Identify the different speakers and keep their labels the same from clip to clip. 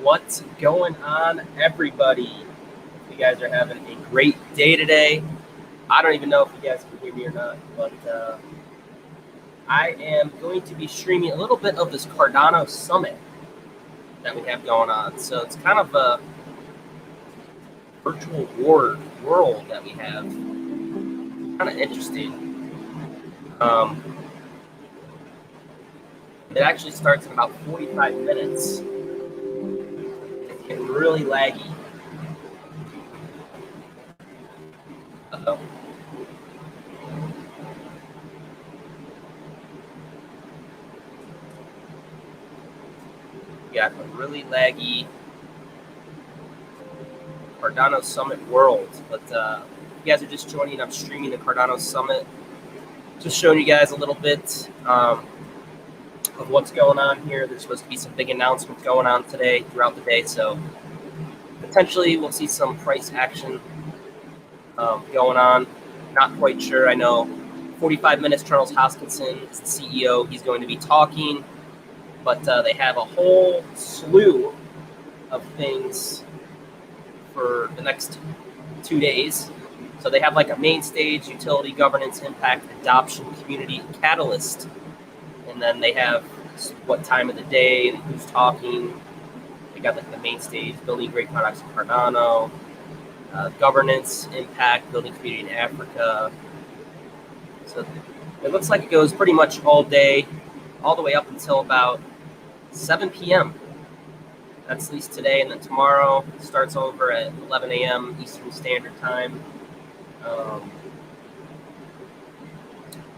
Speaker 1: What's going on, everybody? You guys are having a great day today. I don't even know if you guys can hear me or not, but I am going to be streaming a little bit of this Cardano summit that we have going on. So it's kind of a virtual world that we have. Kind of interesting. It actually starts in about 45 minutes. It's getting really laggy. Uh-oh. Got a really laggy Cardano Summit world. But if you guys are just joining, I'm streaming the Cardano Summit. Just showing you guys a little bit of what's going on here. There's supposed to be some big announcements going on today throughout the day. So potentially we'll see some price action going on. Not quite sure. I know 45 minutes, Charles Hoskinson is the CEO. He's going to be talking. But they have a whole slew of things for the next 2 days. So they have like a main stage, utility, governance, impact, adoption, community, catalyst. And then they have what time of the day and who's talking. They got like the main stage, building great products in Cardano, governance, impact, building community in Africa. So it looks like it goes pretty much all day, all the way up until about 7 p.m. That's at least today, and then tomorrow starts over at 11 a.m. Eastern Standard Time.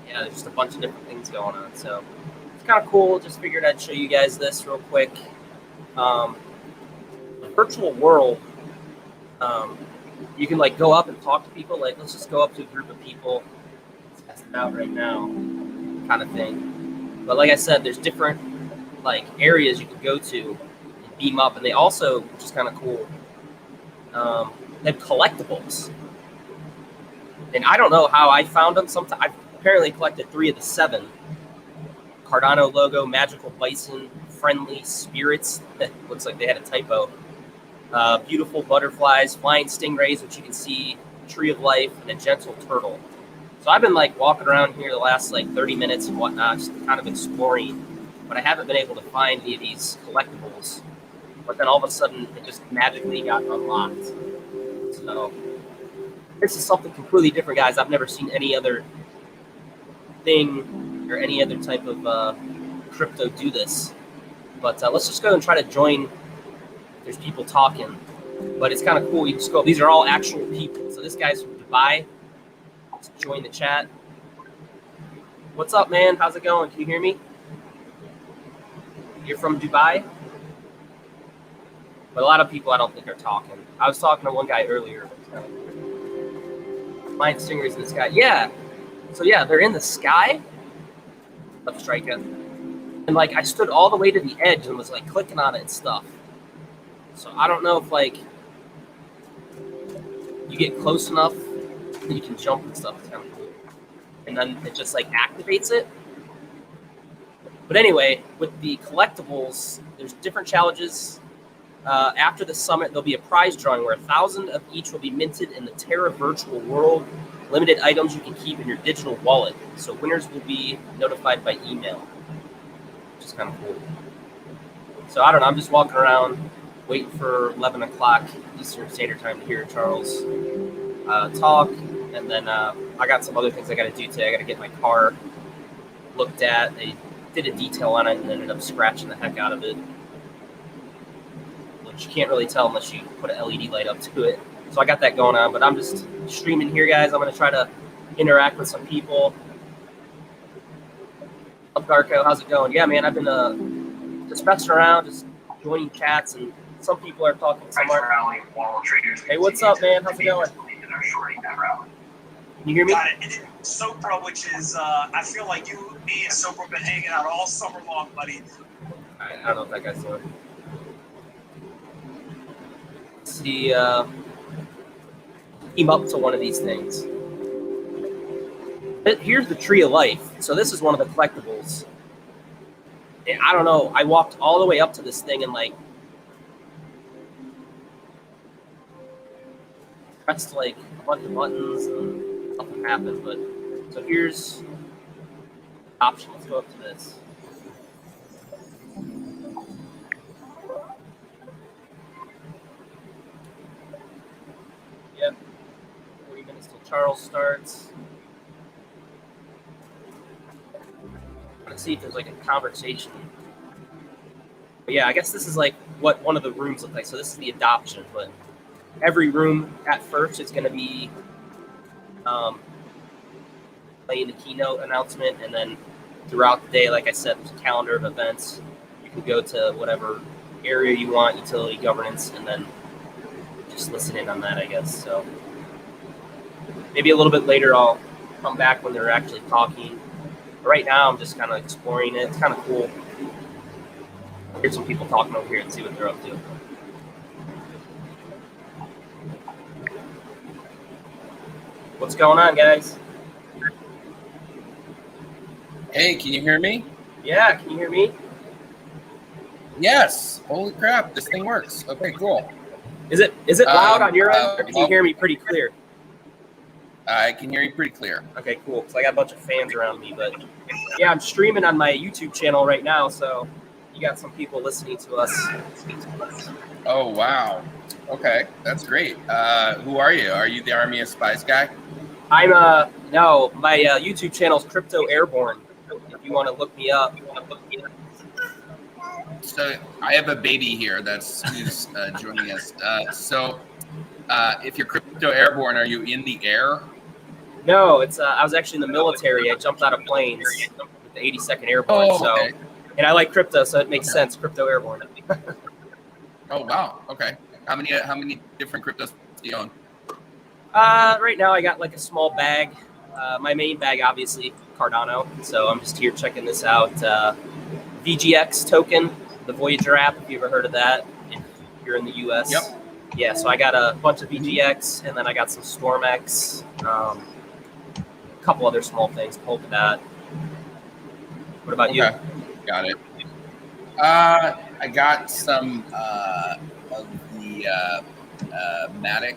Speaker 1: Yeah, there's just a bunch of different things going on, so it's kind of cool. Just figured I'd show you guys this real quick. The virtual world, you can like go up and talk to people. Like, let's just go up to a group of people, let's test it out right now, kind of thing. But like I said, there's different like areas you can go to and beam up, and they also, which is kind of cool, they have collectibles. And I don't know how I found them. Sometimes I've apparently collected 3 of the 7. Cardano logo, magical bison, friendly spirits. That looks like they had a typo. Beautiful butterflies, flying stingrays, which you can see, tree of life, and a gentle turtle. So I've been like walking around here the last like 30 minutes and whatnot, just kind of exploring. But I haven't been able to find any of these collectibles. But then all of a sudden, it just magically got unlocked. So this is something completely different, guys. I've never seen any other thing or any other type of crypto do this. But let's just go and try to join. There's people talking, but it's kind of cool. You can scroll. These are all actual people. So this guy's from Dubai. Let's join the chat. What's up, man? How's it going? Can you hear me? You're from Dubai? But a lot of people I don't think are talking. I was talking to one guy earlier. Flying stingrays in the sky. Yeah. So yeah, they're in the sky. Let's strike it. And like I stood all the way to the edge and was like clicking on it and stuff. So I don't know if like you get close enough that you can jump and stuff. It's kind of cool. And then it just like activates it. But anyway, with the collectibles, there's different challenges. After the summit, there'll be a prize drawing where 1,000 of each will be minted in the Terra virtual world. Limited items you can keep in your digital wallet. So winners will be notified by email, which is kind of cool. So I don't know. I'm just walking around, waiting for 11 o'clock Eastern Standard Time to hear Charles talk. And then I got some other things I got to do today. I got to get my car looked at. They did a detail on it and ended up scratching the heck out of it, which you can't really tell unless you put an LED light up to it. So I got that going on, but I'm just streaming here, guys. I'm going to try to interact with some people. Up, Darko, how's it going? Yeah, man, I've been just messing around, just joining chats, and some people are talking. Some are. Hey, what's up, man? How's it going? Can you hear me?
Speaker 2: Got it. And then Sopra, which is, I feel like you, me, and Sopra have been hanging out all summer long, buddy.
Speaker 1: I don't know if that guy's doing. See, team up to one of these things. Here's the Tree of Life. So this is one of the collectibles. And I don't know. I walked all the way up to this thing and like pressed like a bunch of buttons and nothing happened. But so here's option. Let's go up to this. Yep. 40 minutes till Charles starts. Let's see if there's like a conversation. But yeah, I guess this is like what one of the rooms look like. So this is the adoption, but every room at first is going to be playing the keynote announcement, and then throughout the day, like I said, there's a calendar of events. You can go to whatever area you want, utility governance, and then just listen in on that, I guess. So maybe a little bit later I'll come back when they're actually talking. But right now I'm just kind of exploring it. It's kind of cool. Here's some people talking over here and see what they're up to. What's going on, guys?
Speaker 3: Hey, can you hear me?
Speaker 1: Yeah, can you hear me?
Speaker 3: Yes. Holy crap, this thing works. Okay, cool.
Speaker 1: Is it loud on your end, or can you hear me pretty clear?
Speaker 3: I can hear you pretty clear.
Speaker 1: Okay, cool. So I got a bunch of fans around me, but yeah, I'm streaming on my YouTube channel right now, so you got some people listening to us.
Speaker 3: Oh, wow. Okay, that's great. Who are you? Are you the Army of Spies guy?
Speaker 1: I'm no, my YouTube channel is Crypto Airborne. If you want to look me up.
Speaker 3: So I have a baby here who's joining us. So if you're Crypto Airborne, are you in the air?
Speaker 1: No, it's I was actually in the military. I jumped out of planes with the 82nd Airborne.
Speaker 3: Oh, okay.
Speaker 1: So, and I like crypto, so it makes sense. Crypto Airborne.
Speaker 3: Oh, wow. Okay. How many different cryptos do you own?
Speaker 1: Right now I got like a small bag. My main bag, obviously, Cardano. So I'm just here checking this out. VGX token, the Voyager app, if you ever heard of that, if you're in the US.
Speaker 3: Yep.
Speaker 1: Yeah, so I got a bunch of VGX, and then I got some StormX, a couple other small things, Polkadot. What about you?
Speaker 3: Got it. I got some of the Matic,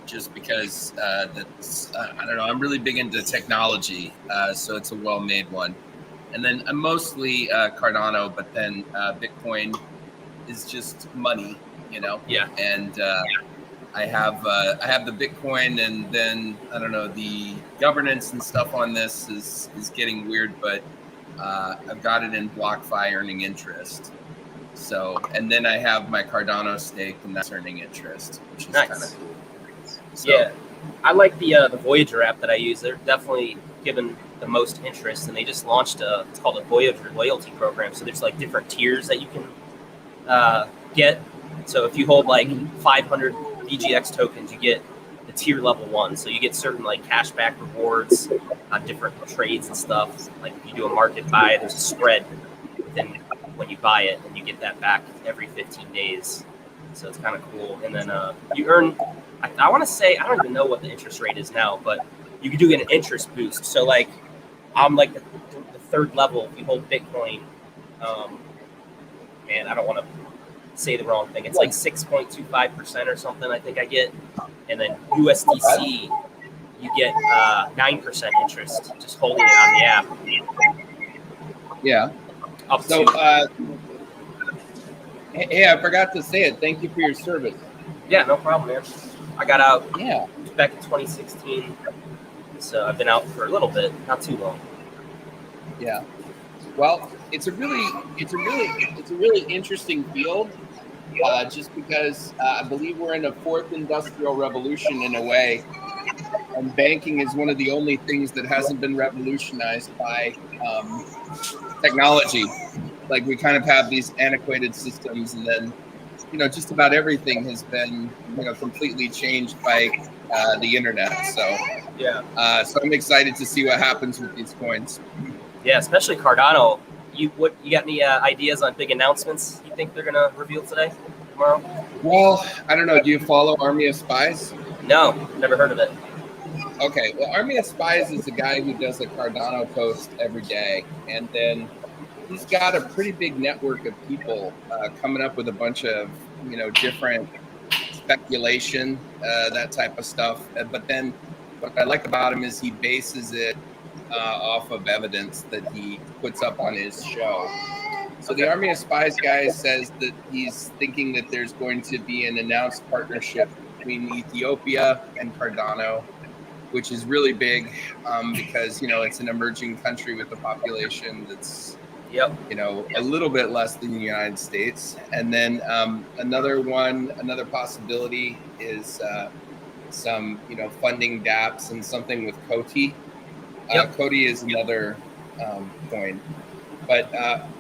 Speaker 3: just because that's, I don't know, I'm really big into technology, so it's a well-made one. And then I'm mostly Cardano, but then Bitcoin is just money, you know?
Speaker 1: Yeah.
Speaker 3: And I have the Bitcoin, and then, I don't know, the governance and stuff on this is getting weird, but I've got it in BlockFi earning interest. So, and then I have my Cardano stake, and that's earning interest, which is
Speaker 1: Nice.
Speaker 3: kind of cool. So,
Speaker 1: Yeah, I like the Voyager app that I use. They're definitely given the most interest, and they just launched it's called a Voyager loyalty program. So there's like different tiers that you can get. So if you hold like 500 VGX tokens, you get the tier level 1. So you get certain like cashback rewards on different trades and stuff. Like if you do a market buy, there's a spread within when you buy it, and you get that back every 15 days. So it's kind of cool. And then you earn, I want to say, I don't even know what the interest rate is now, but you can do an interest boost. So like I'm like the third level if you hold Bitcoin. And I don't want to say the wrong thing. It's like 6.25% or something, I think I get. And then USDC, you get 9% interest just holding it on the app.
Speaker 3: Yeah.
Speaker 1: Up
Speaker 3: So,
Speaker 1: to,
Speaker 3: hey, I forgot to say it. Thank you for your service.
Speaker 1: yeah, no problem, man. I got out
Speaker 3: Yeah.
Speaker 1: back in 2016, so I've been out for a little bit, not too long.
Speaker 3: Yeah. Well, it's a really interesting field, just because I believe we're in a fourth industrial revolution in a way, and banking is one of the only things that hasn't been revolutionized by technology. Like, we kind of have these antiquated systems, and then, you know, just about everything has been, you know, completely changed by the internet. So,
Speaker 1: Yeah.
Speaker 3: so I'm excited to see what happens with these coins.
Speaker 1: Yeah, especially Cardano. You got any ideas on big announcements you think they're gonna reveal today, tomorrow?
Speaker 3: Well, I don't know. Do you follow Army of Spies?
Speaker 1: No, never heard of it.
Speaker 3: Okay, well, Army of Spies is a guy who does a Cardano post every day, and then he's got a pretty big network of people coming up with a bunch of, you know, different speculation, that type of stuff. But then what I like about him is he bases it off of evidence that he puts up on his show. So the Army of Spies guy says that he's thinking that there's going to be an announced partnership between Ethiopia and Cardano, which is really big because, it's an emerging country with a population that's, a little bit less than the United States. And then another possibility is some, funding dApps and something with Coty. Coty is another coin. But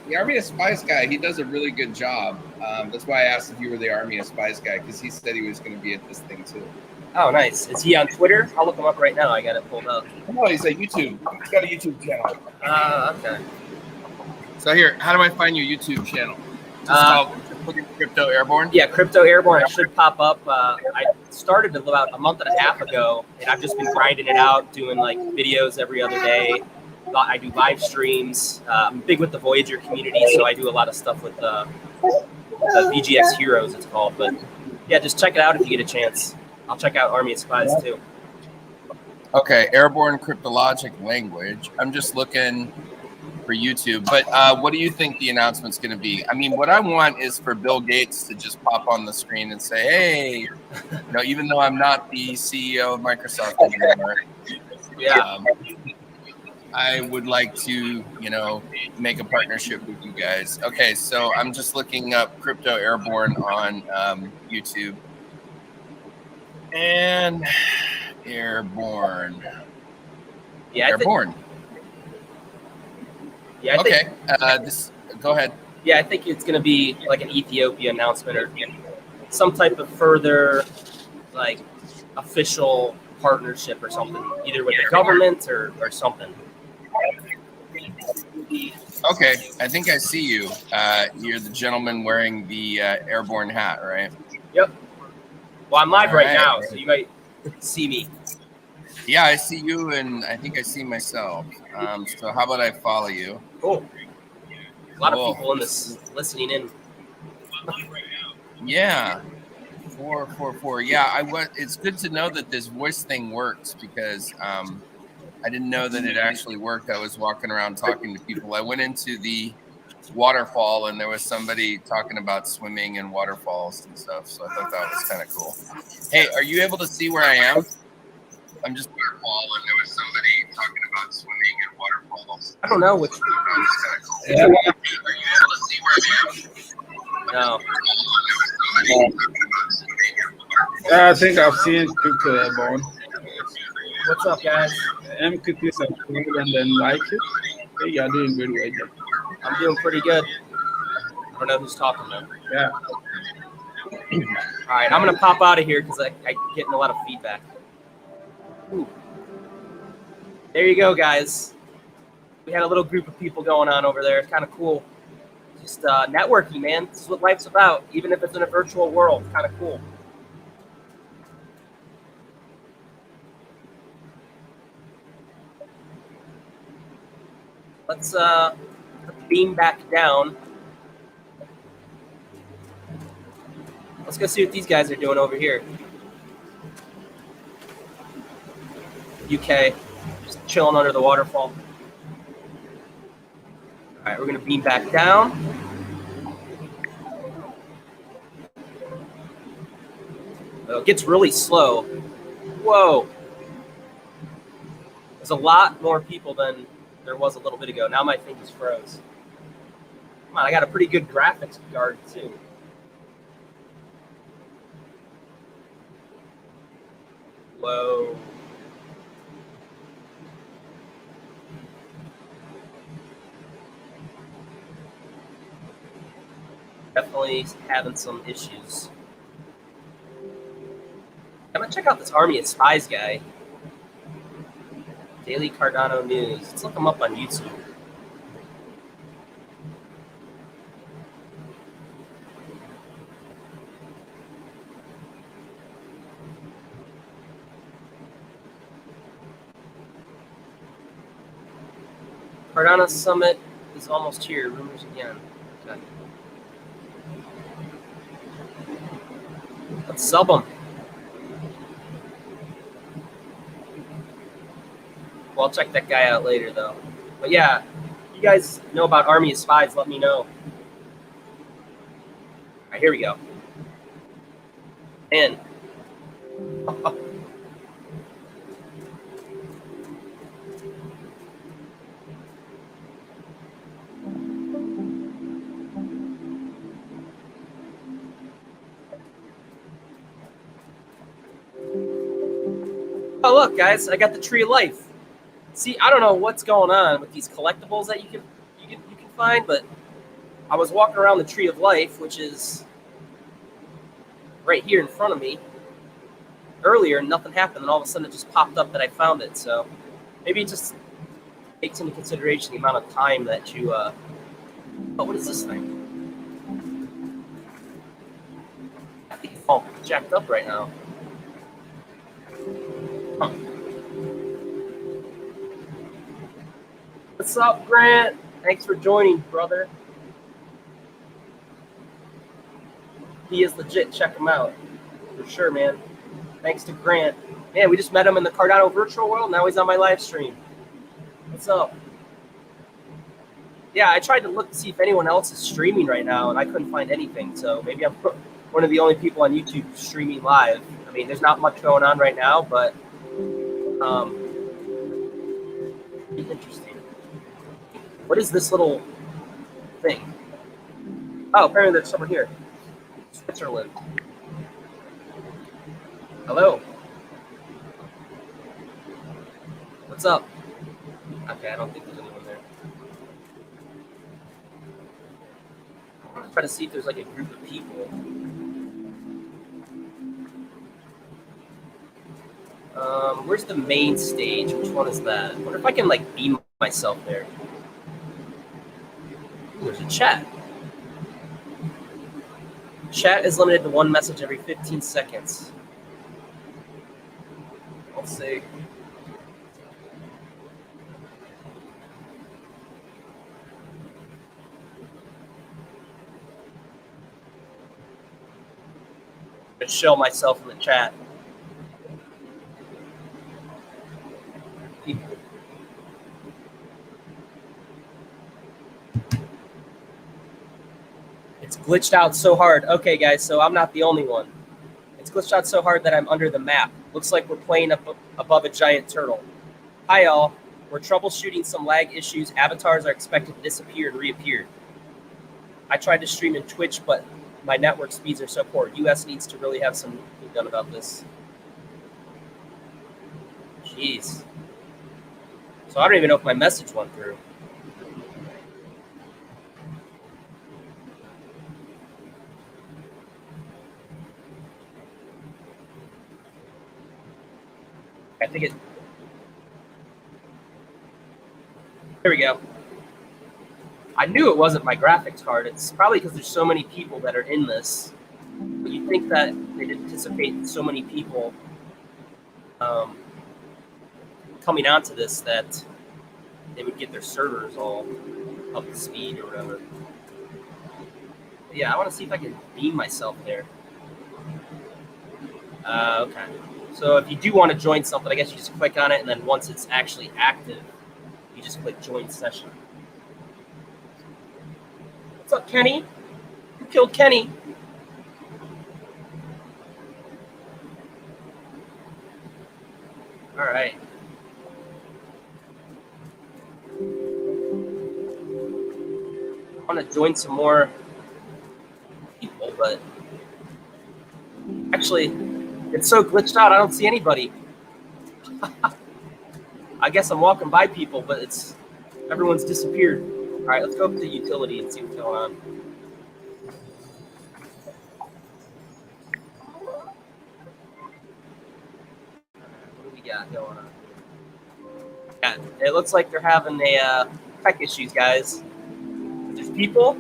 Speaker 3: the Army of Spies guy, he does a really good job. That's why I asked if you were the Army of Spies guy, because he said he was going to be at this thing too.
Speaker 1: Oh, nice. Is he on Twitter? I'll look him up right now. I got it pulled up.
Speaker 3: No, he's at YouTube. He's got a YouTube channel.
Speaker 1: Okay.
Speaker 3: So here, how do I find your YouTube channel? Just Crypto Airborne?
Speaker 1: Yeah, Crypto Airborne. It should pop up. I started about a month and a half ago, and I've just been grinding it out, doing like videos every other day. I do live streams. I'm big with the Voyager community, so I do a lot of stuff with the VGX Heroes, it's called. But yeah, just check it out if you get a chance. I'll check out Army of Spies too.
Speaker 3: Okay, Airborne Cryptologic Language. I'm just looking for YouTube. But what do you think the announcement's going to be? I mean, what I want is for Bill Gates to just pop on the screen and say, hey, even though I'm not the CEO of Microsoft anymore, I would like to, make a partnership with you guys. Okay, so I'm just looking up Crypto Airborne on YouTube. And Airborne.
Speaker 1: Yeah,
Speaker 3: Airborne.
Speaker 1: Yeah.
Speaker 3: Okay. Go ahead.
Speaker 1: Yeah, I think it's going to be like an Ethiopia announcement or some type of further, like, official partnership or something, either with the government or something.
Speaker 3: Okay, I think I see you. You're the gentleman wearing the Airborne hat, right?
Speaker 1: Yep. Well, I'm live right now, so you might see me.
Speaker 3: Yeah, I see you, and I think I see myself. So how about I follow you?
Speaker 1: Cool. A lot of people in this listening in.
Speaker 3: Yeah. 444. Yeah, it's good to know that this voice thing works because I didn't know that it actually worked. I was walking around talking to people. I went into the waterfall and there was somebody talking about swimming and waterfalls and stuff. So I thought that was kind of cool. Hey, are you able to see where I am? I'm just waterfall and there was somebody talking about swimming and waterfalls.
Speaker 1: I don't know which.
Speaker 3: Yeah. Are you able to see where I am?
Speaker 1: No.
Speaker 4: Yeah, I think I've seen Crypto Airborne.
Speaker 1: What's up, guys?
Speaker 4: I'm quickly subscribe and then like it. Hey, you're doing good way.
Speaker 1: I'm doing pretty good. I don't know who's talking though.
Speaker 4: Yeah.
Speaker 1: All right, I'm gonna pop out of here because I'm getting a lot of feedback. Ooh. There you go, guys. We had a little group of people going on over there. It's kind of cool. Just networking, man. This is what life's about, even if it's in a virtual world. Kind of cool. Let's beam back down. Let's go see what these guys are doing over here. UK, just chilling under the waterfall. All right, we're gonna beam back down. Oh, it gets really slow. Whoa. There's a lot more people than there was a little bit ago. Now my thing is froze. Come on, I got a pretty good graphics card too. Whoa. Definitely having some issues. I'm gonna check out this Army of Spies guy. Daily Cardano News. Let's look him up on YouTube. Cardano Summit is almost here. Rumors again. Okay. Let's sub them. Well, I'll check that guy out later, though. But yeah, if you guys know about Army of Spies, let me know. All right, here we go. And oh, look, guys, I got the Tree of Life. See, I don't know what's going on with these collectibles that you can find, but I was walking around the Tree of Life, which is right here in front of me earlier, and nothing happened, and all of a sudden it just popped up that I found it. So maybe it just takes into consideration the amount of time that you. Oh, what is this thing? I think it's all jacked up right now. Huh. What's up, Grant? Thanks for joining, brother. He is legit. Check him out. For sure, man. Thanks to Grant. Man, we just met him in the Cardano virtual world. Now he's on my live stream. What's up? Yeah, I tried to look to see if anyone else is streaming right now, and I couldn't find anything. So maybe I'm one of the only people on YouTube streaming live. I mean, there's not much going on right now, but interesting. What is this little thing? Oh, apparently there's someone here. Switzerland. Hello. What's up? Okay, I don't think there's anyone there. I'm trying to see if there's like a group of people. Where's the main stage? Which one is that? I wonder if I can like beam myself there. Ooh, there's a chat. Chat is limited to one message every 15 seconds. Let's see. I'm gonna show myself in the chat. It's glitched out so hard. Okay, guys, so I'm not the only one. It's glitched out so hard that I'm under the map. Looks like we're playing up above a giant turtle. Hi, y'all. We're troubleshooting some lag issues. Avatars are expected to disappear and reappear. I tried to stream in Twitch, but my network speeds are so poor. US needs to really have something done about this. Jeez. So I don't even know if my message went through. I think it. There we go. I knew it wasn't my graphics card. It's probably because there's so many people that are in this. But you'd think that they'd anticipate so many people coming onto this that they would get their servers all up to speed or whatever. But yeah, I want to see if I can beam myself there. Okay. So if you do want to join something, I guess you just click on it, and then once it's actually active, you just click join session. What's up, Kenny? Who killed Kenny? All right. I want to join some more people, but actually, it's so glitched out, I don't see anybody. I guess I'm walking by people, but everyone's disappeared. All right, let's go up to utility and see what's going on. What do we got going on? Yeah, it looks like they're having a tech issues, guys. There's people,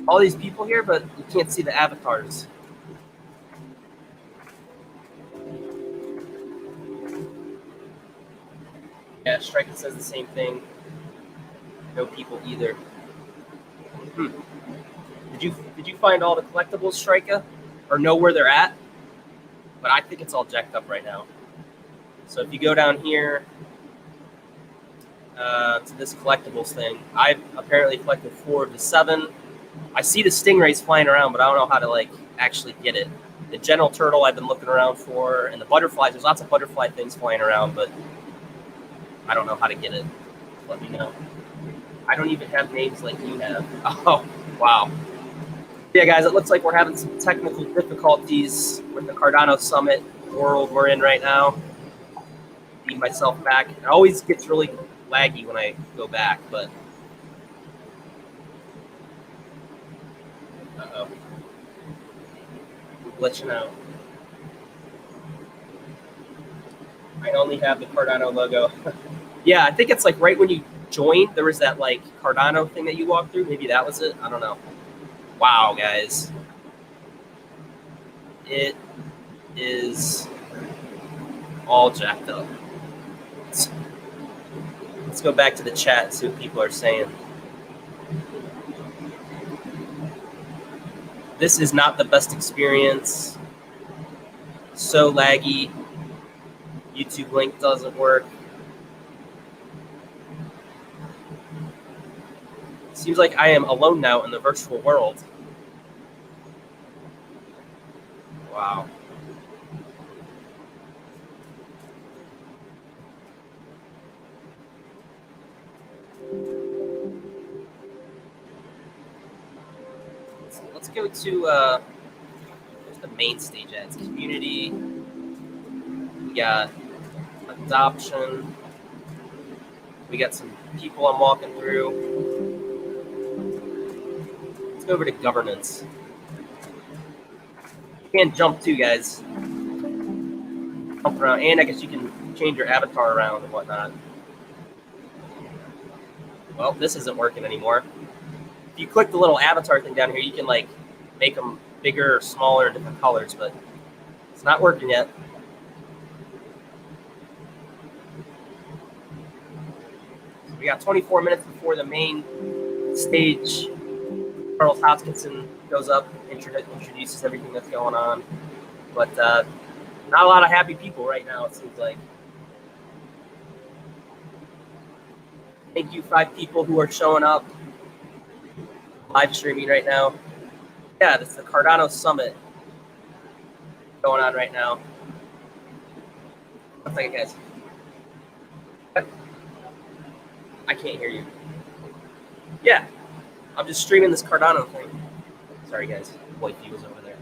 Speaker 1: all these people here, but you can't see the avatars. Yeah, Striker says the same thing. No people either. Did you find all the collectibles, Striker? Or know where they're at? but I think it's all jacked up right now. So if you go down here to this collectibles thing, I've apparently collected 4 of the 7. I see the stingrays flying around, but I don't know how to like actually get it. The gentle turtle I've been looking around for, and the butterflies. There's lots of butterfly things flying around, but I don't know how to get it. Let me know. I don't even have names like you have. Oh, wow. Yeah, guys, it looks like we're having some technical difficulties with the Cardano Summit world we're in right now. Need myself back. It always gets really laggy when I go back, but uh-oh. We're glitching out. I only have the Cardano logo. Yeah, I think it's like right when you joined, there was that like Cardano thing that you walked through. Maybe that was it. I don't know. Wow, guys. It is all jacked up. Let's go back to the chat and see what people are saying. This is not the best experience. So laggy. YouTube link doesn't work. Seems like I am alone now in the virtual world. Wow. Let's go to where's the main stage at? It's community. We got adoption. We got some people I'm walking through. Let's go over to governance. You can jump too, guys. Jump around, and I guess you can change your avatar around and whatnot. Well, this isn't working anymore. If you click the little avatar thing down here, you can like make them bigger or smaller in different colors, but it's not working yet. So we got 24 minutes before the main stage. Charles Hoskinson goes up, introduces everything that's going on, but not a lot of happy people right now, it seems like. Thank you, 5 people who are showing up, live streaming right now. Yeah, this is the Cardano Summit going on right now. One second, guys. I can't hear you. Yeah, I'm just streaming this Cardano thing. Sorry, guys. White view was over there.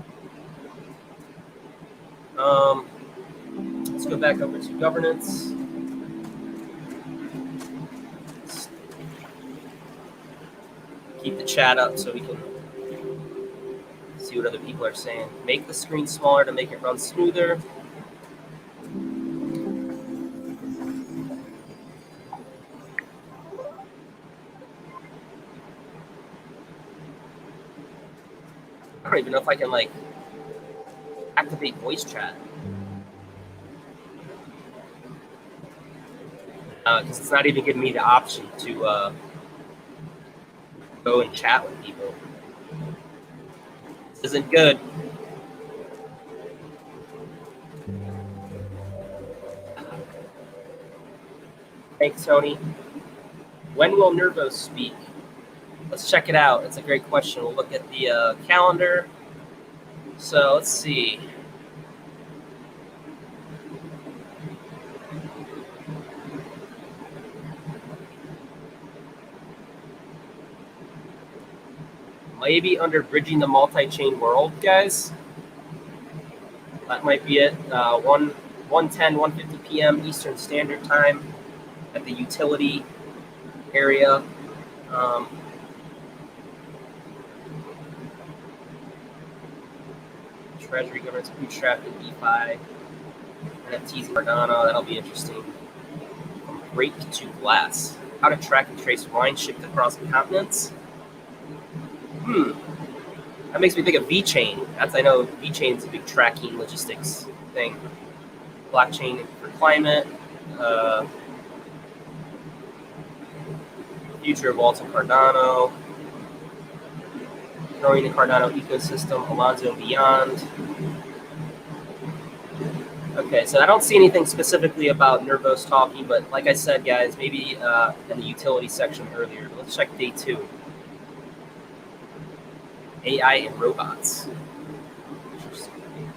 Speaker 1: Let's go back over to governance. Keep the chat up so we can see what other people are saying. Make the screen smaller to make it run smoother. I don't even know if I can like activate voice chat. Because it's not even giving me the option to go and chat with people. This isn't good. Thanks, Tony. When will Nervo speak? Let's check it out. It's a great question. We'll look at the calendar. So let's see. Maybe under Bridging the Multi-Chain World, guys. That might be it. 1:50 p.m. Eastern Standard Time at the utility area. Treasury governance bootstrapped in DeFi. NFTs in Cardano. That'll be interesting. From grape to glass. How to track and trace wine shipped across continents. That makes me think of VeChain. I know VeChain's a big tracking logistics thing. Blockchain for climate. Future of Walter Cardano. Growing the Cardano ecosystem, Alonzo and beyond. Okay, so I don't see anything specifically about Nervos talking, but like I said, guys, maybe in the utility section earlier. Let's check day 2. AI and robots.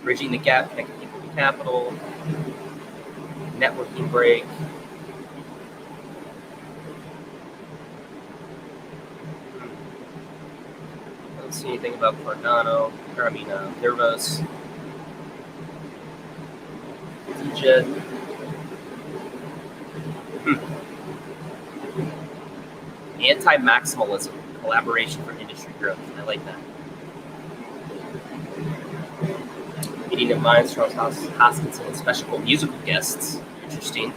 Speaker 1: Bridging the gap, connecting people to capital, networking break. I don't see anything about Cardano, Nervos. DJ. Anti-maximalism, collaboration for industry growth. I like that. Meeting of minds, Charles Hoskinson, and special musical guests. Interesting.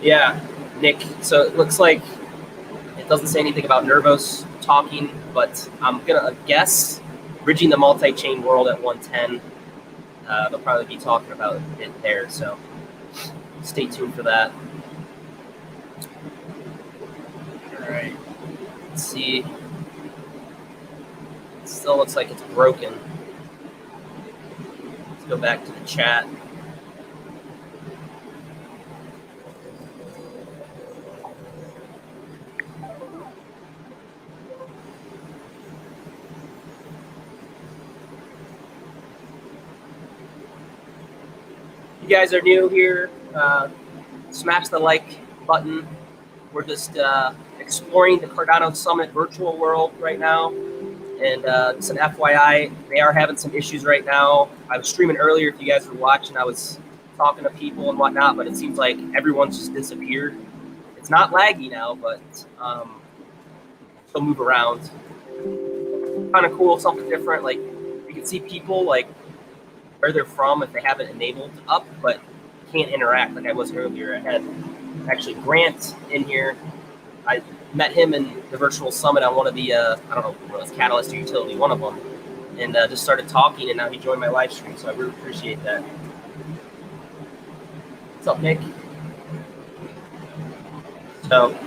Speaker 1: Yeah, Nick. So it looks like it doesn't say anything about Nervos talking, but I'm gonna guess bridging the multi-chain world at 110. They'll probably be talking about it there, so stay tuned for that. All right, let's see. It still looks like it's broken. Let's go back to the chat. If you guys are new here, smash the like button. We're just exploring the Cardano Summit virtual world right now. And just an FYI, they are having some issues right now. I was streaming earlier. If you guys were watching, I was talking to people and whatnot, but it seems like everyone's just disappeared. It's not laggy now, but still move around. Kind of cool, something different. Like you can see people like where they're from if they have it enabled up, but can't interact like I was earlier. I had actually Grant in here. I met him in the virtual summit on one of the, I don't know what it was, Catalyst or Utility, one of them, and just started talking, and now he joined my live stream, so I really appreciate that. What's up, Nick? So,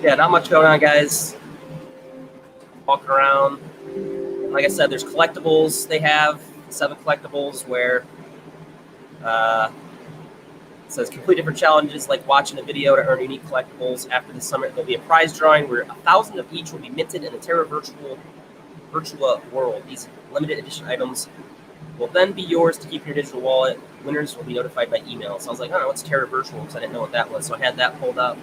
Speaker 1: yeah, not much going on, guys. Walking around. Like I said, there's collectibles they have. 7 collectibles where it says complete different challenges like watching a video to earn unique collectibles. After the summit, there'll be a prize drawing where 1,000 of each will be minted in the Terra Virtua world. These limited edition items will then be yours to keep in your digital wallet. Winners will be notified by email. So I was like, oh, what's Terra Virtual? Because I didn't know what that was. So I had that pulled up.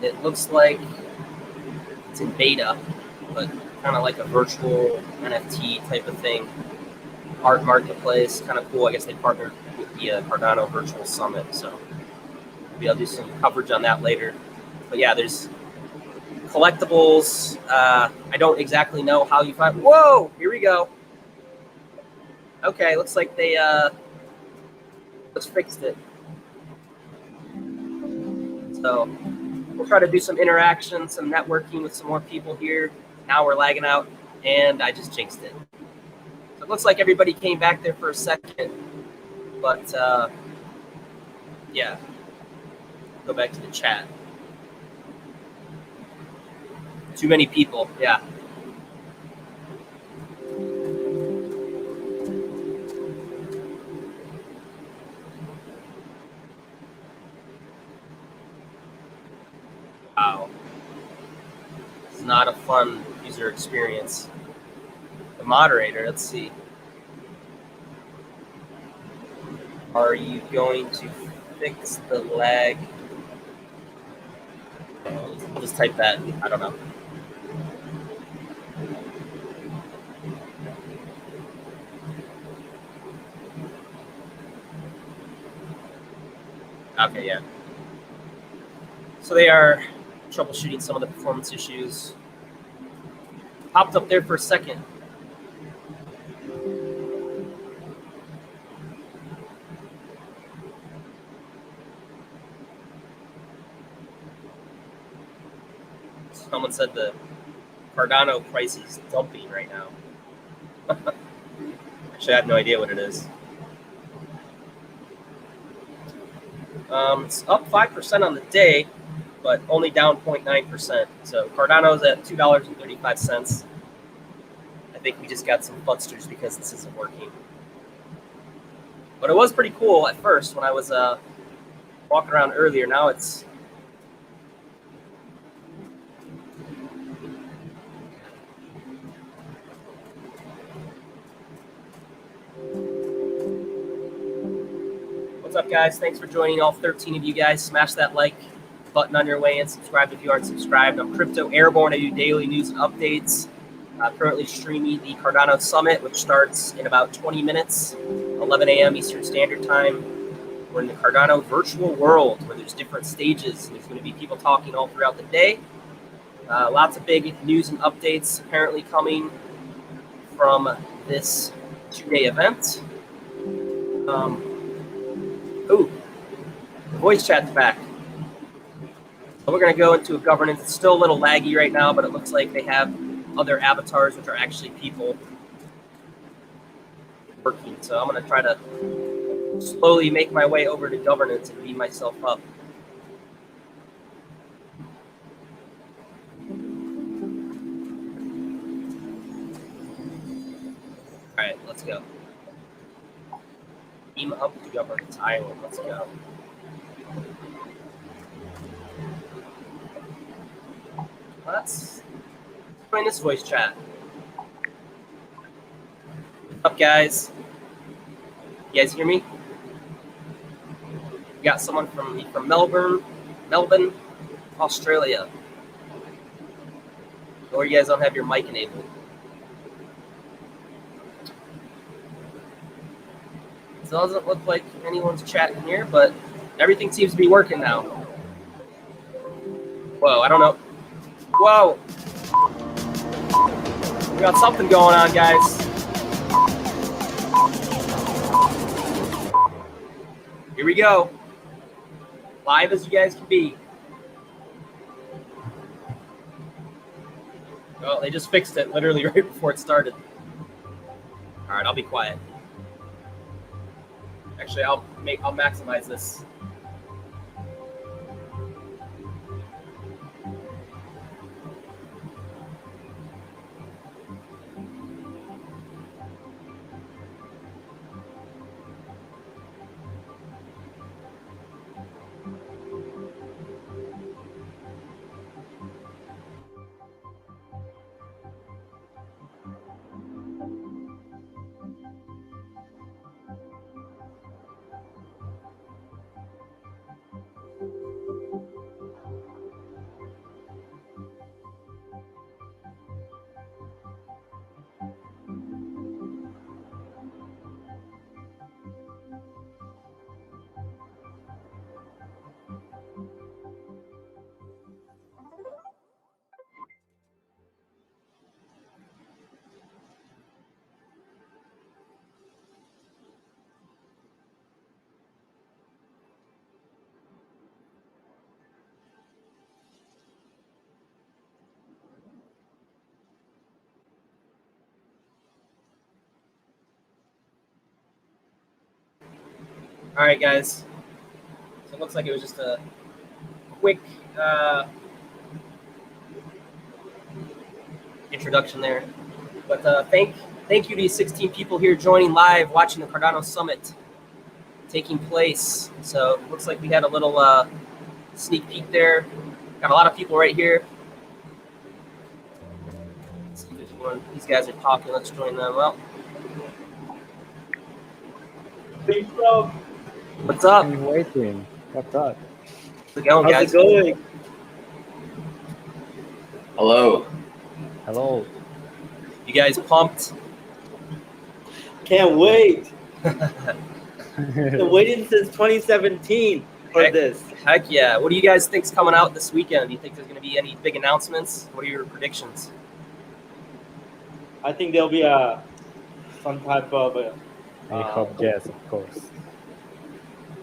Speaker 1: It looks like it's in beta, but kind of like a virtual NFT type of thing. Art marketplace, kind of cool. I guess they partnered with the Cardano Virtual Summit, so maybe I'll do some coverage on that later. But yeah, there's collectibles. I don't exactly know how you find. Whoa! Here we go. Okay, looks like they just fixed it. So we'll try to do some interaction, some networking with some more people here. Now we're lagging out, and I just jinxed it. So it looks like everybody came back there for a second, but yeah, go back to the chat. Too many people, yeah. Wow. It's not a fun user experience. The moderator, let's see. Are you going to fix the lag? I'll just type that. I don't know. Okay, yeah. So they are troubleshooting some of the performance issues. Popped up there for a second. Someone said the Cardano price is dumping right now. Actually, I have no idea what it is. It's up 5% on the day, but only down 0.9%. So Cardano's at $2.35. I I think we just got some futsters because this isn't working. But it was pretty cool at first when I was walking around earlier. Now it's what's up, guys? Thanks for joining, all 13 of you guys. Smash that like button on your way and subscribe if you aren't subscribed. I'm Crypto Airborne. I do daily news and updates. Currently streaming the Cardano Summit, which starts in about 20 minutes, 11 a.m. Eastern Standard Time. We're in the Cardano virtual world where there's different stages. There's going to be people talking all throughout the day. Lots of big news and updates apparently coming from this two-day event. Ooh, the voice chat's back. So we're going to go into a governance. It's still a little laggy right now, but it looks like they have other avatars, which are actually people working. So I'm going to try to slowly make my way over to governance and beam myself up. All right, let's go. Beam up to governance island. Let's go. Let's join this voice chat. What's up, guys? You guys hear me? We got someone from Melbourne, Australia. Or you guys don't have your mic enabled. It doesn't look like anyone's chatting here, but everything seems to be working now. Whoa, I don't know. Whoa! We got something going on, guys. Here we go. Live as you guys can be. Well, they just fixed it literally right before it started. All right, I'll be quiet. Actually, I'll maximize this. All right, guys. So it looks like it was just a quick introduction there. But thank you to these 16 people here joining live, watching the Cardano Summit taking place. So it looks like we had a little sneak peek there. Got a lot of people right here. Let's see if there's one. These guys are talking. Let's join them. Well, what's up?
Speaker 5: I'm waiting. What's up?
Speaker 1: How's it going, guys?
Speaker 6: How's it going?
Speaker 3: Hello.
Speaker 5: Hello.
Speaker 1: You guys pumped?
Speaker 6: Can't wait. Been waiting since 2017 for this.
Speaker 1: Heck yeah. What do you guys think's coming out this weekend? Do you think there's going to be any big announcements? What are your predictions?
Speaker 6: I think there'll be some type of
Speaker 5: I hope yes, of course.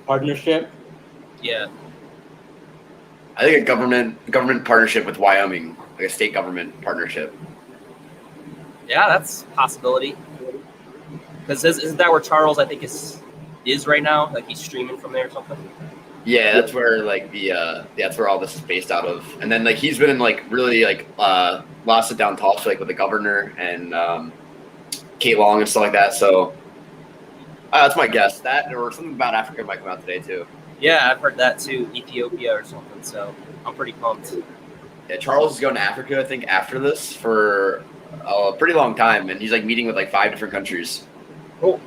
Speaker 6: partnership.
Speaker 1: Yeah.
Speaker 7: I think a government partnership with Wyoming, like a state government partnership.
Speaker 1: Yeah, that's a possibility. Because isn't that where Charles, I think, is right now? Like he's streaming from there or something?
Speaker 7: Yeah, that's where like that's where all this is based out of. And then like he's been in like really like lots of down talks like with the governor and Kate Long and stuff like that. So that's my guess. That or something about Africa might come out today too.
Speaker 1: Yeah, I've heard that too. Ethiopia or something. So I'm pretty pumped.
Speaker 7: Yeah, Charles is going to Africa, I think, after this for a pretty long time, and he's like meeting with like 5 different countries.
Speaker 1: Cool.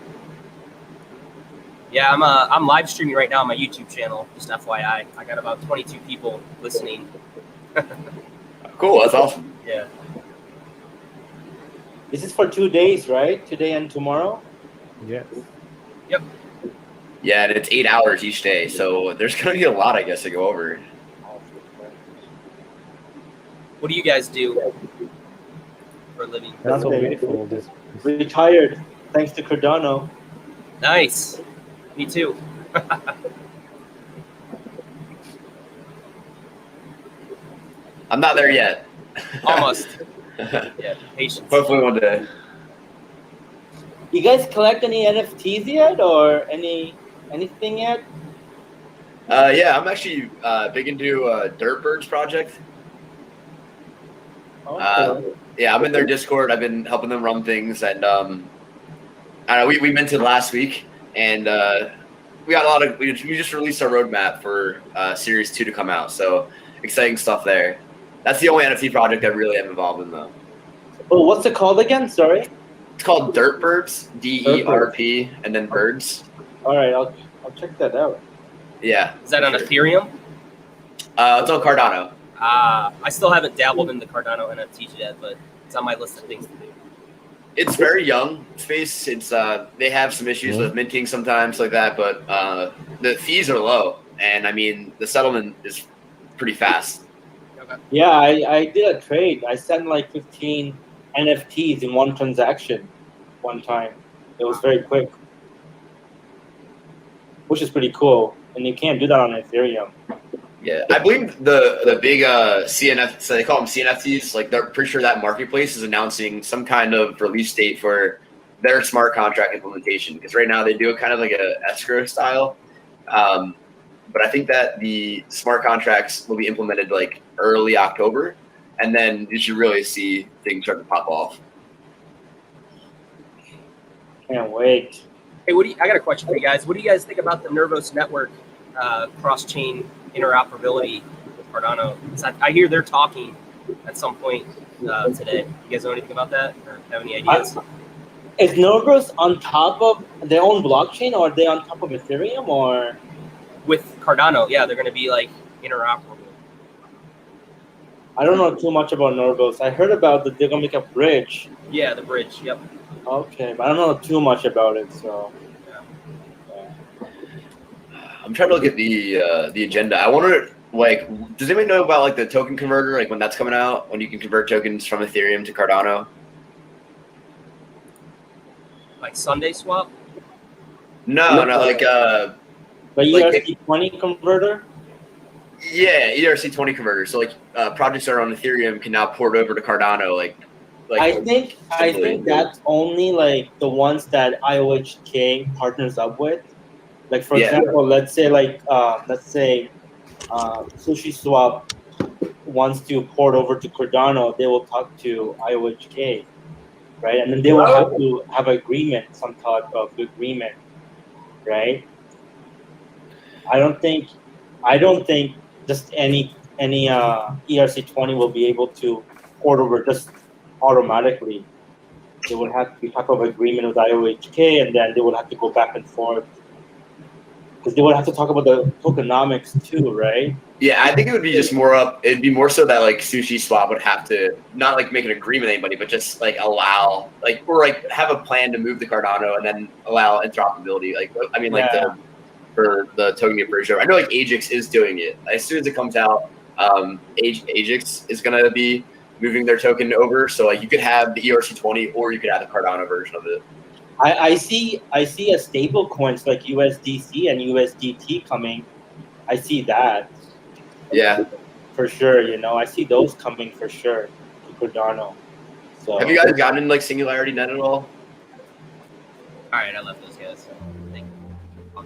Speaker 1: Yeah, I'm live streaming right now on my YouTube channel. Just FYI, I got about 22 people listening.
Speaker 7: Cool, that's awesome.
Speaker 1: Yeah.
Speaker 6: This is for 2 days, right? Today and tomorrow?
Speaker 5: Yes.
Speaker 1: Yep.
Speaker 7: Yeah, and it's 8 hours each day, so there's going to be a lot, I guess, to go over.
Speaker 1: What do you guys do for a living?
Speaker 5: That's so
Speaker 6: Okay.
Speaker 5: beautiful. This.
Speaker 6: Retired, thanks to Cardano.
Speaker 1: Nice. Me too.
Speaker 7: I'm not there yet.
Speaker 1: Almost. Yeah, patience.
Speaker 7: Hopefully one day.
Speaker 6: You guys collect any NFTs yet, or anything yet?
Speaker 7: Yeah, I'm actually big into Dirt Birds project. Yeah, I'm in their Discord. I've been helping them run things, and I don't know, we minted last week, and we got a lot of. We just released our roadmap for Series 2 to come out, so exciting stuff there. That's the only NFT project I really am involved in, though.
Speaker 6: Oh, what's it called again? Sorry.
Speaker 7: It's called Dirt Birds, DERP, and then Birds.
Speaker 6: All right, I'll check that out.
Speaker 7: Yeah.
Speaker 1: Is that on
Speaker 7: sure.
Speaker 1: Ethereum?
Speaker 7: It's on Cardano.
Speaker 1: I still haven't dabbled in the Cardano NFTs yet, but it's on my list of things to do.
Speaker 7: It's very young space. It's they have some issues with minting sometimes like that, but the fees are low, and I mean the settlement is pretty fast.
Speaker 1: Okay.
Speaker 6: Yeah, I did a trade. I sent like 15 NFTs in one transaction one time. It was very quick, which is pretty cool. And you can't do that on Ethereum.
Speaker 7: Yeah, I believe the big CNF, so they call them CNFTs. Like they're pretty sure that marketplace is announcing some kind of release date for their smart contract implementation. Because right now they do it kind of like a escrow style, but I think that the smart contracts will be implemented like early October, and then you should really see things start to pop off.
Speaker 6: Can't wait.
Speaker 1: Hey, I got a question for you guys. What do you guys think about the Nervos network cross-chain interoperability with Cardano? I hear they're talking at some point today. You guys know anything about that, or have any ideas?
Speaker 6: Is Nervos on top of their own blockchain, or are they on top of Ethereum, or?
Speaker 1: With Cardano, yeah, they're going to be like interoperable.
Speaker 6: I don't know too much about Nervos. I heard about that they're gonna make a bridge.
Speaker 1: Yeah, the bridge. Yep.
Speaker 6: Okay, but I don't know too much about it, so.
Speaker 7: I'm trying to look at the agenda. I wonder, like, does anybody know about like the token converter, like when that's coming out, when you can convert tokens from Ethereum to Cardano?
Speaker 1: Like Sunday swap.
Speaker 7: No, like
Speaker 6: The
Speaker 7: like
Speaker 6: ERC20 converter?
Speaker 7: yeah, ERC20 converter. So like projects that are on Ethereum can now port over to Cardano. Like
Speaker 6: I think that's only like the ones that IOHK partners up with. Like for example, let's say SushiSwap wants to port over to Cardano, they will talk to IOHK, right? And then they will have to have agreement, some type of agreement, right? I don't think just any ERC20 will be able to port over just automatically. They will have to be type of agreement with IOHK, and then they will have to go back and forth. Because they would have to talk about the tokenomics too, right?
Speaker 7: Yeah, I think it would be just it'd be more so that like SushiSwap would have to not like make an agreement with anybody, but just like allow or have a plan to move to Cardano and then allow interoperability. Like I mean, like for the token conversion. I know like Ajax is doing it. As soon as it comes out, Ajax is gonna be moving their token over. So like you could have the ERC20 or you could have the Cardano version of it.
Speaker 6: I see a stable coins like USDC and USDT coming. I see that.
Speaker 7: Yeah.
Speaker 6: For sure, I see those coming for sure to Cardano. So
Speaker 7: have you guys gotten like Singularity Net at all?
Speaker 1: All right, I left those guys. Thank you.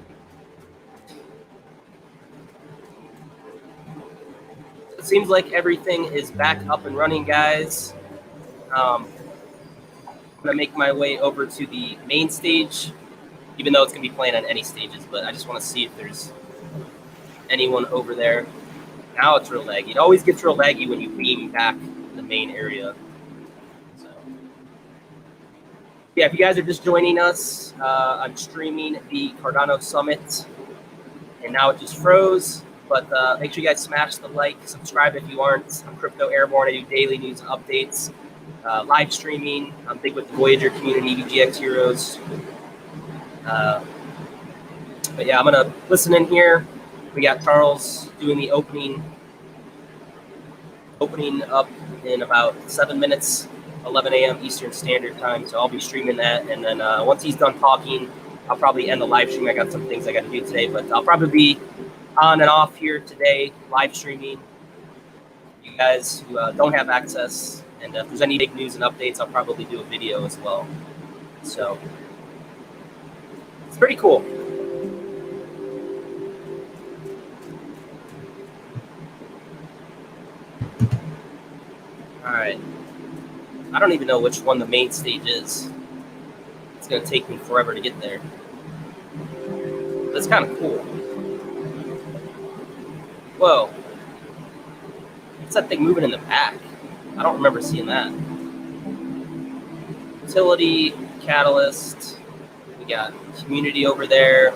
Speaker 1: It seems like everything is back up and running, guys. gonna make my way over to the main stage, even though it's gonna be playing on any stages. But I just want to see if there's anyone over there. Now it's real laggy. It always gets real laggy when you beam back to the main area. So, yeah, if you guys are just joining us, I'm streaming the Cardano Summit, and now it just froze. But make sure you guys smash the like, subscribe if you aren't. I'm Crypto Airborne. I do daily news and updates, live streaming. I'm big with the Voyager community, VGX Heroes. But yeah, I'm gonna listen in here. We got Charles doing the opening up in about 7 minutes, 11 a.m. Eastern Standard Time. So I'll be streaming that, and then once he's done talking, I'll probably end the live stream. I got some things I got to do today, but I'll probably be on and off here today, live streaming. You guys who don't have access, and if there's any big news and updates, I'll probably do a video as well. So it's pretty cool. All right. I don't even know which one the main stage is. It's going to take me forever to get there. That's kind of cool. Whoa. What's that thing moving in the back? I don't remember seeing that. Utility, Catalyst. We got community over there.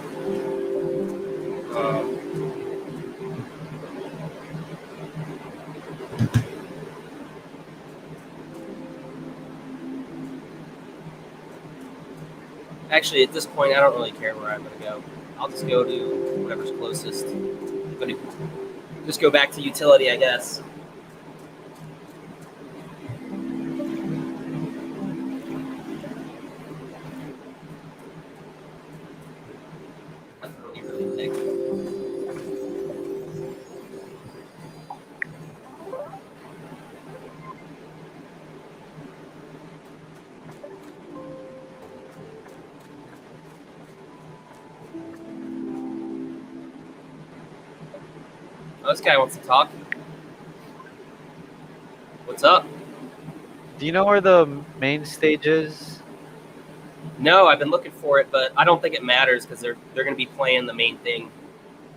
Speaker 1: Actually, at this point, I don't really care where I'm going to go. I'll just go to whatever's closest. But just go back to utility, I guess. That's really big. Oh, this guy wants to talk. What's up?
Speaker 8: Do you know where the main stage is?
Speaker 1: No, I've been looking for it, but I don't think it matters because they're going to be playing the main thing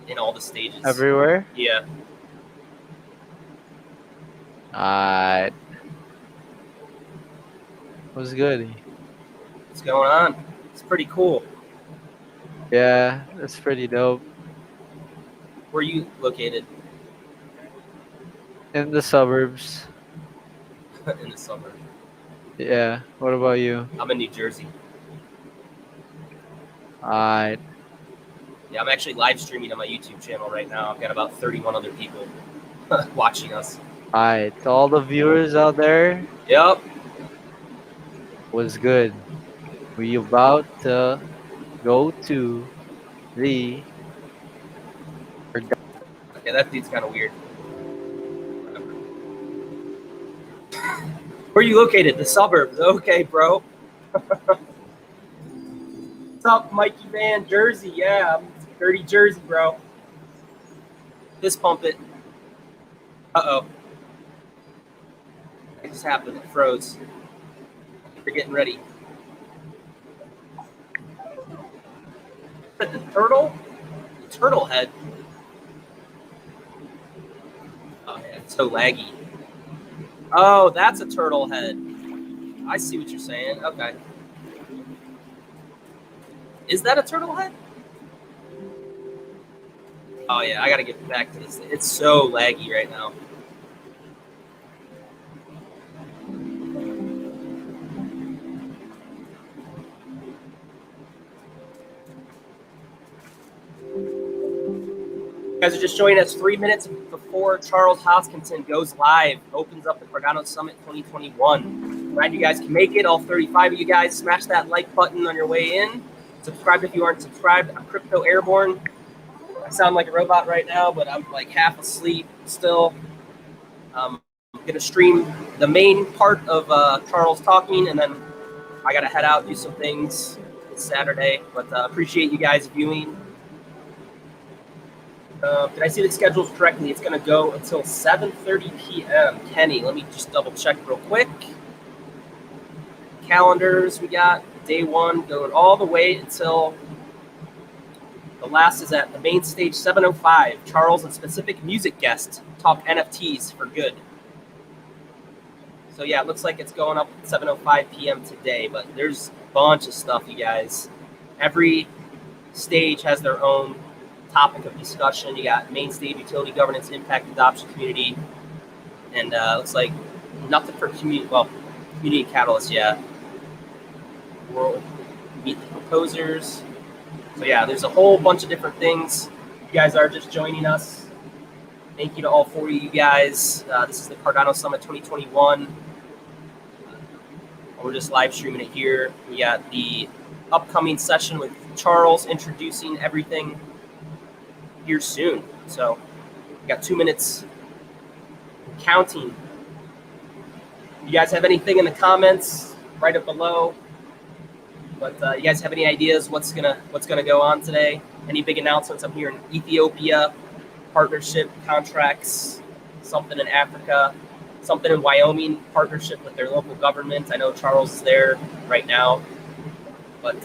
Speaker 1: in all the stages.
Speaker 8: Everywhere?
Speaker 1: Yeah.
Speaker 8: What's good?
Speaker 1: What's going on? It's pretty cool.
Speaker 8: Yeah, that's pretty dope.
Speaker 1: Where are you located?
Speaker 8: In the suburbs.
Speaker 1: In the summer.
Speaker 8: Yeah. What about you?
Speaker 1: I'm in New Jersey.
Speaker 8: Alright.
Speaker 1: Yeah, I'm actually live streaming on my YouTube channel right now. I've got about 31 other people watching us.
Speaker 8: Alright. To all the viewers out there,
Speaker 1: Yep.
Speaker 8: what's good? We about to go to the
Speaker 1: Okay, that dude's kind of weird. Where are you located? The suburbs. Okay, bro. What's up, Mikey Van? Jersey. Yeah, I'm dirty Jersey, bro. Fist pump it. Uh-oh. It just happened. It froze. We're getting ready. The turtle? The turtle head. Oh, yeah, it's so laggy. Oh, that's a turtle head. I see what you're saying. Okay. Is that a turtle head? Oh, yeah, I got to get back to this. It's so laggy right now. You guys are just joining us 3 minutes before Charles Hoskinson goes live, opens up the Cardano Summit 2021. Glad you guys can make it. All 35 of you guys, smash that like button on your way in. Subscribe if you aren't subscribed. I'm Crypto Airborne. I sound like a robot right now, but I'm like half asleep still. I'm going to stream the main part of Charles talking, and then I got to head out, do some things. It's Saturday, but appreciate you guys viewing. Did I see the schedules correctly? It's going to go until 7:30 p.m. Kenny, let me just double check real quick. calendars. We got day one going all the way until the last is at the main stage 7:05. Charles and specific music guest talk NFTs for good. So yeah, it looks like it's going up at 7:05 p.m. today, but there's a bunch of stuff, you guys. Every stage has their own topic of discussion. You got main stage utility governance, impact, adoption, community, and looks like nothing for community. Well, community catalyst, yeah. We'll meet the proposers. So yeah, there's a whole bunch of different things. You guys are just joining us. Thank you to all four of you guys. This is the Cardano Summit 2021. We're just live streaming it here. We got the upcoming session with Charles introducing everything here soon. So we got 2 minutes counting. You guys have anything in the comments right up below? But you guys have any ideas what's gonna go on today? Any big announcements? I'm hearing Ethiopia, partnership contracts, something in Africa, something in Wyoming, partnership with their local government. I know Charles is there right now, but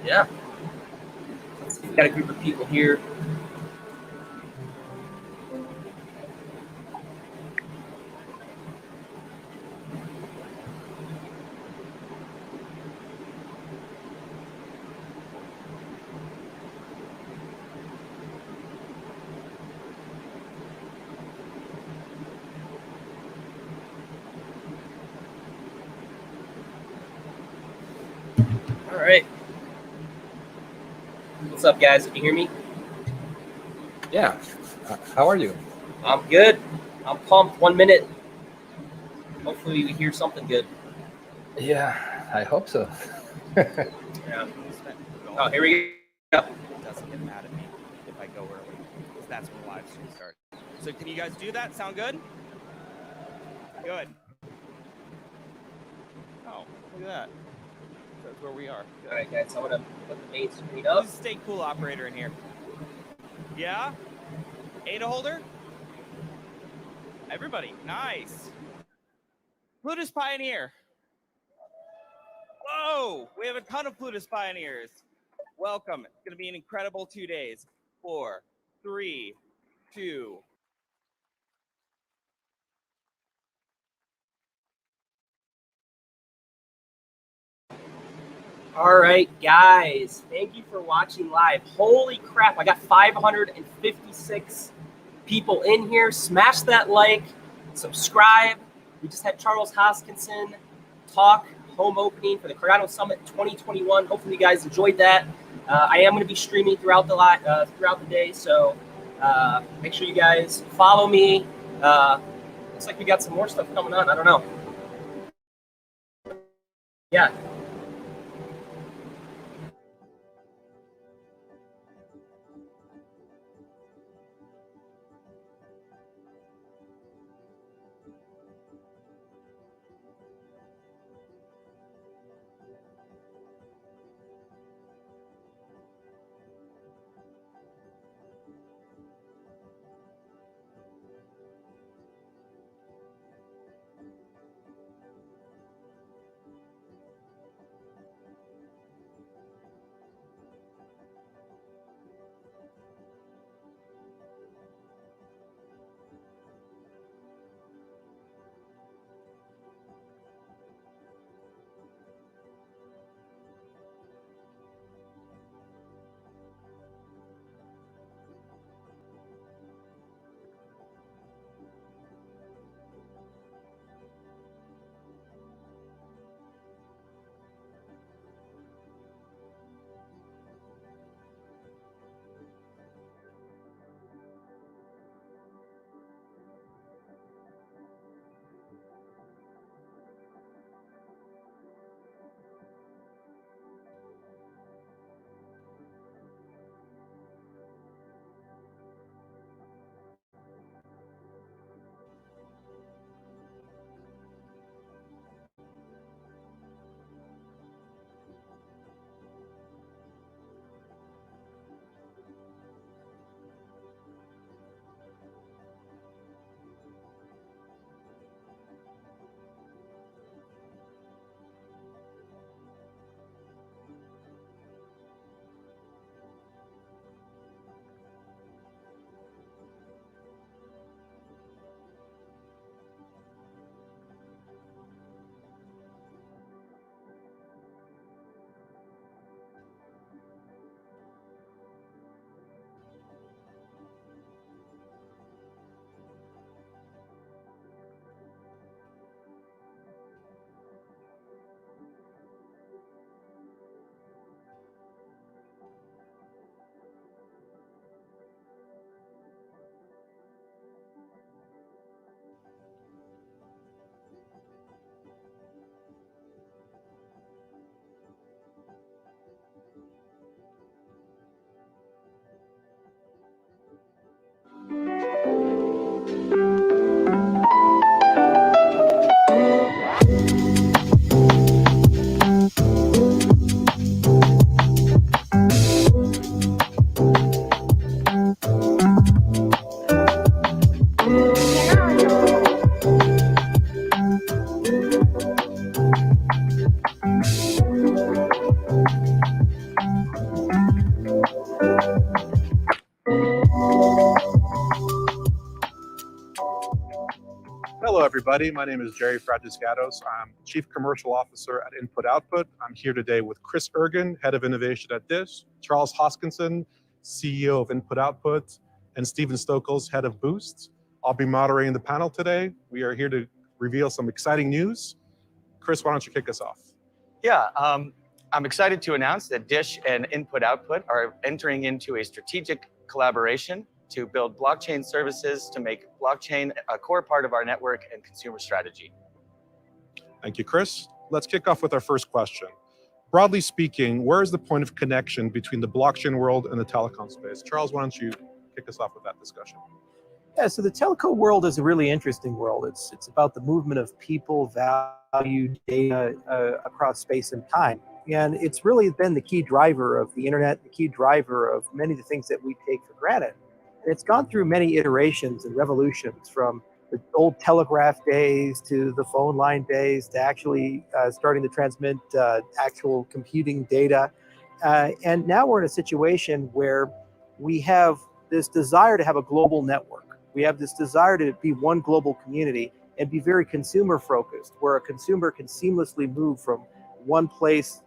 Speaker 1: yeah, let's see, we got a group of people here. All right. What's up, guys? Can you hear me?
Speaker 9: Yeah. How are you?
Speaker 1: I'm good. I'm pumped. 1 minute. Hopefully we hear something good.
Speaker 9: Yeah, I hope so.
Speaker 1: Yeah. Oh, here we go.
Speaker 10: Doesn't get mad at me if I go early, because that's when the live stream starts. So can you guys do that? Sound good? Good. Oh, look at that. That's where we are. Good.
Speaker 1: All right, guys. I'm gonna put the main screen up.
Speaker 10: Who's the stay cool operator in here? Yeah? Ada holder? Everybody. Nice. Plutus Pioneer. Whoa! We have a ton of Plutus Pioneers. Welcome. It's going to be an incredible 2 days. 4, 3, 2.
Speaker 1: All right, guys. Thank you for watching live. Holy crap. I got 556 people in here. Smash that like, subscribe. We just had Charles Hoskinson talk home opening for the Cardano Summit 2021. Hopefully you guys enjoyed that. I am going to be streaming throughout the day, so make sure you guys follow me. Looks like we got some more stuff coming on. I don't know. Yeah.
Speaker 11: everybody. My name is Jerry Fratiscatos. I'm Chief Commercial Officer at Input Output. I'm here today with Chris Ergen, Head of Innovation at Dish, Charles Hoskinson, CEO of Input Output, and Stephen Stokels, Head of Boost. I'll be moderating the panel today. We are here to reveal some exciting news. Chris, why don't you kick us off?
Speaker 12: Yeah, I'm excited to announce that Dish and Input Output are entering into a strategic collaboration to build blockchain services to make blockchain a core part of our network and consumer strategy.
Speaker 11: Thank you, Chris. Let's kick off with our first question. Broadly speaking, where is the point of connection between the blockchain world and the telecom space? Charles, why don't you kick us off with that discussion?
Speaker 13: Yeah, so the telco world is a really interesting world. It's about the movement of people, value, data across space and time. And it's really been the key driver of the internet, the key driver of many of the things that we take for granted. And it's gone through many iterations and revolutions, from the old telegraph days to the phone line days to actually starting to transmit actual computing data. And now we're in a situation where we have this desire to have a global network. We have this desire to be one global community and be very consumer focused, where a consumer can seamlessly move from one place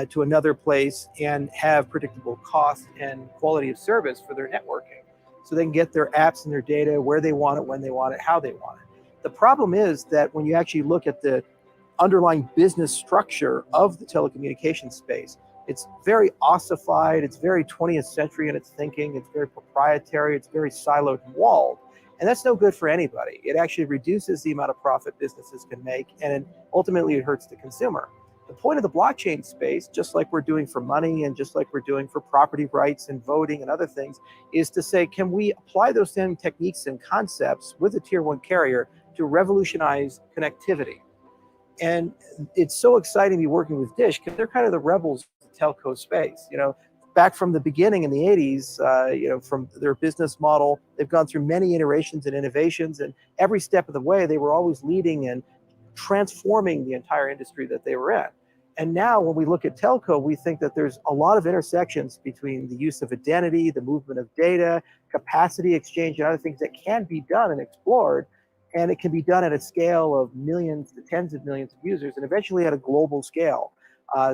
Speaker 13: to another place and have predictable cost and quality of service for their networking. So they can get their apps and their data where they want it, when they want it, how they want it. The problem is that when you actually look at the underlying business structure of the telecommunications space, it's very ossified, it's very 20th century in its thinking, it's very proprietary, it's very siloed and walled. And that's no good for anybody. It actually reduces the amount of profit businesses can make, and ultimately it hurts the consumer. The point of the blockchain space, just like we're doing for money and just like we're doing for property rights and voting and other things, is to say, can we apply those same techniques and concepts with a tier one carrier to revolutionize connectivity? And it's so exciting to be working with Dish because they're kind of the rebels of the telco space. You know, back from the beginning in the 80s, from their business model, they've gone through many iterations and innovations, and every step of the way, they were always leading and transforming the entire industry that they were in. And now when we look at telco, we think that there's a lot of intersections between the use of identity, the movement of data, capacity exchange, and other things that can be done and explored. And it can be done at a scale of millions to tens of millions of users, and eventually at a global scale.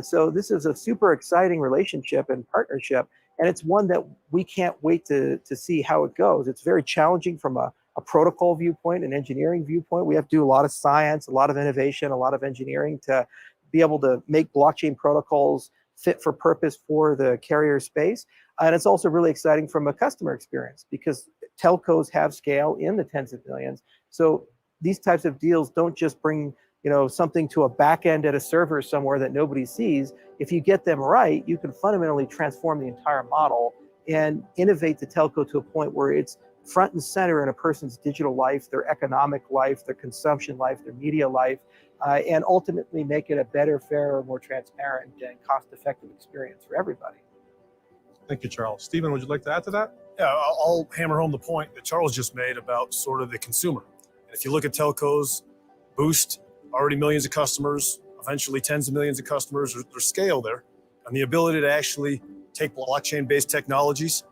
Speaker 13: So this is a super exciting relationship and partnership, and it's one that we can't wait to see how it goes. It's very challenging from a protocol viewpoint, an engineering viewpoint. We have to do a lot of science, a lot of innovation, a lot of engineering to be able to make blockchain protocols fit for purpose for the carrier space. And it's also really exciting from a customer experience because telcos have scale in the tens of millions. So these types of deals don't just bring something to a back end at a server somewhere that nobody sees. If you get them right, you can fundamentally transform the entire model and innovate the telco to a point where it's front and center in a person's digital life, their economic life, their consumption life, their media life, and ultimately make it a better, fairer, more transparent and cost-effective experience for everybody.
Speaker 11: Thank you, Charles. Stephen, would you like to add to that?
Speaker 14: Yeah, I'll hammer home the point that Charles just made about sort of the consumer. And if you look at telcos, Boost, already millions of customers, eventually tens of millions of customers, there's scale there. And the ability to actually take blockchain-based technologies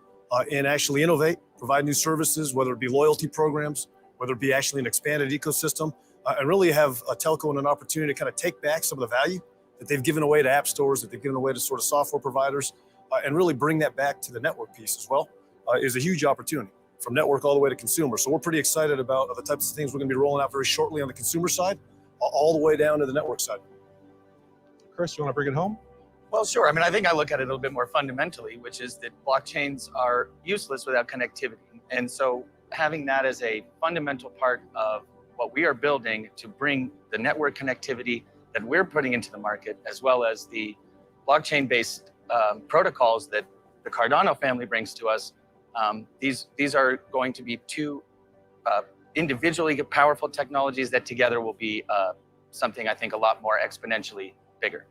Speaker 14: and actually innovate, provide new services, whether it be loyalty programs, whether it be actually an expanded ecosystem, and really have a telco and an opportunity to kind of take back some of the value that they've given away to app stores, that they've given away to sort of software providers, and really bring that back to the network piece as well, is a huge opportunity from network all the way to consumer. So we're pretty excited about the types of things we're going to be rolling out very shortly on the consumer side, all the way down to the network side.
Speaker 11: Chris, you want to bring it home?
Speaker 12: Well, sure. I mean, I think I look at it a little bit more fundamentally, which is that blockchains are useless without connectivity. And so having that as a fundamental part of what we are building to bring the network connectivity that we're putting into the market, as well as the blockchain-based protocols that the Cardano family brings to us, these are going to be two individually powerful technologies that together will be something I think a lot more exponentially bigger.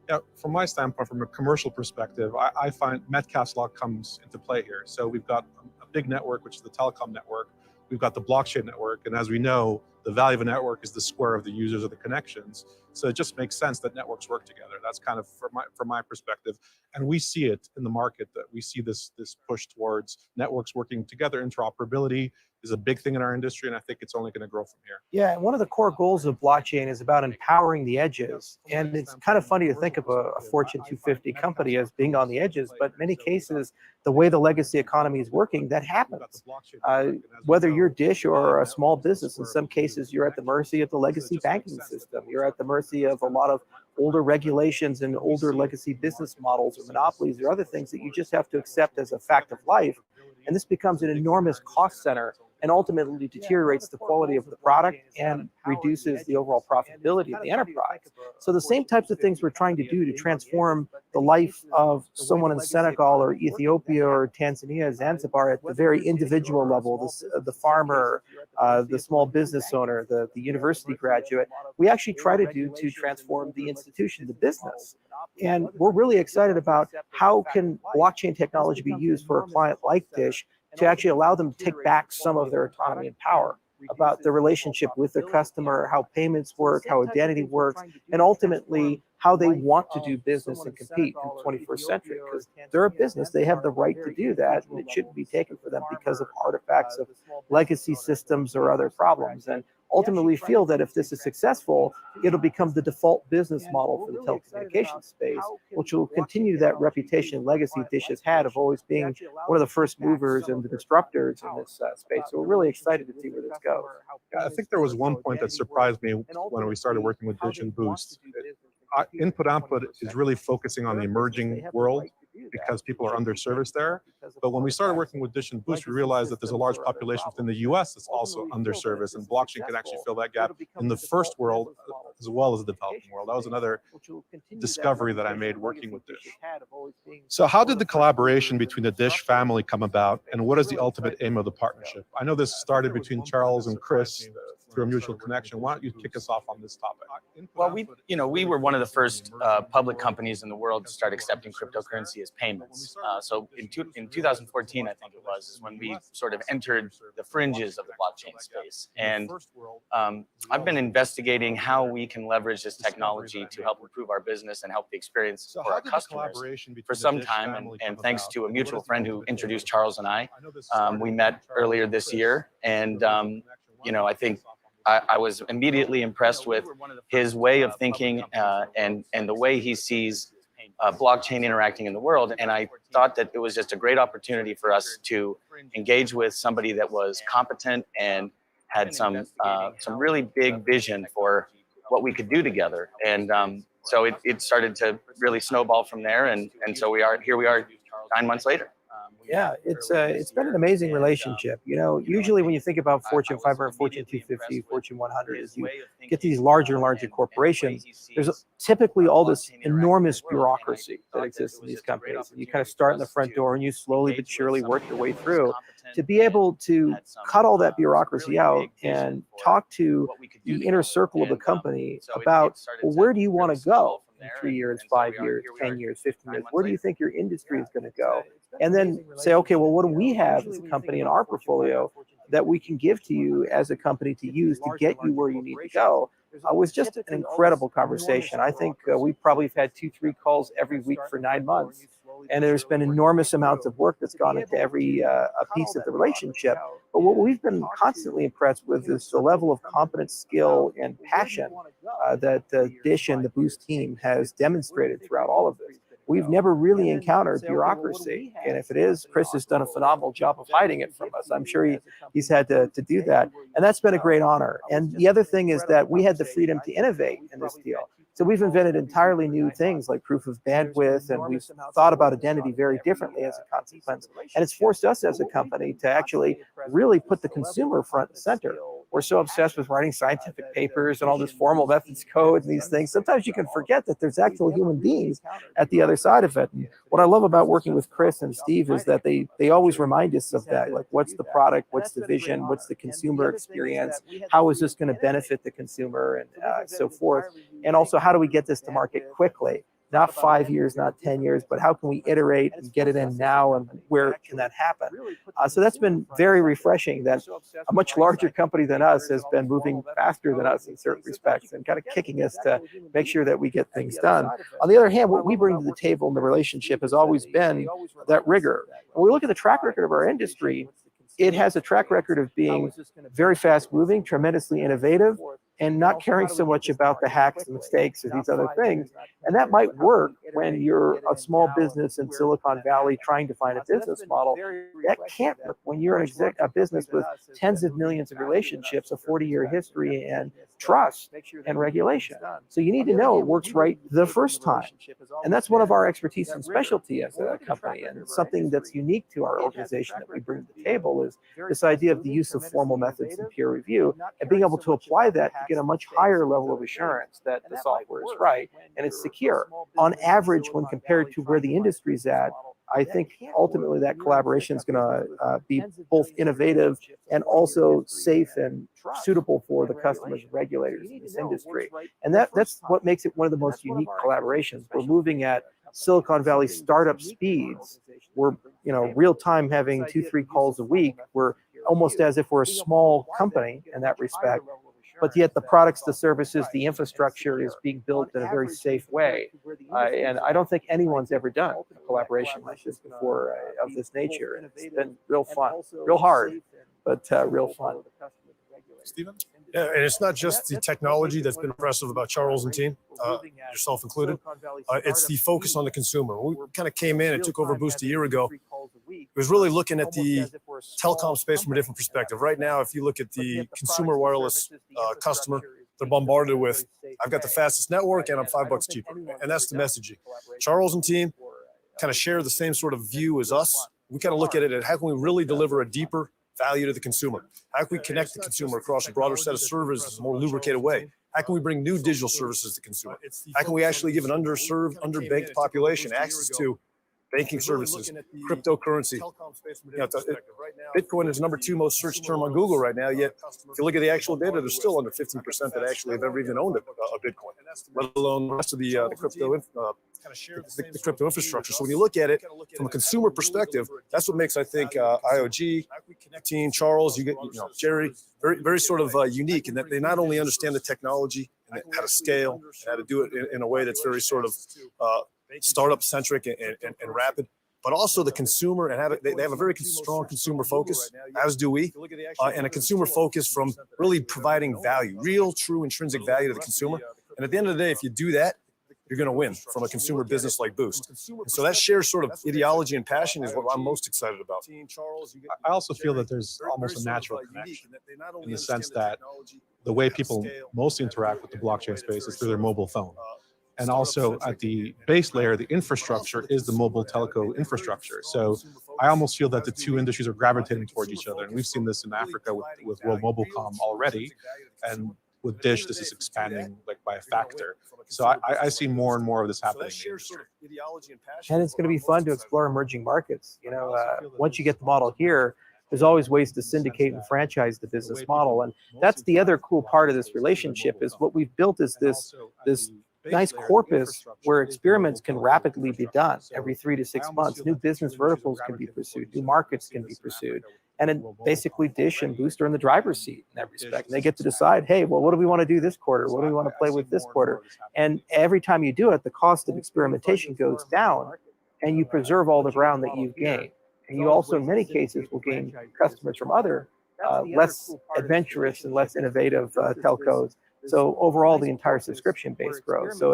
Speaker 11: Yeah, from my standpoint, from a commercial perspective, I find Metcalfe's law comes into play here. So we've got a big network, which is the telecom network. We've got the blockchain network. And as we know, the value of a network is the square of the users of the connections. So it just makes sense that networks work together. That's kind of from my perspective. And we see it in the market, that we see this push towards networks working together, interoperability, is a big thing in our industry, and I think it's only going to grow from here.
Speaker 13: Yeah, and one of the core goals of blockchain is about empowering the edges. And it's kind of funny to think of a Fortune 250 company as being on the edges, but in many cases, the way the legacy economy is working, that happens. Whether you're Dish or a small business, in some cases, you're at the mercy of the legacy banking system. You're at the mercy of a lot of older regulations and older legacy business models or monopolies or other things that you just have to accept as a fact of life. And this becomes an enormous cost center and ultimately deteriorates the quality of the product and reduces the overall profitability of the enterprise. So the same types of things we're trying to do to transform the life of someone in Senegal or Ethiopia or Tanzania, Zanzibar, at the very individual level, the farmer, the small business owner, the university graduate, we actually try to do to transform the institution, the business. And we're really excited about how can blockchain technology be used for a client like Dish to actually allow them to take back some of their autonomy and power about the relationship with their customer, how payments work, how identity works, and ultimately how they want to do business and compete in the 21st century. Because they're a business, they have the right to do that, and it shouldn't be taken for them because of artifacts of legacy systems or other problems. And ultimately feel that if this is successful, it'll become the default business model for the telecommunications space, which will continue that reputation legacy Dish has had of always being one of the first movers and the disruptors in this space. So we're really excited to see where this goes.
Speaker 11: Yeah, I think there was one point that surprised me when we started working with Dish and Boost. Input Output is really focusing on the emerging world because people are underserviced there. But when we started working with Dish and Boost, we realized that there's a large population within the US that's also underserviced, and blockchain can actually fill that gap in the first world as well as the developing world. That was another discovery that I made working with Dish. So how did the collaboration between the Dish family come about, and what is the ultimate aim of the partnership? I know this started between Charles and Chris through a mutual connection. Why don't you kick us off on this topic?
Speaker 12: Well, we were one of the first public companies in the world to start accepting cryptocurrency as payments. So in 2014, I think it was, is when we sort of entered the fringes of the blockchain space. And I've been investigating how we can leverage this technology to help improve our business and help the experience for our customers for some time. And thanks to a mutual friend who introduced Charles and I, we met earlier this year. And I think I was immediately impressed with his way of thinking and the way he sees blockchain interacting in the world. And I thought that it was just a great opportunity for us to engage with somebody that was competent and had some really big vision for what we could do together. And so it started to really snowball from there. And so here we are 9 months later.
Speaker 13: Yeah, it's been an amazing relationship. Usually when you think about Fortune 500, Fortune 250, Fortune 100, is you get these larger and larger corporations. There's typically all this enormous bureaucracy that exists in these companies. And you kind of start in the front door and you slowly but surely work your way through to be able to cut all that bureaucracy out and talk to the inner circle of the company about, well, where do you want to go in 3 years, 5 years, 10 years, 15 years? Where do you think your industry is going to go? And then say, okay, well, what do we have as a company in our portfolio that we can give to you as a company to use to get you where you need to go? It was just an incredible conversation. I think we probably have had 2-3 calls every week for 9 months. And there's been enormous amounts of work that's gone into every a piece of the relationship. But what we've been constantly impressed with is the level of competence, skill, and passion that the Dish and the Boost team has demonstrated throughout all of this. We've never really encountered bureaucracy. And if it is, Chris has done a phenomenal job of hiding it from us. I'm sure he's had to do that. And that's been a great honor. And the other thing is that we had the freedom to innovate in this deal. So we've invented entirely new things like proof of bandwidth, and we've thought about identity very differently as a consequence. And it's forced us as a company to actually really put the consumer front and center. We're so obsessed with writing scientific papers and all this formal methods code and these things. Sometimes you can forget that there's actual human beings at the other side of it. And what I love about working with Chris and Steve is that they always remind us of that. Like, what's the product? What's the vision? What's the consumer experience? How is this going to benefit the consumer, and so forth? And also, how do we get this to market quickly? Not 5 years, not 10 years, but how can we iterate and get it in now, and where can that happen? So that's been very refreshing that a much larger company than us has been moving faster than us in certain respects and kind of kicking us to make sure that we get things done. On the other hand, what we bring to the table in the relationship has always been that rigor. When we look at the track record of our industry, it has a track record of being very fast moving, tremendously innovative, and not caring so much about the hacks and mistakes or these other things. And that might work when you're a small business in Silicon Valley trying to find a business model. That can't work when you're a business with tens of millions of relationships, a 40-year history, and trust and regulation. So you need to know it works right the first time. And that's one of our expertise and specialty as a company. And something that's unique to our organization that we bring to the table is this idea of the use of formal methods and peer review, and being able to apply that to get a much higher level of assurance that the software is right and it's secure. On average, when compared to where the industry's at, I think ultimately that collaboration is going to be both innovative and also safe and suitable for the customers and regulators in this industry. And that's what makes it one of the most unique collaborations. We're moving at Silicon Valley startup speeds. We're real time having 2-3 calls a week. We're almost as if we're a small company in that respect. But yet the products, the services, the infrastructure is being built in a very safe way. And I don't think anyone's ever done a collaboration like this before of this nature. And it's been real fun, real hard, but real fun.
Speaker 14: Stephen? Yeah, and it's not just the technology that's been impressive about Charles and team, yourself included. It's the focus on the consumer. When we kind of came in and took over Boost a year ago, it was really looking at the telecom space from a different perspective. Right now, if you look at the consumer wireless customer, they're bombarded with, I've got the fastest network and I'm $5 cheaper. And that's the messaging. Charles and team kind of share the same sort of view as us. We kind of look at it at how can we really deliver a deeper value to the consumer? How can we connect the consumer across a broader set of services in a more lubricated way? How can we bring new digital services to consumer? How can we actually give an underserved, underbanked population access to banking services, cryptocurrency? Bitcoin is number 2 most searched term on Google right now, yet if you look at the actual data, there's still under 15% that actually have ever even owned a Bitcoin, let alone the rest of the crypto infrastructure. So when you look at it from a consumer perspective, that's what makes, I think, IOG, Team, Charles, you get Jerry, very, very sort of unique in that they not only understand the technology and how to scale, and how to do it in a way that's very sort of startup centric and rapid, but also the consumer, and they have a very strong consumer focus, as do we, and a consumer focus from really providing value, real, true, intrinsic value to the consumer. And at the end of the day, if you do that, you're going to win from a consumer business like Boost. And so that shared sort of ideology and passion is what I'm most excited about.
Speaker 11: I also feel that there's almost a natural connection in the sense that the way people mostly interact with the blockchain space is through their mobile phone. And also at the base layer, the infrastructure is the mobile telco infrastructure. So I almost feel that the two industries are gravitating towards each other. And we've seen this in Africa with World Mobilecom already. And with Dish, this is expanding like by a factor. So I see more and more of this happening in the industry.
Speaker 13: And it's going to be fun to explore emerging markets. Once you get the model here, there's always ways to syndicate and franchise the business model. And that's the other cool part of this relationship is what we've built is this nice corpus where experiments can rapidly be done every 3 to 6 months. New business verticals can be pursued, new markets can be pursued. And then basically Dish and Boost are in the driver's seat in that respect. And they get to decide, hey, well, what do we want to do this quarter? What do we want to play with this quarter? And every time you do it, the cost of experimentation goes down and you preserve all the ground that you've gained. And you also, in many cases, will gain customers from other less adventurous and less innovative telcos. So overall, the entire subscription base grows. So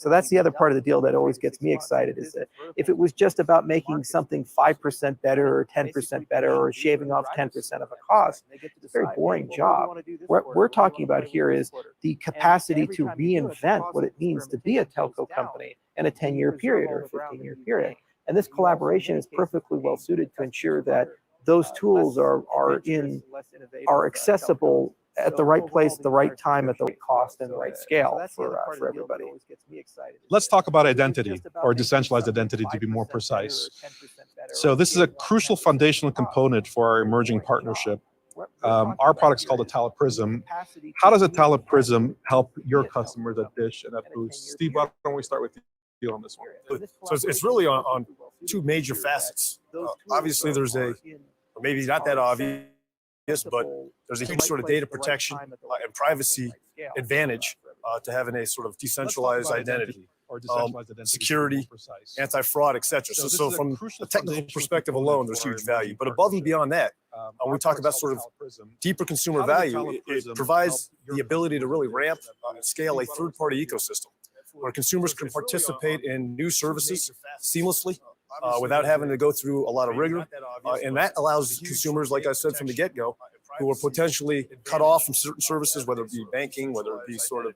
Speaker 13: that's the other part of the deal that always gets me excited is that if it was just about making something 5% better or 10% better or shaving off 10% of a cost, it's a very boring job. What we're talking about here is the capacity to reinvent what it means to be a telco company in a 10-year period or a 15-year period. And this collaboration is perfectly well suited to ensure that those tools are accessible at the right place, at the right time, at the right cost, and the right scale for everybody.
Speaker 11: Let's talk about identity, or decentralized identity to be more precise. So this is a crucial foundational component for our emerging partnership. Our product's called Atala Prism. How does Atala Prism help your customers at Dish and at Boost? Steve, why don't we start with you on this one?
Speaker 14: So it's really on 2 major facets. Obviously, there's or maybe not that obvious, but there's a huge sort of data protection and privacy advantage to having a sort of decentralized identity, security, anti-fraud, etc. So from a technical perspective alone, there's huge value. But above and beyond that, When we talk about sort of deeper consumer value, it provides the ability to really ramp and scale a third-party ecosystem where consumers can participate in new services seamlessly without having to go through a lot of rigor. And that allows consumers, like I said from the get-go, who are potentially cut off from certain services, whether it be banking, whether it be sort of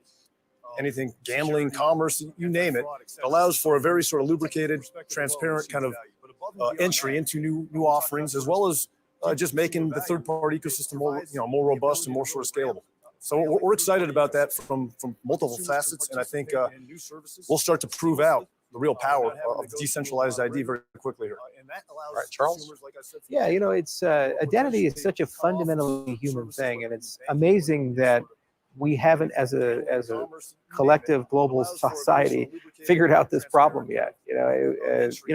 Speaker 14: anything, gambling, commerce, you name it. It allows for a very sort of lubricated, transparent kind of entry into new offerings, as well as just making the third-party ecosystem more robust and more sort of scalable. So we're excited about that from multiple facets, and I think we'll start to prove out the real power of decentralized ID very quickly here.
Speaker 11: All right, Charles?
Speaker 13: Yeah, it's identity is such a fundamentally human thing, and it's amazing that we haven't, as a collective global society, figured out this problem yet.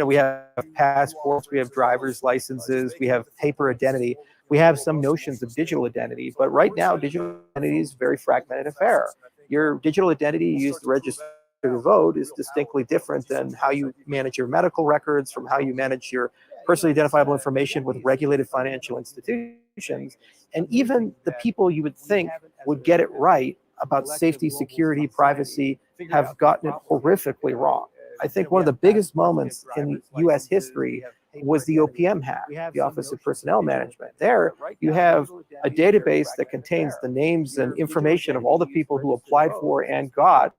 Speaker 13: We have passports, we have driver's licenses, we have paper identity, we have some notions of digital identity, but right now digital identity is a very fragmented affair. Your digital identity you use to register to vote is distinctly different than how you manage your medical records, from how you manage your personally identifiable information with regulated financial institutions. And even the people you would think would get it right about safety, security, privacy have gotten it horrifically wrong. I think one of the biggest moments in US history was the OPM hack, the Office of Personnel Management. There, you have a database that contains the names and information of all the people who applied for and got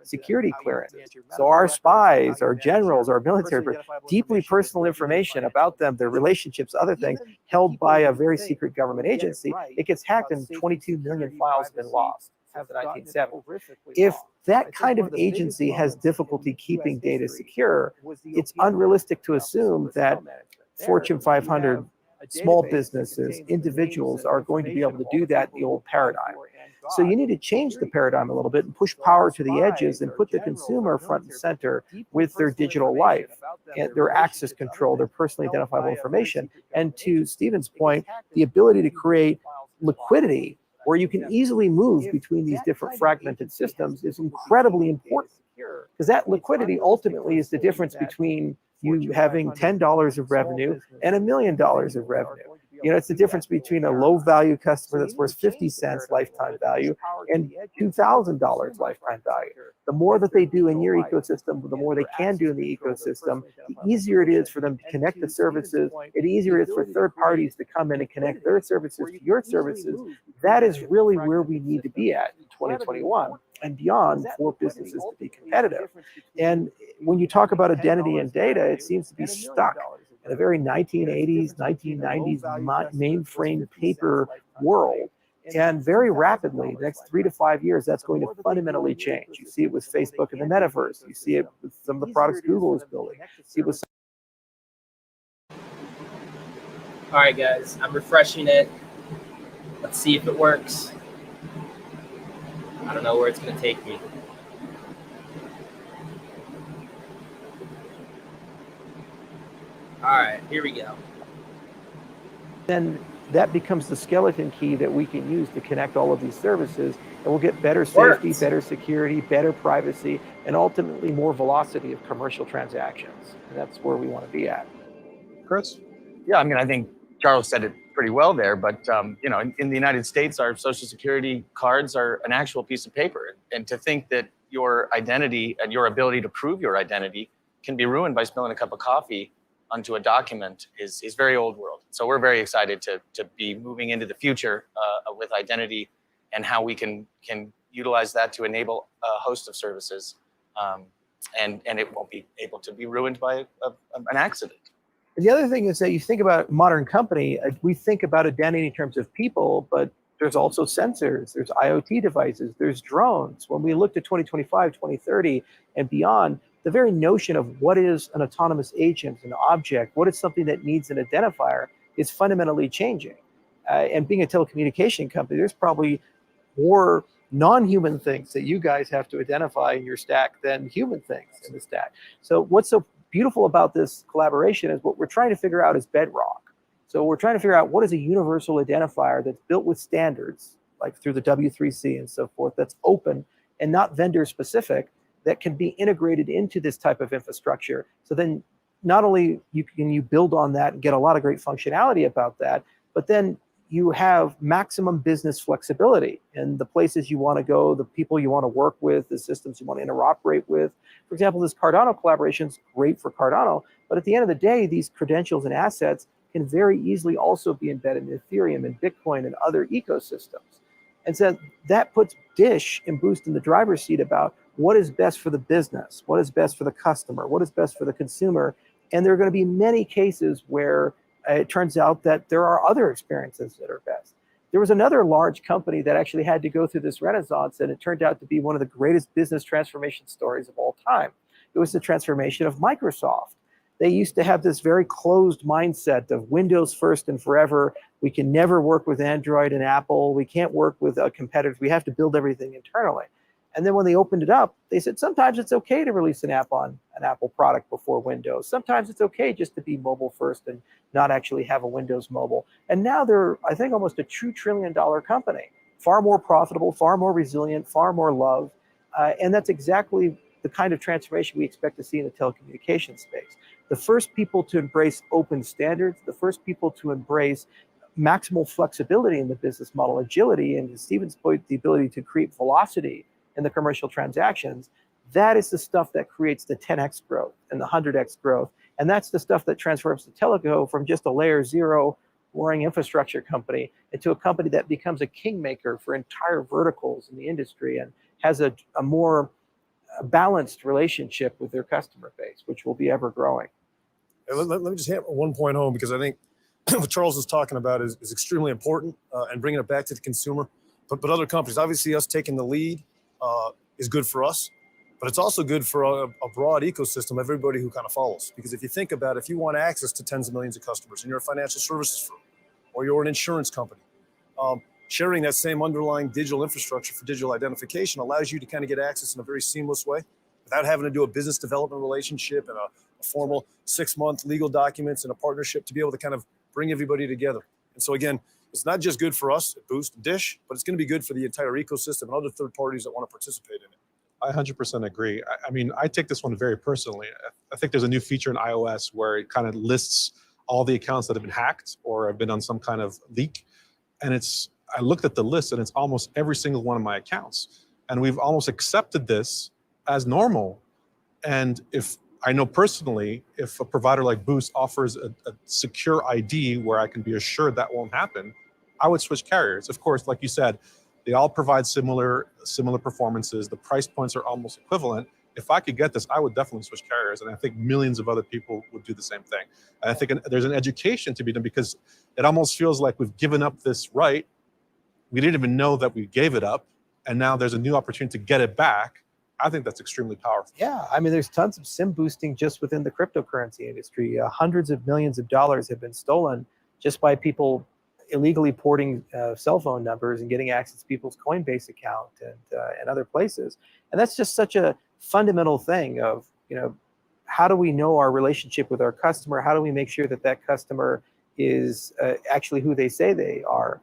Speaker 13: security clearance. So our spies, our generals, our military, deeply personal information about them, their relationships, other things, held by a very secret government agency. It gets hacked and 22 million files have been lost since the 1970s. If that kind of agency has difficulty keeping data secure, it's unrealistic to assume that Fortune 500 small businesses, individuals are going to be able to do that in the old paradigm. So you need to change the paradigm a little bit and push power to the edges and put the consumer front and center with their digital life, and their access control, their personally identifiable information. And to Stephen's point, the ability to create liquidity where you can easily move between these different fragmented systems is incredibly important, because that liquidity ultimately is the difference between you having $10 of revenue and $1 million of revenue. It's the difference between a low value customer that's worth 50 cents lifetime value and $2,000 lifetime value. The more that they do in your ecosystem, the more they can do in the ecosystem, the easier it is for them to connect the services. The easier it is for third parties to come in and connect their services to your services. That is really where we need to be at in 2021 and beyond for businesses to be competitive. And when you talk about identity and data, it seems to be stuck in a very 1980s, 1990s mainframe paper world. And very rapidly, the next 3 to 5 years, that's going to fundamentally change. You see it with Facebook and the metaverse. You see it with some of the products Google is building. You see it with
Speaker 1: All right, guys, I'm refreshing it. Let's see if it works. I don't know where it's going to take me. All right, here we go.
Speaker 13: Then that becomes the skeleton key that we can use to connect all of these services, and we'll get better safety, better security, better privacy, and ultimately more velocity of commercial transactions. And that's where we want to be at.
Speaker 11: Chris?
Speaker 12: Yeah, I think Charles said it pretty well there, but in the United States, our Social Security cards are an actual piece of paper. And to think that your identity and your ability to prove your identity can be ruined by spilling a cup of coffee onto a document is very old world. So we're very excited to be moving into the future with identity and how we can utilize that to enable a host of services, and it won't be able to be ruined by an accident.
Speaker 13: And the other thing is that you think about modern company, we think about identity in terms of people, but there's also sensors, there's IoT devices, there's drones. When we look to 2025, 2030 and beyond, the very notion of what is an autonomous agent, an object, what is something that needs an identifier is fundamentally changing. And being a telecommunication company, there's probably more non-human things that you guys have to identify in your stack than human things in the stack. So what's so beautiful about this collaboration is what we're trying to figure out is bedrock. So we're trying to figure out what is a universal identifier that's built with standards, like through the W3C and so forth, that's open and not vendor specific, that can be integrated into this type of infrastructure. So then not only you build on that and get a lot of great functionality about that, but then you have maximum business flexibility in the places you want to go, the people you want to work with, the systems you want to interoperate with. For example, this Cardano collaboration is great for Cardano, but at the end of the day, these credentials and assets can very easily also be embedded in Ethereum and Bitcoin and other ecosystems. And so that puts Dish and Boost in the driver's seat about what is best for the business, what is best for the customer, what is best for the consumer. And there are going to be many cases where it turns out that there are other experiences that are best. There was another large company that actually had to go through this renaissance, and it turned out to be one of the greatest business transformation stories of all time. It was the transformation of Microsoft. They used to have this very closed mindset of Windows first and forever. We can never work with Android and Apple. We can't work with competitors. We have to build everything internally. And then when they opened it up, they said sometimes it's okay to release an app on an Apple product before Windows. Sometimes it's okay just to be mobile first and not actually have a Windows mobile. And now they're, I think, almost a $2 trillion company, far more profitable, far more resilient, far more love. And that's exactly the kind of transformation we expect to see in the telecommunications space. The first people to embrace open standards, the first people to embrace maximal flexibility in the business model, agility, and to Stephen's point, the ability to create velocity in the commercial transactions, that is the stuff that creates the 10x growth and the 100x growth. And that's the stuff that transforms the telco from just a layer zero boring infrastructure company into a company that becomes a kingmaker for entire verticals in the industry and has a more balanced relationship with their customer base, which will be ever growing.
Speaker 14: Let me just hammer one point home, because I think what Charles is talking about is extremely important, and bringing it back to the consumer. But other companies, obviously us taking the lead is good for us, but it's also good for a broad ecosystem, everybody who kind of follows. Because if you think about it, if you want access to tens of millions of customers and you're a financial services firm or you're an insurance company, sharing that same underlying digital infrastructure for digital identification allows you to kind of get access in a very seamless way without having to do a business development relationship and a formal 6-month legal documents and a partnership to be able to kind of bring everybody together. And so again, it's not just good for us at Boost and Dish, but it's going to be good for the entire ecosystem and other third parties that want to participate in it.
Speaker 11: I 100% agree. I mean, I take this one very personally. I think there's a new feature in iOS where it kind of lists all the accounts that have been hacked or have been on some kind of leak. And I looked at the list and it's almost every single one of my accounts. And we've almost accepted this as normal. And if I know personally, if a provider like Boost offers a secure ID where I can be assured that won't happen, I would switch carriers. Of course, like you said, they all provide similar performances. The price points are almost equivalent. If I could get this, I would definitely switch carriers. And I think millions of other people would do the same thing. And I think there's an education to be done, because it almost feels like we've given up this right. We didn't even know that we gave it up. And now there's a new opportunity to get it back. I think that's extremely powerful.
Speaker 13: Yeah, I mean, there's tons of SIM boosting just within the cryptocurrency industry. Hundreds of millions of dollars have been stolen just by people illegally porting cell phone numbers and getting access to people's Coinbase account and other places. And that's just such a fundamental thing of, how do we know our relationship with our customer? How do we make sure that that customer is actually who they say they are?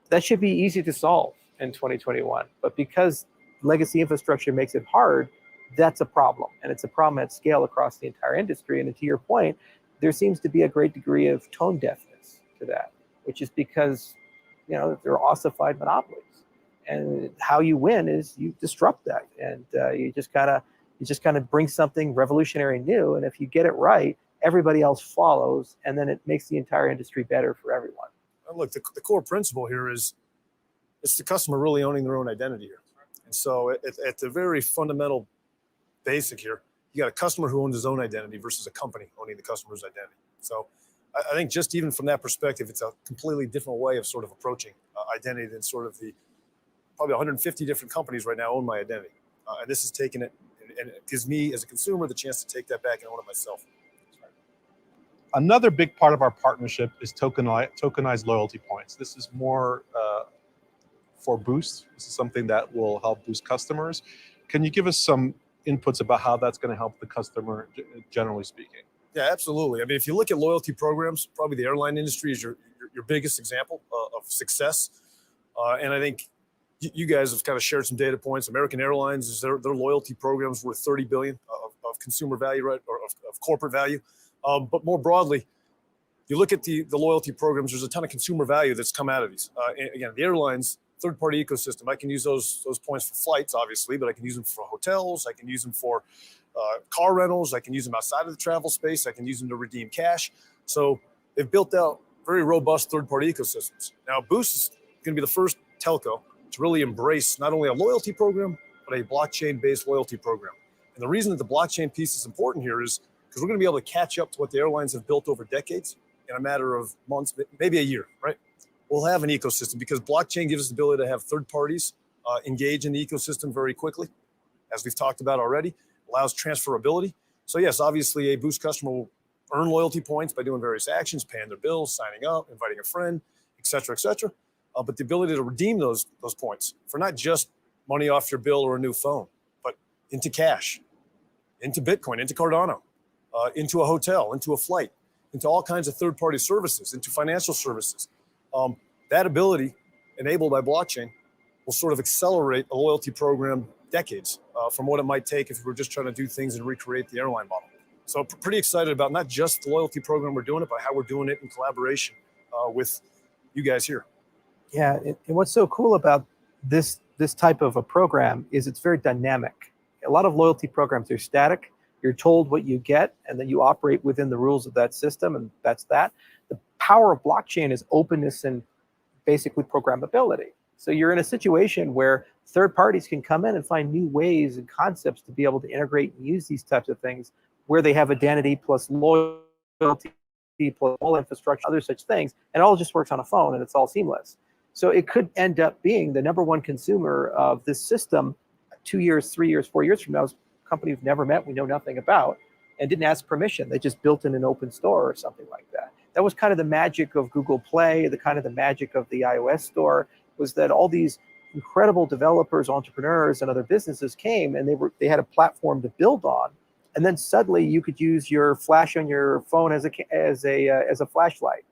Speaker 13: That should be easy to solve in 2021. But because legacy infrastructure makes it hard, that's a problem. And it's a problem at scale across the entire industry. And to your point, there seems to be a great degree of tone deafness to that, which is because, they're ossified monopolies. And how you win is you disrupt that. And you just kind of bring something revolutionary new. And if you get it right, everybody else follows. And then it makes the entire industry better for everyone.
Speaker 14: Look, the core principle here is it's the customer really owning their own identity here. And so at the very fundamental basic here, you got a customer who owns his own identity versus a company owning the customer's identity. So I think just even from that perspective, it's a completely different way of sort of approaching identity than sort of the probably 150 different companies right now own my identity. And this is taking it, and it gives me as a consumer the chance to take that back and own it myself.
Speaker 11: Another big part of our partnership is tokenized loyalty points. This is more for Boost. This is something that will help Boost customers. Can you give us some inputs about how that's going to help the customer, generally speaking?
Speaker 14: Yeah, absolutely. I mean, if you look at loyalty programs, probably the airline industry is your biggest example of success. And I think you guys have kind of shared some data points. American Airlines, their loyalty programs worth $30 billion of consumer value, right, or of corporate value. But more broadly, you look at the loyalty programs, there's a ton of consumer value that's come out of these. Again, the airlines, third-party ecosystem, I can use those points for flights, obviously, but I can use them for hotels, I can use them for car rentals, I can use them outside of the travel space, I can use them to redeem cash. So they've built out very robust third-party ecosystems. Now, Boost is going to be the first telco to really embrace not only a loyalty program, but a blockchain-based loyalty program. And the reason that the blockchain piece is important here is because we're going to be able to catch up to what the airlines have built over decades in a matter of months, maybe a year, right? We'll have an ecosystem because blockchain gives us the ability to have third parties engage in the ecosystem very quickly, as we've talked about already, allows transferability. So yes, obviously a Boost customer will earn loyalty points by doing various actions, paying their bills, signing up, inviting a friend, et cetera, et cetera. But the ability to redeem those points for not just money off your bill or a new phone, but into cash, into Bitcoin, into Cardano, into a hotel, into a flight, into all kinds of third-party services, into financial services. That ability, enabled by blockchain, will sort of accelerate a loyalty program decades from what it might take if we were just trying to do things and recreate the airline model. So pretty excited about not just the loyalty program we're doing it, but how we're doing it in collaboration with you guys here.
Speaker 13: Yeah, and what's so cool about this type of a program is it's very dynamic. A lot of loyalty programs are static. You're told what you get, and then you operate within the rules of that system, and that's that. The power of blockchain is openness and basically programmability. So you're in a situation where third parties can come in and find new ways and concepts to be able to integrate and use these types of things where they have identity plus loyalty plus all infrastructure, other such things, and it all just works on a phone and it's all seamless. So it could end up being the #1 consumer of this system 2 years, 3 years, 4 years from now. Is a company we've never met, we know nothing about, and didn't ask permission. They just built in an open store or something like that. That was kind of the magic of Google Play, the magic of the iOS store, was that all these incredible developers, entrepreneurs, and other businesses came, and they had a platform to build on, and then suddenly you could use your flash on your phone as a flashlight.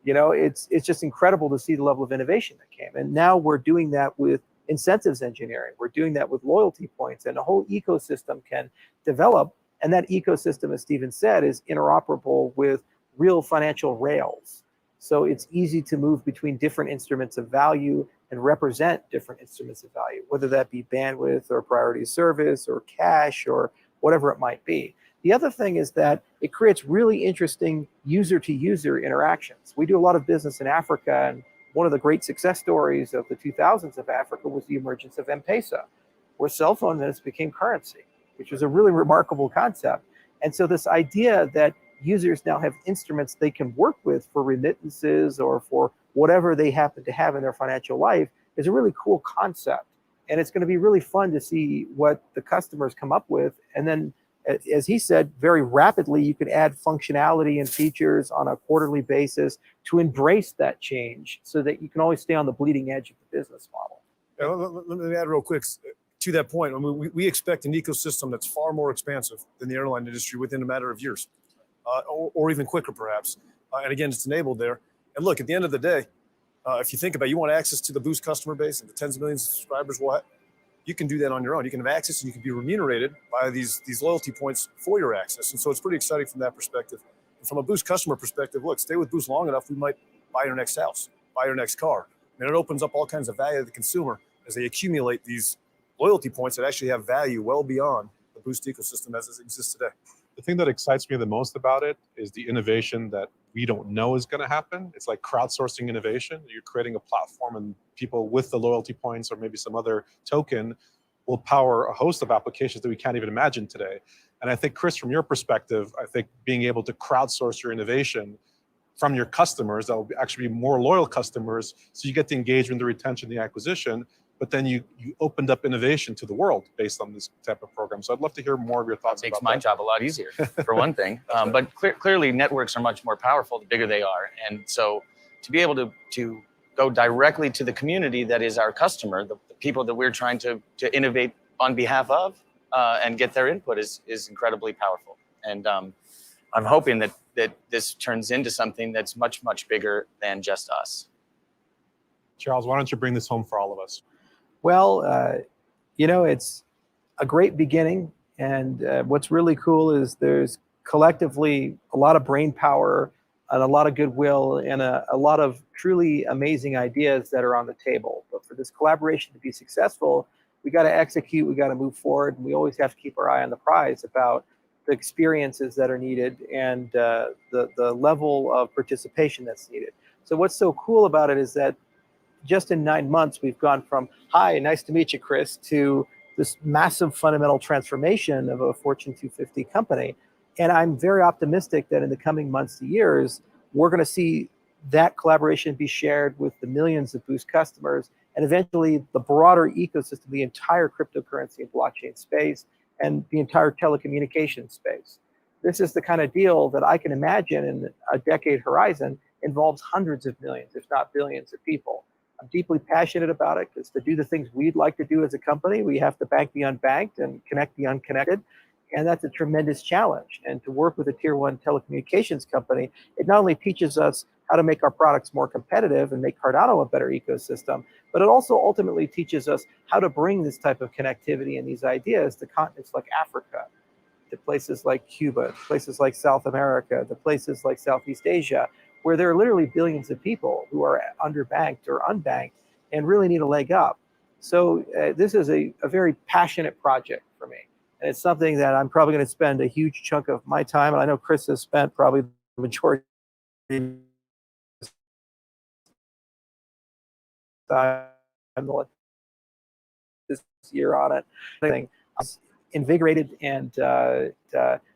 Speaker 13: You know, it's just incredible to see the level of innovation that came, and now we're doing that with incentives engineering. We're doing that with loyalty points, and a whole ecosystem can develop. And that ecosystem, as Stephen said, is interoperable with real financial rails. So it's easy to move between different instruments of value and represent different instruments of value, whether that be bandwidth or priority service or cash or whatever it might be. The other thing is that it creates really interesting user-to-user interactions. We do a lot of business in Africa, and one of the great success stories of the 2000s of Africa was the emergence of M-Pesa, where cell phone minutes became currency, which was a really remarkable concept. And so this idea that users now have instruments they can work with for remittances or for whatever they happen to have in their financial life is a really cool concept. And it's going to be really fun to see what the customers come up with. And then, as he said, very rapidly, you could add functionality and features on a quarterly basis to embrace that change so that you can always stay on the bleeding edge of the business model.
Speaker 14: Yeah, let me add real quick to that point. I mean, we expect an ecosystem that's far more expansive than the airline industry within a matter of years, or even quicker, perhaps. And again, it's enabled there. And look, at the end of the day, if you think about it, you want access to the Boost customer base and the tens of millions of subscribers, you can do that on your own. You can have access and you can be remunerated by these loyalty points for your access. And so it's pretty exciting from that perspective. And from a Boost customer perspective, look, stay with Boost long enough, we might buy your next house, buy your next car. And it opens up all kinds of value to the consumer as they accumulate these loyalty points that actually have value well beyond the Boost ecosystem as it exists today.
Speaker 11: The thing that excites me the most about it is the innovation that we don't know is going to happen. It's like crowdsourcing innovation. You're creating a platform and people with the loyalty points or maybe some other token will power a host of applications that we can't even imagine today. And I think, Chris, from your perspective, I think being able to crowdsource your innovation from your customers, that will actually be more loyal customers. So you get the engagement, the retention, the acquisition, but then you opened up innovation to the world based on this type of program. So I'd love to hear more of your thoughts.
Speaker 12: Makes my job a lot easier, for one thing. But clearly, networks are much more powerful the bigger they are. And so to be able to go directly to the community that is our customer, the people that we're trying to innovate on behalf of and get their input is incredibly powerful. And I'm hoping that this turns into something that's much, much bigger than just us.
Speaker 11: Charles, why don't you bring this home for all of us?
Speaker 13: Well, you know, it's a great beginning. And what's really cool is there's collectively a lot of brain power and a lot of goodwill and a lot of truly amazing ideas that are on the table. But for this collaboration to be successful, we got to execute, we got to move forward, and we always have to keep our eye on the prize about the experiences that are needed and the level of participation that's needed. So what's so cool about it is that just in 9 months, we've gone from, hi, nice to meet you, Chris, to this massive fundamental transformation of a Fortune 250 company. And I'm very optimistic that in the coming months to years, we're going to see that collaboration be shared with the millions of Boost customers and eventually the broader ecosystem, the entire cryptocurrency and blockchain space and the entire telecommunications space. This is the kind of deal that I can imagine in a decade horizon involves hundreds of millions, if not billions of people. I'm deeply passionate about it because to do the things we'd like to do as a company, we have to bank the unbanked and connect the unconnected. And that's a tremendous challenge. And to work with a tier one telecommunications company, it not only teaches us how to make our products more competitive and make Cardano a better ecosystem, but it also ultimately teaches us how to bring this type of connectivity and these ideas to continents like Africa, to places like Cuba, to places like South America, to places like Southeast Asia, where there are literally billions of people who are underbanked or unbanked and really need a leg up. So this is a very passionate project for me. And it's something that I'm probably going to spend a huge chunk of my time, and I know Chris has spent probably the majority of time this year on it. I'm invigorated, and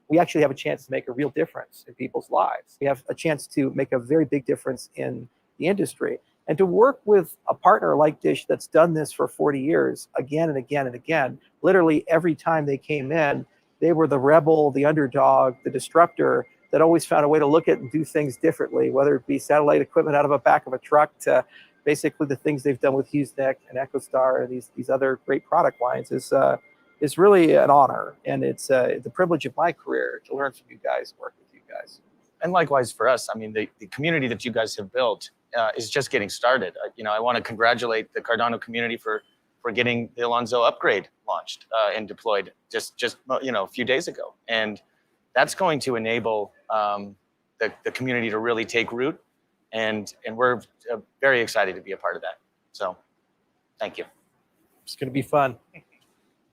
Speaker 13: we actually have a chance to make a real difference in people's lives. We have a chance to make a very big difference in the industry. And to work with a partner like Dish that's done this for 40 years, again and again and again, literally every time they came in, they were the rebel, the underdog, the disruptor that always found a way to look at and do things differently, whether it be satellite equipment out of the back of a truck to basically the things they've done with HughesNet and EchoStar and these other great product lines is really an honor. And it's the privilege of my career to learn from you guys and work with you guys.
Speaker 12: And likewise for us, I mean, the community that you guys have built is just getting started. I want to congratulate the Cardano community for getting the Alonzo upgrade launched and deployed just a few days ago. And that's going to enable the community to really take root. And we're very excited to be a part of that. So thank you.
Speaker 13: It's going to be fun.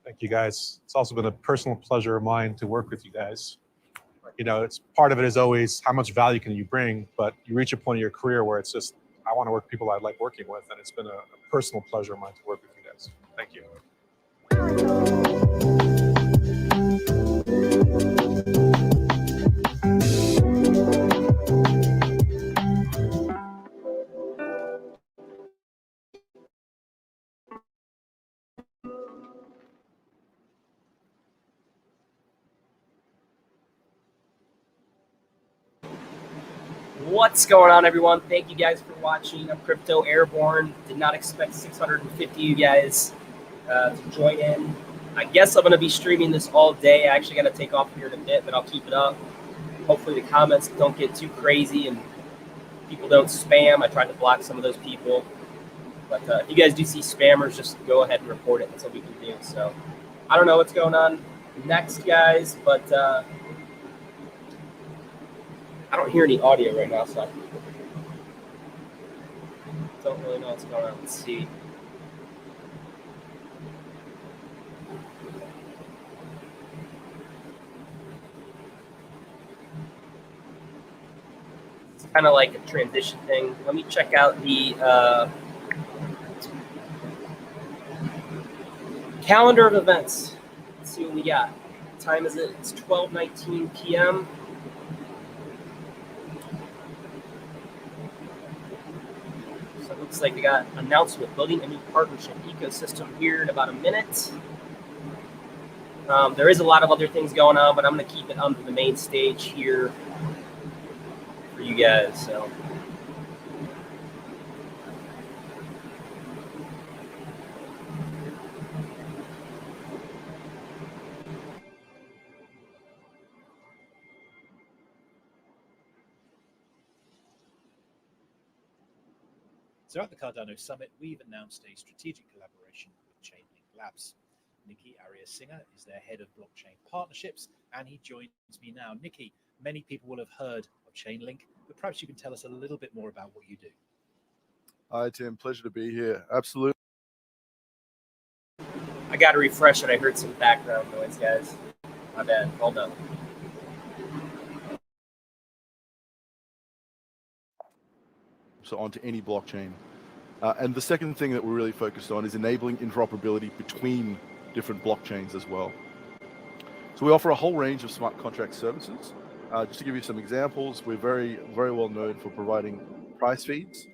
Speaker 11: Thank you, guys. It's also been a personal pleasure of mine to work with you guys. It's part of it is always how much value can you bring, but you reach a point in your career where it's just, I want to work with people I like working with, and it's been a personal pleasure of mine to work with you guys. Thank you.
Speaker 1: What's going on, everyone? Thank you guys for watching. I'm Crypto Airborne. Did not expect 650 of you guys to join in. I guess I'm going to be streaming this all day. I actually got to take off here in a bit, but I'll keep it up. Hopefully the comments don't get too crazy and people don't spam. I tried to block some of those people. But if you guys do see spammers, just go ahead and report it. That's what we can do. So I don't know what's going on next, guys, but I don't hear any audio right now, so I don't really know what's going on. Let's see. It's kind of like a transition thing. Let me check out the calendar of events. Let's see what we got. What time is it? It's 12:19 p.m. So it looks like we got an announcement building a new partnership ecosystem here in about a minute. There is a lot of other things going on, but I'm going to keep it under the main stage here for you guys. So.
Speaker 15: So at the Cardano Summit, we've announced a strategic collaboration with Chainlink Labs. Nikki Arias-Singer is their head of blockchain partnerships, and he joins me now. Nikki, many people will have heard of Chainlink, but perhaps you can tell us a little bit more about what you do.
Speaker 16: Hi, Tim. Pleasure to be here. Absolutely.
Speaker 1: I got to refresh it. I heard some background noise, guys. My bad. Hold up.
Speaker 16: So onto any blockchain. And the second thing that we're really focused on is enabling interoperability between different blockchains as well. So we offer a whole range of smart contract services. Just to give you some examples, we're very well known for providing price feeds.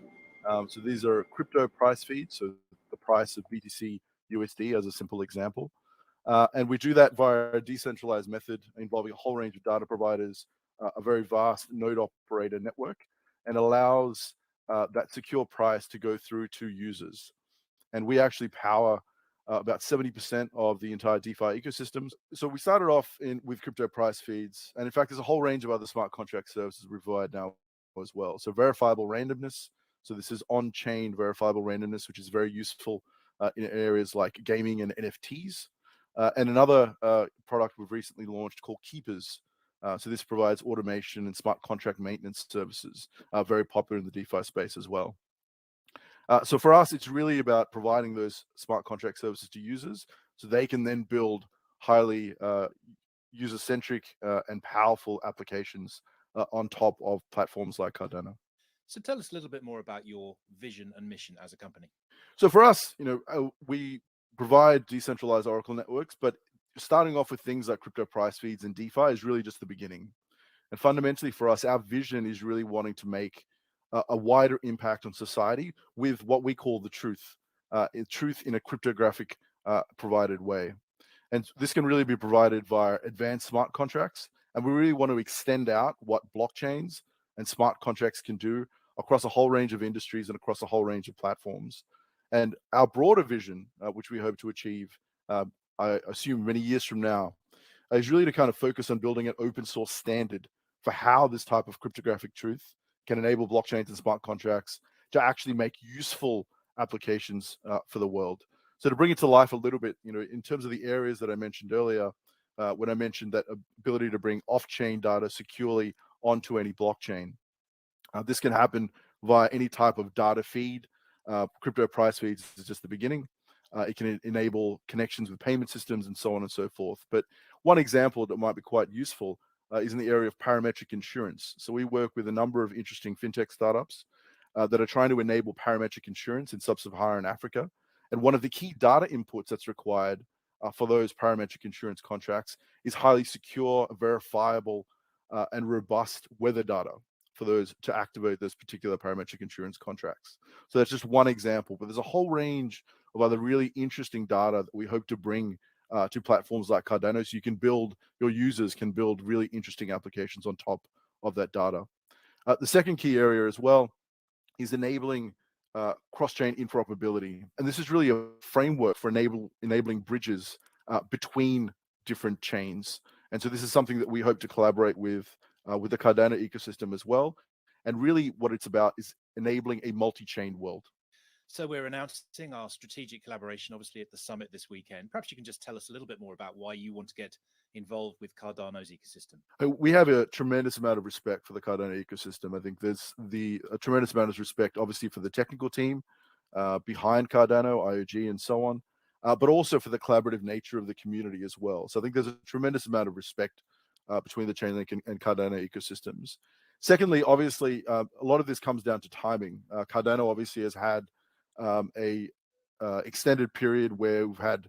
Speaker 16: So these are crypto price feeds, so the price of BTC USD as a simple example. And we do that via a decentralized method involving a whole range of data providers, a very vast node operator network, and allows that secure price to go through to users. And we actually power about 70% of the entire DeFi ecosystems. So we started off with crypto price feeds, and in fact, there's a whole range of other smart contract services we provide now as well. So verifiable randomness. So this is on-chain verifiable randomness, which is very useful in areas like gaming and NFTs. And another product we've recently launched called Keepers. So this provides automation and smart contract maintenance services, very popular in the DeFi space as well. So for us, it's really about providing those smart contract services to users so they can then build highly user-centric and powerful applications on top of platforms like Cardano.
Speaker 15: So tell us a little bit more about your vision and mission as a company.
Speaker 16: So for us, we provide decentralized Oracle networks, but starting off with things like crypto price feeds and DeFi is really just the beginning. And fundamentally for us, our vision is really wanting to make a wider impact on society with what we call the truth in a cryptographic provided way. And this can really be provided via advanced smart contracts. And we really want to extend out what blockchains and smart contracts can do across a whole range of industries and across a whole range of platforms. And our broader vision, which we hope to achieve, I assume many years from now, is really to kind of focus on building an open source standard for how this type of cryptographic truth can enable blockchains and smart contracts to actually make useful applications for the world. So to bring it to life a little bit, in terms of the areas that I mentioned earlier, when I mentioned that ability to bring off-chain data securely onto any blockchain, this can happen via any type of data feed. Crypto price feeds is just the beginning. It can enable connections with payment systems and so on and so forth. But one example that might be quite useful is in the area of parametric insurance. So we work with a number of interesting fintech startups that are trying to enable parametric insurance in sub-Saharan Africa. And one of the key data inputs that's required for those parametric insurance contracts is highly secure, verifiable, and robust weather data for those to activate those particular parametric insurance contracts. So that's just one example, but there's a whole range of other really interesting data that we hope to bring to platforms like Cardano, so your users can build really interesting applications on top of that data. The second key area as well is enabling cross-chain interoperability. And this is really a framework for enabling bridges between different chains. And so this is something that we hope to collaborate with the Cardano ecosystem as well. And really what it's about is enabling a multi-chain world.
Speaker 15: So we're announcing our strategic collaboration, obviously, at the summit this weekend. Perhaps you can just tell us a little bit more about why you want to get involved with Cardano's ecosystem.
Speaker 16: We have a tremendous amount of respect for the Cardano ecosystem. I think there's a tremendous amount of respect, obviously, for the technical team behind Cardano, IOG, and so on, but also for the collaborative nature of the community as well. So I think there's a tremendous amount of respect between the Chainlink and Cardano ecosystems. Secondly, obviously, a lot of this comes down to timing. Cardano obviously has had a extended period where we've had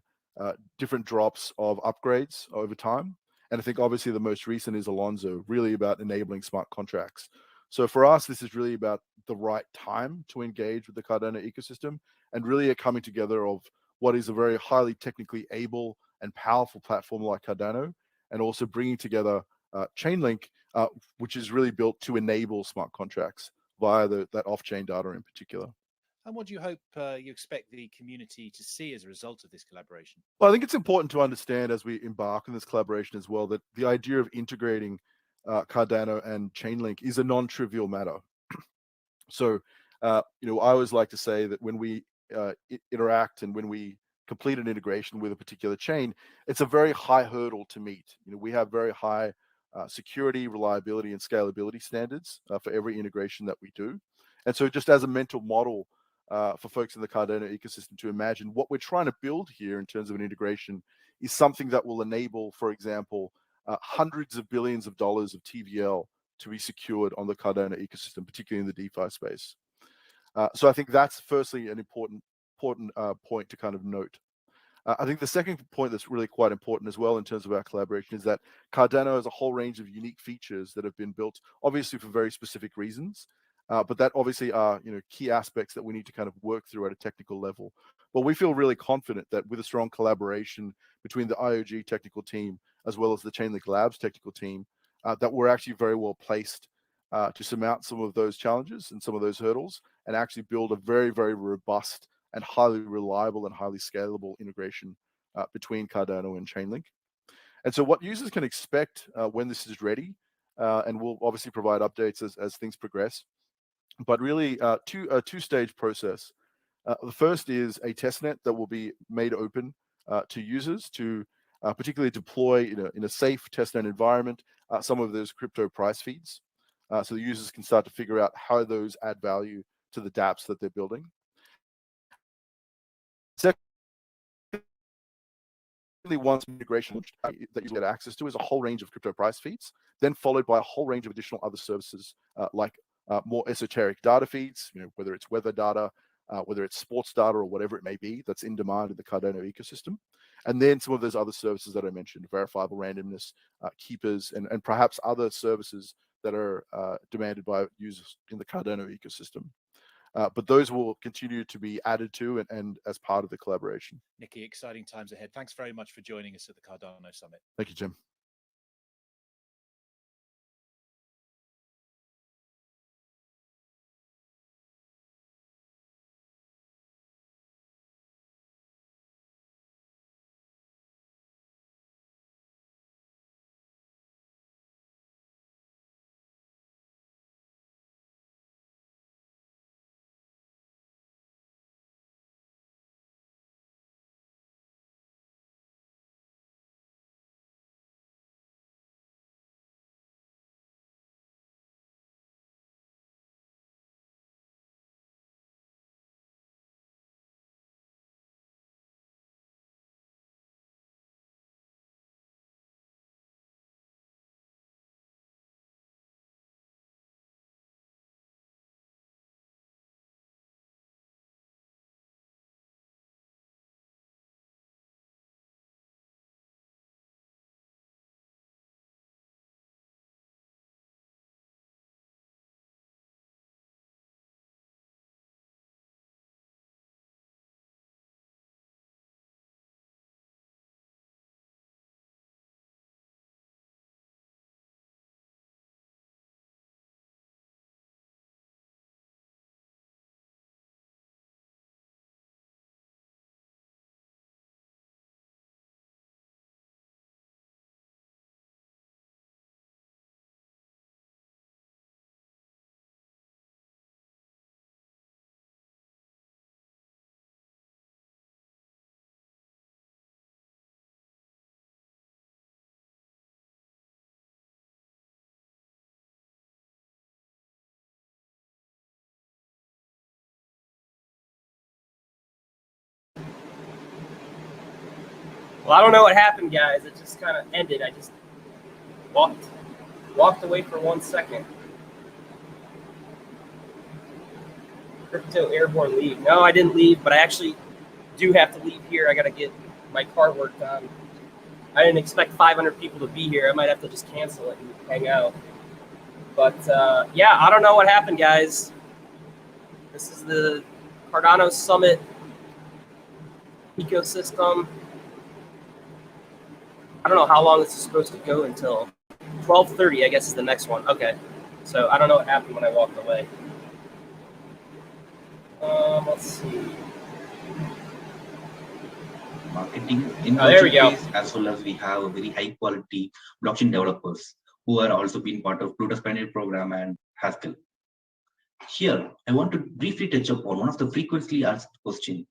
Speaker 16: different drops of upgrades over time. And I think obviously the most recent is Alonzo, really about enabling smart contracts. So for us, this is really about the right time to engage with the Cardano ecosystem and really a coming together of what is a very highly technically able and powerful platform like Cardano, and also bringing together Chainlink, which is really built to enable smart contracts via that off-chain data in particular.
Speaker 15: And what do you hope you expect the community to see as a result of this collaboration?
Speaker 16: Well, I think it's important to understand as we embark on this collaboration as well that the idea of integrating Cardano and Chainlink is a non-trivial matter. So, I always like to say that when we interact and when we complete an integration with a particular chain, it's a very high hurdle to meet. We have very high security, reliability, and scalability standards for every integration that we do. And so just as a mental model for folks in the Cardano ecosystem to imagine what we're trying to build here in terms of an integration is something that will enable, for example, hundreds of billions of dollars of TVL to be secured on the Cardano ecosystem, particularly in the DeFi space. So I think that's firstly an important point to kind of note. I think the second point that's really quite important as well in terms of our collaboration is that Cardano has a whole range of unique features that have been built, obviously for very specific reasons, but that obviously are key aspects that we need to kind of work through at a technical level. But we feel really confident that with a strong collaboration between the IOG technical team as well as the Chainlink Labs technical team, that we're actually very well placed to surmount some of those challenges and some of those hurdles and actually build a very, very robust and highly reliable and highly scalable integration between Cardano and Chainlink. And so what users can expect when this is ready, and we'll obviously provide updates as things progress, but really a two-stage process. The first is a testnet that will be made open to users to particularly deploy in a safe testnet environment some of those crypto price feeds, so the users can start to figure out how those add value to the dApps that they're building. Secondly, once integration that you get access to is a whole range of crypto price feeds, then followed by a whole range of additional other services like more esoteric data feeds, whether it's weather data, whether it's sports data or whatever it may be that's in demand in the Cardano ecosystem. And then some of those other services that I mentioned, verifiable randomness, keepers, and perhaps other services that are demanded by users in the Cardano ecosystem. But those will continue to be added to and as part of the collaboration.
Speaker 15: Nikki, exciting times ahead. Thanks very much for joining us at the Cardano Summit.
Speaker 16: Thank you, Jim.
Speaker 1: Well, I don't know what happened, guys. It just kind of ended. I just walked away for 1 second. Crypto airborne leave. No, I didn't leave, but I actually do have to leave here. I got to get my car worked on. I didn't expect 500 people to be here. I might have to just cancel it and hang out. But yeah, I don't know what happened, guys. This is the Cardano Summit ecosystem. I don't know how long this is supposed to go until 12:30, I guess, is the next one. Okay. So I don't know what happened when I walked away. Let's see.
Speaker 17: Marketing in
Speaker 1: there we go.
Speaker 17: As well as we have a very high quality blockchain developers who are also been part of Plutus Pioneer program and Haskell. Here, I want to briefly touch upon one of the frequently asked questions.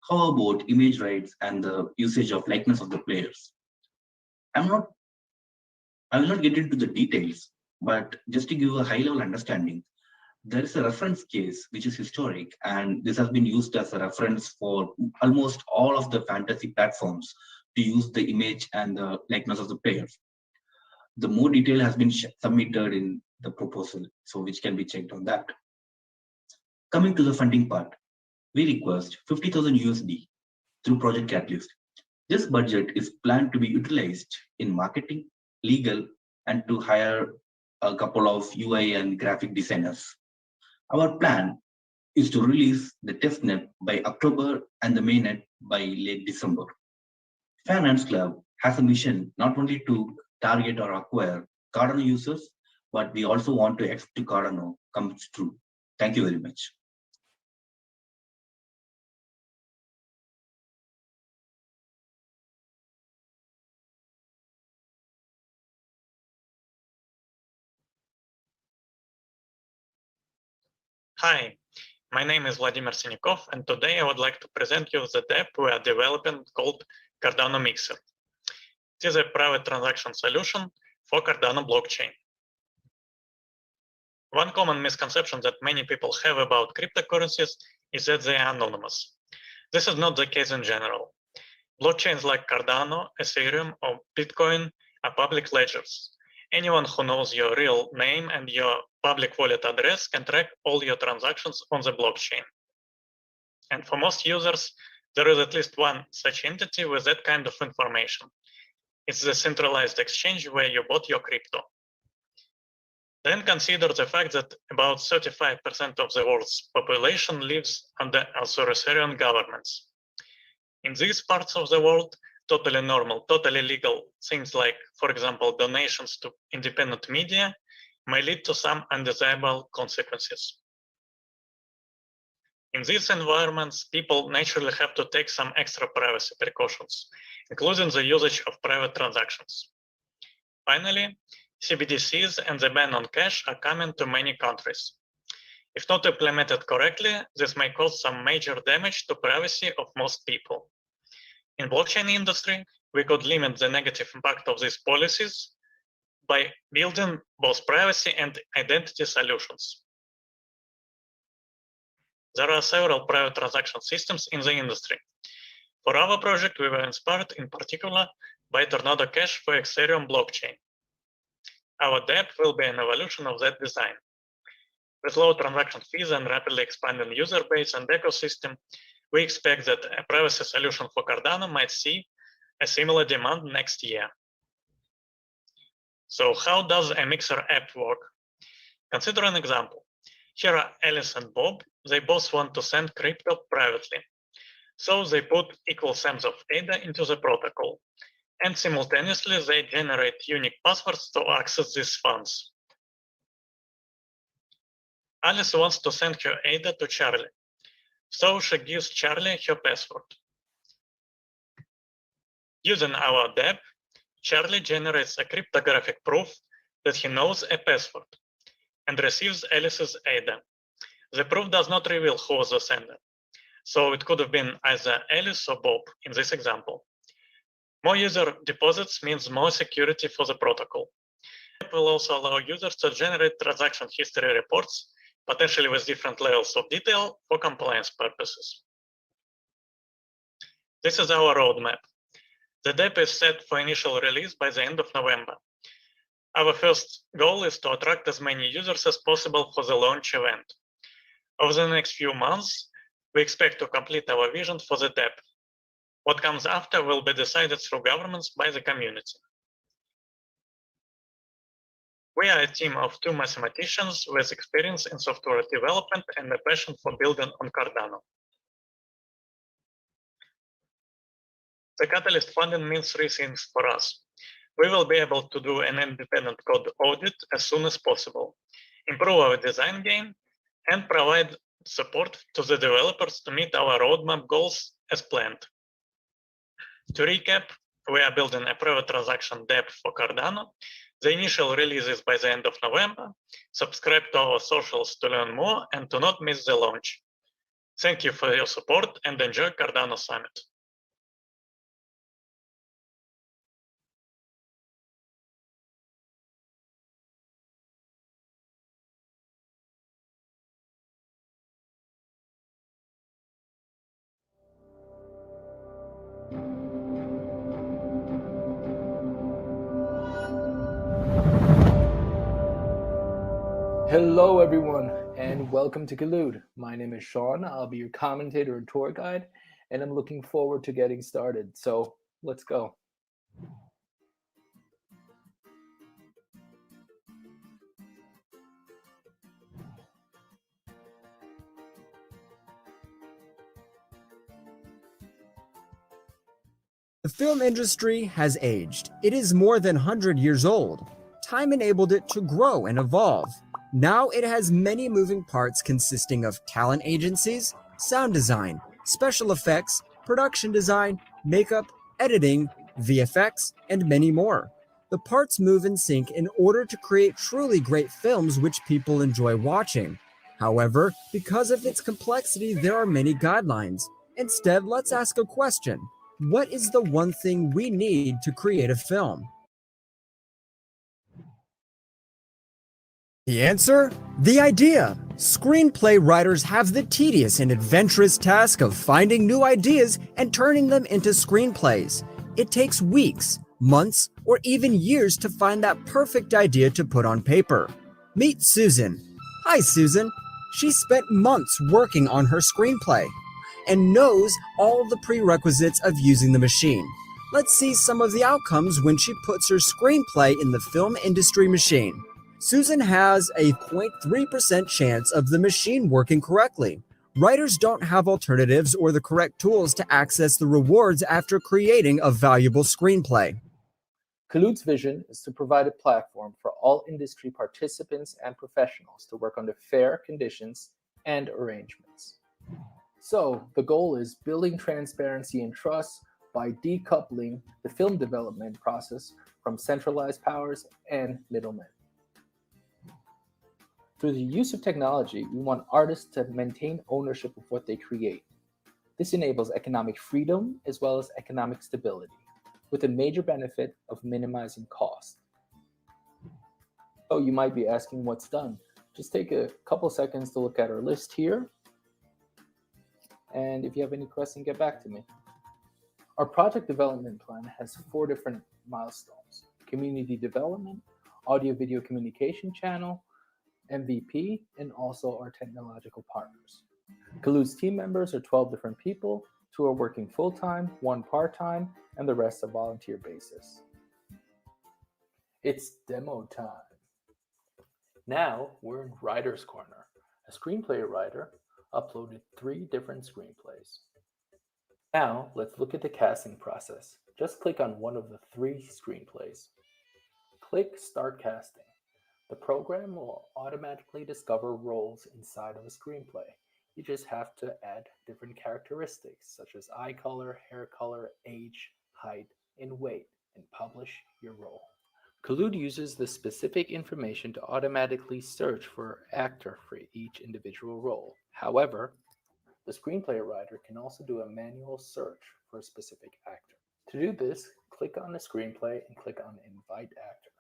Speaker 17: How about image rights and the usage of likeness of the players? I will not get into the details, but just to give a high-level understanding, there is a reference case which is historic, and this has been used as a reference for almost all of the fantasy platforms to use the image and the likeness of the players. The more detail has been submitted in the proposal, so which can be checked on that. Coming to the funding part, we request 50,000 USD through Project Catalyst. This budget is planned to be utilized in marketing, legal, and to hire a couple of UI and graphic designers. Our plan is to release the testnet by October and the mainnet by late December. Finance Club has a mission not only to target or acquire Cardano users, but we also want to export Cardano comes true. Thank you very much.
Speaker 18: Hi, my name is Vladimir Sinikov, and today I would like to present you the DApp we are developing called Cardano Mixer. It is a private transaction solution for Cardano blockchain. One common misconception that many people have about cryptocurrencies is that they are anonymous. This is not the case in general. Blockchains like Cardano, Ethereum, or Bitcoin are public ledgers. Anyone who knows your real name and your public wallet address can track all your transactions on the blockchain. And for most users, there is at least one such entity with that kind of information. It's the centralized exchange where you bought your crypto. Then consider the fact that about 35% of the world's population lives under authoritarian governments. In these parts of the world, totally normal, totally legal things like, for example, donations to independent media may lead to some undesirable consequences. In these environments, people naturally have to take some extra privacy precautions, including the usage of private transactions. Finally, CBDCs and the ban on cash are coming to many countries. If not implemented correctly, this may cause some major damage to privacy of most people. In blockchain industry, we could limit the negative impact of these policies by building both privacy and identity solutions. There are several private transaction systems in the industry. For our project, we were inspired in particular by Tornado Cash for Ethereum blockchain. Our DApp will be an evolution of that design. With low transaction fees and rapidly expanding user base and ecosystem, we expect that a privacy solution for Cardano might see a similar demand next year. So how does a Mixer app work? Consider an example. Here are Alice and Bob. They both want to send crypto privately. So they put equal sums of ADA into the protocol. And simultaneously, they generate unique passwords to access these funds. Alice wants to send her ADA to Charlie. So she gives Charlie her password. Using our DApp, Charlie generates a cryptographic proof that he knows a password and receives Alice's ADA. The proof does not reveal who was the sender, so it could have been either Alice or Bob in this example. More user deposits means more security for the protocol. The app will also allow users to generate transaction history reports, potentially with different levels of detail for compliance purposes. This is our roadmap. The DApp is set for initial release by the end of November. Our first goal is to attract as many users as possible for the launch event. Over the next few months, we expect to complete our vision for the DApp. What comes after will be decided through governments by the community. We are a team of 2 mathematicians with experience in software development and a passion for building on Cardano. The Catalyst funding means 3 things for us. We will be able to do an independent code audit as soon as possible, improve our design game, and provide support to the developers to meet our roadmap goals as planned. To recap, we are building a private transaction DApp for Cardano. The initial release is by the end of November. Subscribe to our socials to learn more and to not miss the launch. Thank you for your support and enjoy Cardano Summit.
Speaker 9: Hello, everyone, and welcome to Collude. My name is Sean. I'll be your commentator and tour guide, and I'm looking forward to getting started. So let's go.
Speaker 19: The film industry has aged. It is more than 100 years old. Time enabled it to grow and evolve. Now it has many moving parts consisting of talent agencies, sound design, special effects, production design, makeup, editing, VFX, and many more. The parts move in sync in order to create truly great films which people enjoy watching. However, because of its complexity, there are many guidelines. Instead, let's ask a question. What is the one thing we need to create a film? The answer? The idea. Screenplay writers have the tedious and adventurous task of finding new ideas and turning them into screenplays. It takes weeks, months, or even years to find that perfect idea to put on paper. Meet Susan. Hi, Susan. She spent months working on her screenplay and knows all the prerequisites of using the machine. Let's see some of the outcomes when she puts her screenplay in the film industry machine. Susan has a 0.3% chance of the machine working correctly. Writers don't have alternatives or the correct tools to access the rewards after creating a valuable screenplay.
Speaker 9: Collude's vision is to provide a platform for all industry participants and professionals to work under fair conditions and arrangements. So the goal is building transparency and trust by decoupling the film development process from centralized powers and middlemen. Through the use of technology, we want artists to maintain ownership of what they create. This enables economic freedom as well as economic stability, with a major benefit of minimizing cost. So you might be asking what's done. Just take a couple seconds to look at our list here. And if you have any questions, get back to me. Our project development plan has 4 different milestones: community development, audio-video communication channel, MVP, and also our technological partners. Collude's team members are 12 different people. 2 are working full-time, 1 part-time, and the rest a volunteer basis. It's demo time. Now we're in Writer's Corner. A screenplay writer uploaded 3 different screenplays. Now let's look at the casting process. Just click on one of the 3 screenplays. Click Start Casting. The program will automatically discover roles inside of a screenplay. You just have to add different characteristics such as eye color, hair color, age, height, and weight, and publish your role. Collude uses the specific information to automatically search for an actor for each individual role. However, the screenplay writer can also do a manual search for a specific actor. To do this, click on the screenplay and click on Invite Actors.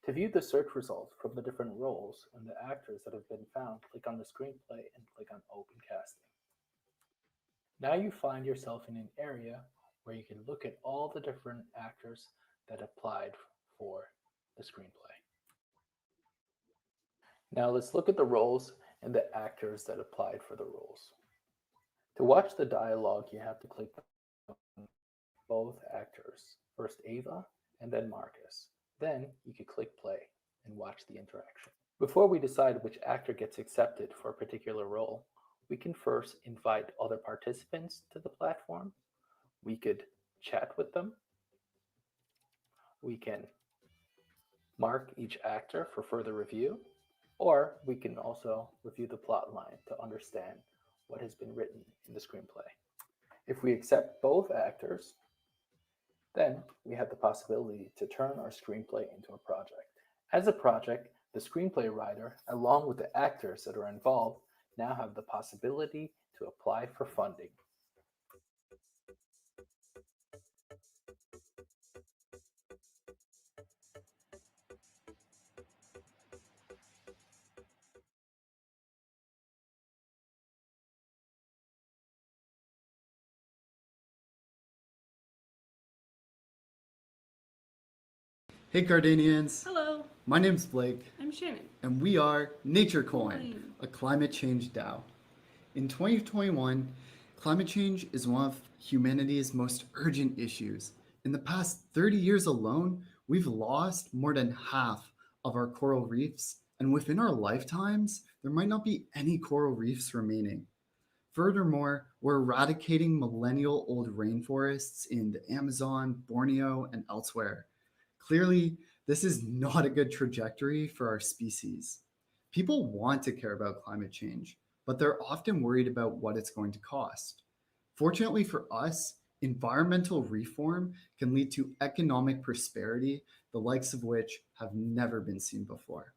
Speaker 9: To view the search results from the different roles and the actors that have been found, click on the screenplay and click on Open Casting. Now you find yourself in an area where you can look at all the different actors that applied for the screenplay. Now let's look at the roles and the actors that applied for the roles. To watch the dialogue, you have to click on both actors, first Ava and then Marcus. Then you can click play and watch the interaction. Before we decide which actor gets accepted for a particular role, we can first invite other participants to the platform. We could chat with them. We can mark each actor for further review, or we can also review the plot line to understand what has been written in the screenplay. If we accept both actors, then we have the possibility to turn our screenplay into a project. As a project, The screenplay writer, along with the actors that are involved, now have the possibility to apply for funding.
Speaker 20: Hey Cardanians!
Speaker 21: Hello.
Speaker 20: My name's Blake.
Speaker 21: I'm Shannon.
Speaker 20: And we are NatureCoin,
Speaker 21: Coin.
Speaker 20: a climate change DAO. In 2021, climate change is one of humanity's most urgent issues. In the past 30 years alone, we've lost more than half of our coral reefs, and within our lifetimes, there might not be any coral reefs remaining. Furthermore, we're eradicating millennial-old rainforests in the Amazon, Borneo, and elsewhere. Clearly, this is not a good trajectory for our species. People want to care about climate change, but they're often worried about what it's going to cost. Fortunately for us, environmental reform can lead to economic prosperity, the likes of which have never been seen before.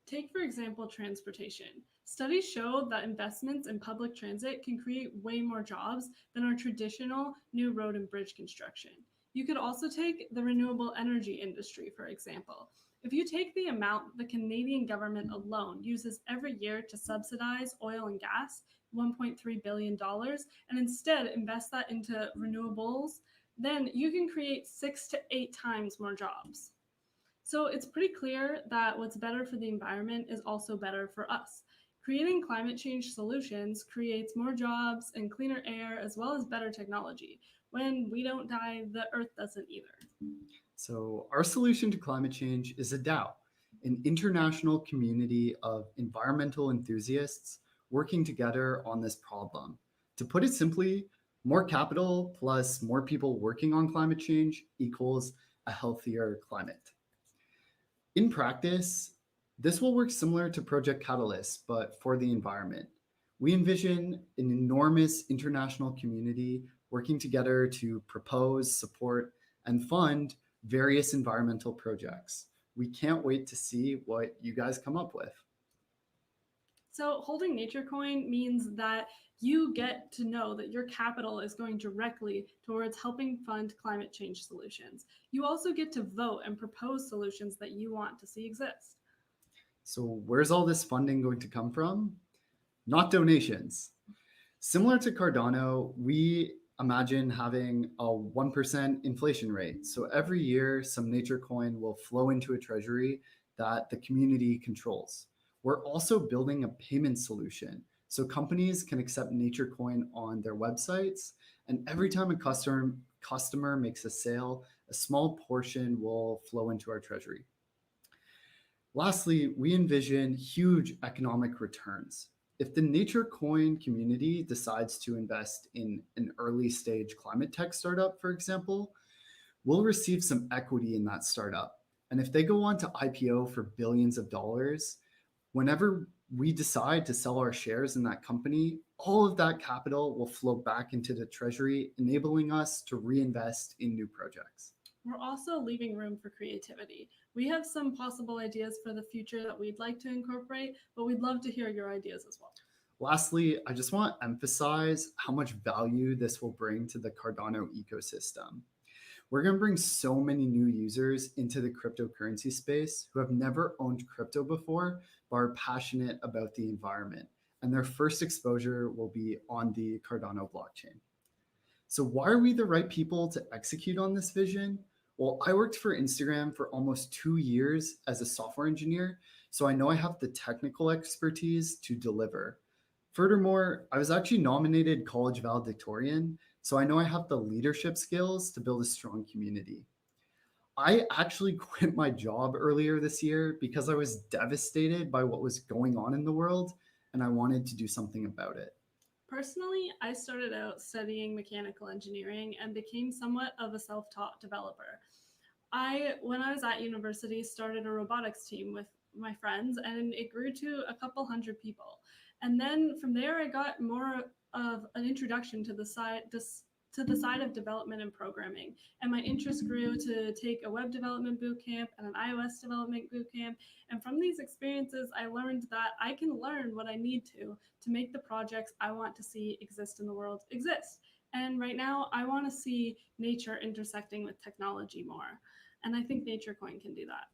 Speaker 21: Take, for example, transportation. Studies show that investments in public transit can create way more jobs than our traditional new road and bridge construction. You could also take the renewable energy industry, for example. If you take the amount the Canadian government alone uses every year to subsidize oil and gas, $1.3 billion, and instead invest that into renewables, then you can create 6 to 8 times more jobs. So it's pretty clear that what's better for the environment is also better for us. Creating climate change solutions creates more jobs and cleaner air, as well as better technology. When we don't die, the Earth doesn't either.
Speaker 20: So our solution to climate change is a DAO, an international community of environmental enthusiasts working together on this problem. To put it simply, more capital plus more people working on climate change equals a healthier climate. In practice, this will work similar to Project Catalyst, but for the environment. We envision an enormous international community working together to propose, support, and fund various environmental projects. We can't wait to see what you guys come up with.
Speaker 21: So holding NatureCoin means that you get to know that your capital is going directly towards helping fund climate change solutions. You also get to vote and propose solutions that you want to see exist.
Speaker 20: So where's all this funding going to come from? Not donations. Similar to Cardano, we imagine having a 1% inflation rate. So every year, some NatureCoin will flow into a treasury that the community controls. We're also building a payment solution so companies can accept NatureCoin on their websites, and every time a customer makes a sale, a small portion will flow into our treasury. Lastly, we envision huge economic returns. If the NatureCoin community decides to invest in an early stage climate tech startup, for example, we'll receive some equity in that startup. And if they go on to IPO for billions of dollars, whenever we decide to sell our shares in that company, all of that capital will flow back into the treasury, enabling us to reinvest in new projects.
Speaker 21: We're also leaving room for creativity. We have some possible ideas for the future that we'd like to incorporate, but we'd love to hear your ideas as well.
Speaker 20: Lastly, I just want to emphasize how much value this will bring to the Cardano ecosystem. We're going to bring so many new users into the cryptocurrency space who have never owned crypto before, but are passionate about the environment. And their first exposure will be on the Cardano blockchain. So why are we the right people to execute on this vision? Well, I worked for Instagram for almost 2 years as a software engineer, so I know I have the technical expertise to deliver. Furthermore, I was actually nominated college valedictorian, so I know I have the leadership skills to build a strong community. I actually quit my job earlier this year because I was devastated by what was going on in the world, and I wanted to do something about it.
Speaker 21: Personally, I started out studying mechanical engineering and became somewhat of a self-taught developer. When I was at university, started a robotics team with my friends, and it grew to a couple hundred people. And then from there, I got more of an introduction to to the side of development and programming. And my interest grew to take a web development bootcamp and an iOS development bootcamp. And from these experiences, I learned that I can learn what I need to make the projects I want to see exist in the world exist. And right now, I want to see nature intersecting with technology more. And I think NatureCoin can do that.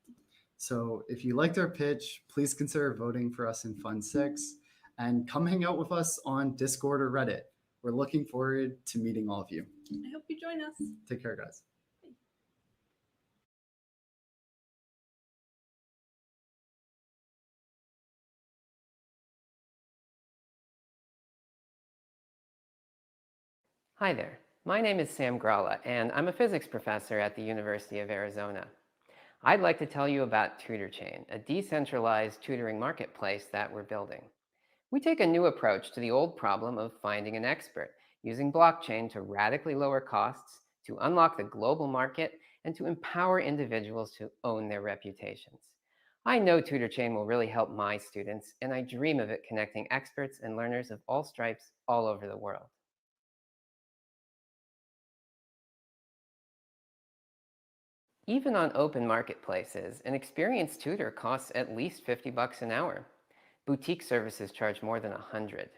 Speaker 20: So if you liked our pitch, please consider voting for us in Fund 6 and come hang out with us on Discord or Reddit. We're looking forward to meeting all of you.
Speaker 21: I hope you join us.
Speaker 20: Take care, guys.
Speaker 2: Hi there, my name is Sam Gralla, and I'm a physics professor at the University of Arizona. I'd like to tell you about TutorChain, a decentralized tutoring marketplace that we're building. We take a new approach to the old problem of finding an expert, using blockchain to radically lower costs, to unlock the global market, and to empower individuals to own their reputations. I know TutorChain will really help my students, and I dream of it connecting experts and learners of all stripes all over the world. Even on open marketplaces, an experienced tutor costs at least $50 an hour. Boutique services charge more than $100.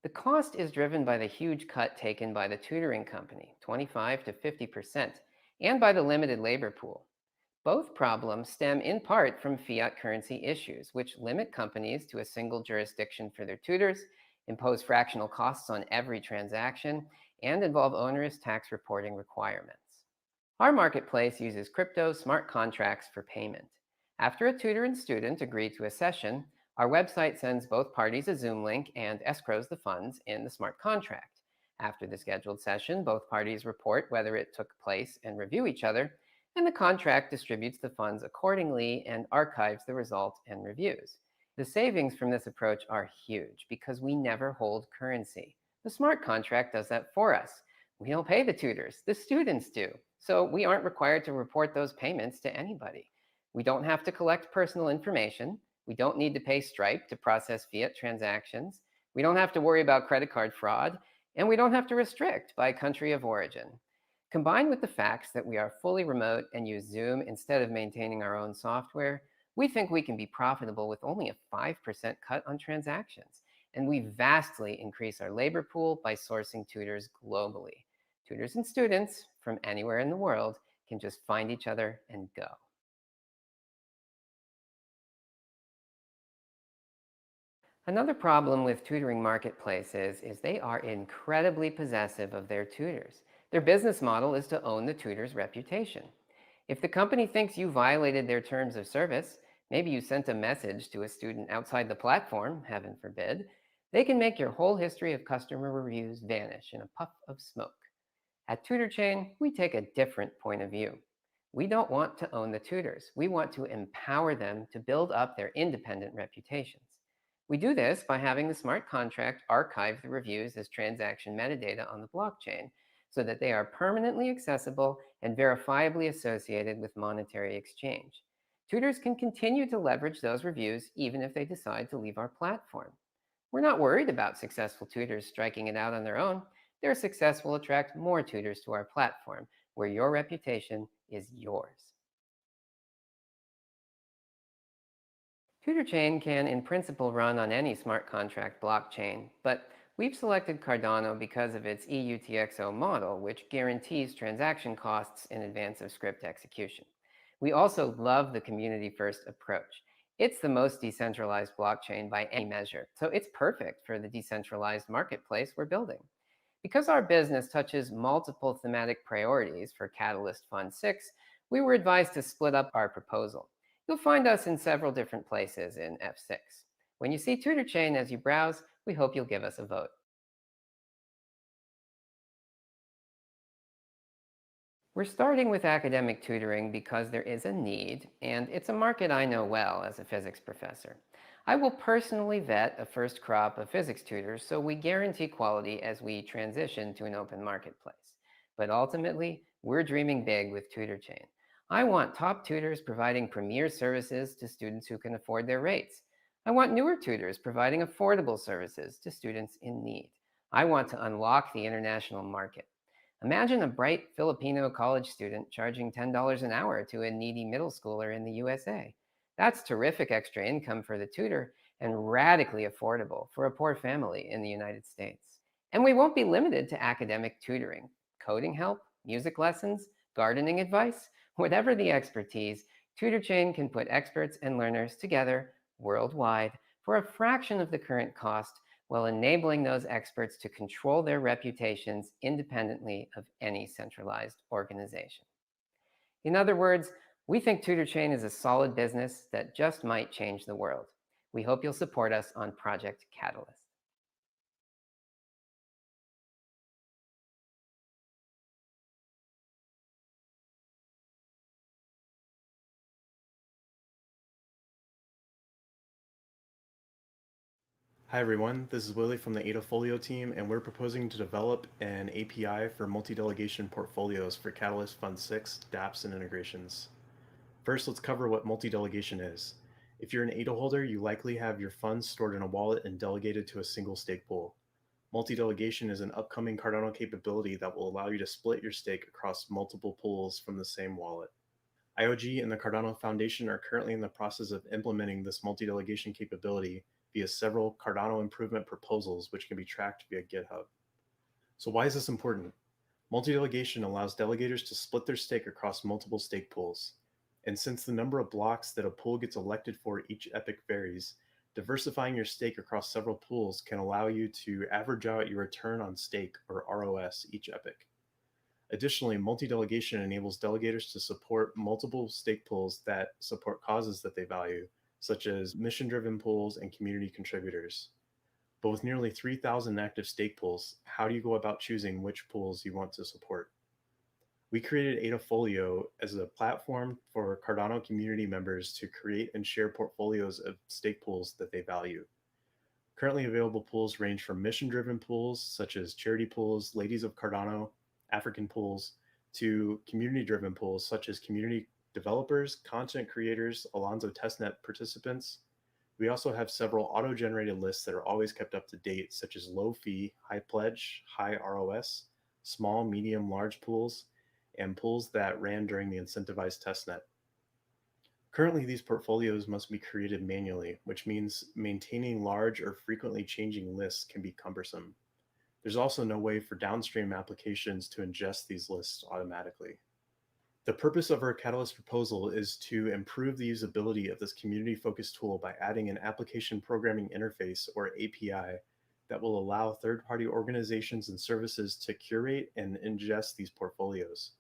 Speaker 2: The cost is driven by the huge cut taken by the tutoring company, 25 to 50%, and by the limited labor pool. Both problems stem in part from fiat currency issues, which limit companies to a single jurisdiction for their tutors, impose fractional costs on every transaction, and involve onerous tax reporting requirements. Our marketplace uses crypto smart contracts for payment. After a tutor and student agree to a session, our website sends both parties a Zoom link and escrows the funds in the smart contract. After the scheduled session, both parties report whether it took place and review each other, and the contract distributes the funds accordingly and archives the result and reviews. The savings from this approach are huge because we never hold currency. The smart contract does that for us. We don't pay the tutors, the students do. So we aren't required to report those payments to anybody. We don't have to collect personal information. We don't need to pay Stripe to process fiat transactions. We don't have to worry about credit card fraud. And we don't have to restrict by country of origin. Combined with the facts that we are fully remote and use Zoom instead of maintaining our own software, we think we can be profitable with only a 5% cut on transactions. And we vastly increase our labor pool by sourcing tutors globally. Tutors and students from anywhere in the world can just find each other and go. Another problem with tutoring marketplaces is they are incredibly possessive of their tutors. Their business model is to own the tutor's reputation. If the company thinks you violated their terms of service, maybe you sent a message to a student outside the platform, heaven forbid, they can make your whole history of customer reviews vanish in a puff of smoke. At TutorChain, we take a different point of view. We don't want to own the tutors. We want to empower them to build up their independent reputations. We do this by having the smart contract archive the reviews as transaction metadata on the blockchain so that they are permanently accessible and verifiably associated with monetary exchange. Tutors can continue to leverage those reviews even if they decide to leave our platform. We're not worried about successful tutors striking it out on their own. Their success will attract more tutors to our platform, where your reputation is yours. TutorChain can, in principle, run on any smart contract blockchain, but we've selected Cardano because of its EUTXO model, which guarantees transaction costs in advance of script execution. We also love the community-first approach. It's the most decentralized blockchain by any measure, so it's perfect for the decentralized marketplace we're building. Because our business touches multiple thematic priorities for Catalyst Fund 6, we were advised to split up our proposal. You'll find us in several different places in F6. When you see TutorChain as you browse, we hope you'll give us a vote. We're starting with academic tutoring because there is a need, and it's a market I know well as a physics professor. I will personally vet a first crop of physics tutors so we guarantee quality as we transition to an open marketplace. But ultimately, we're dreaming big with TutorChain. I want top tutors providing premier services to students who can afford their rates. I want newer tutors providing affordable services to students in need. I want to unlock the international market. Imagine a bright Filipino college student charging $10 an hour to a needy middle schooler in the USA. That's terrific extra income for the tutor and radically affordable for a poor family in the United States. And we won't be limited to academic tutoring. Coding help, music lessons, gardening advice, whatever the expertise, TutorChain can put experts and learners together worldwide for a fraction of the current cost, while enabling those experts to control their reputations independently of any centralized organization. In other words, we think TutorChain is a solid business that just might change the world. We hope you'll support us on Project Catalyst.
Speaker 4: Hi everyone, this is Willie from the Adafolio team, and we're proposing to develop an API for multi-delegation portfolios for Catalyst Fund 6, dApps, and integrations. First, let's cover what multi-delegation is. If you're an ADA holder, you likely have your funds stored in a wallet and delegated to a single stake pool. Multi-delegation is an upcoming Cardano capability that will allow you to split your stake across multiple pools from the same wallet. IOG and the Cardano Foundation are currently in the process of implementing this multi-delegation capability via several Cardano improvement proposals, which can be tracked via GitHub. So why is this important? Multi-delegation allows delegators to split their stake across multiple stake pools. And since the number of blocks that a pool gets elected for each epoch varies, diversifying your stake across several pools can allow you to average out your return on stake, or ROS, each epoch. Additionally, multi-delegation enables delegators to support multiple stake pools that support causes that they value, such as mission-driven pools and community contributors. But with nearly 3,000 active stake pools, how do you go about choosing which pools you want to support? We created Adafolio as a platform for Cardano community members to create and share portfolios of stake pools that they value. Currently available pools range from mission-driven pools, such as charity pools, Ladies of Cardano, African pools, to community-driven pools, such as community developers, content creators, Alonzo testnet participants. We also have several auto-generated lists that are always kept up to date, such as low fee, high pledge, high ROS, small, medium, large pools, and pools that ran during the incentivized testnet. Currently, these portfolios must be created manually, which means maintaining large or frequently changing lists can be cumbersome. There's also no way for downstream applications to ingest these lists automatically. The purpose of our Catalyst proposal is to improve the usability of this community-focused tool by adding an application programming interface, or API, that will allow third-party organizations and services to curate and ingest these portfolios.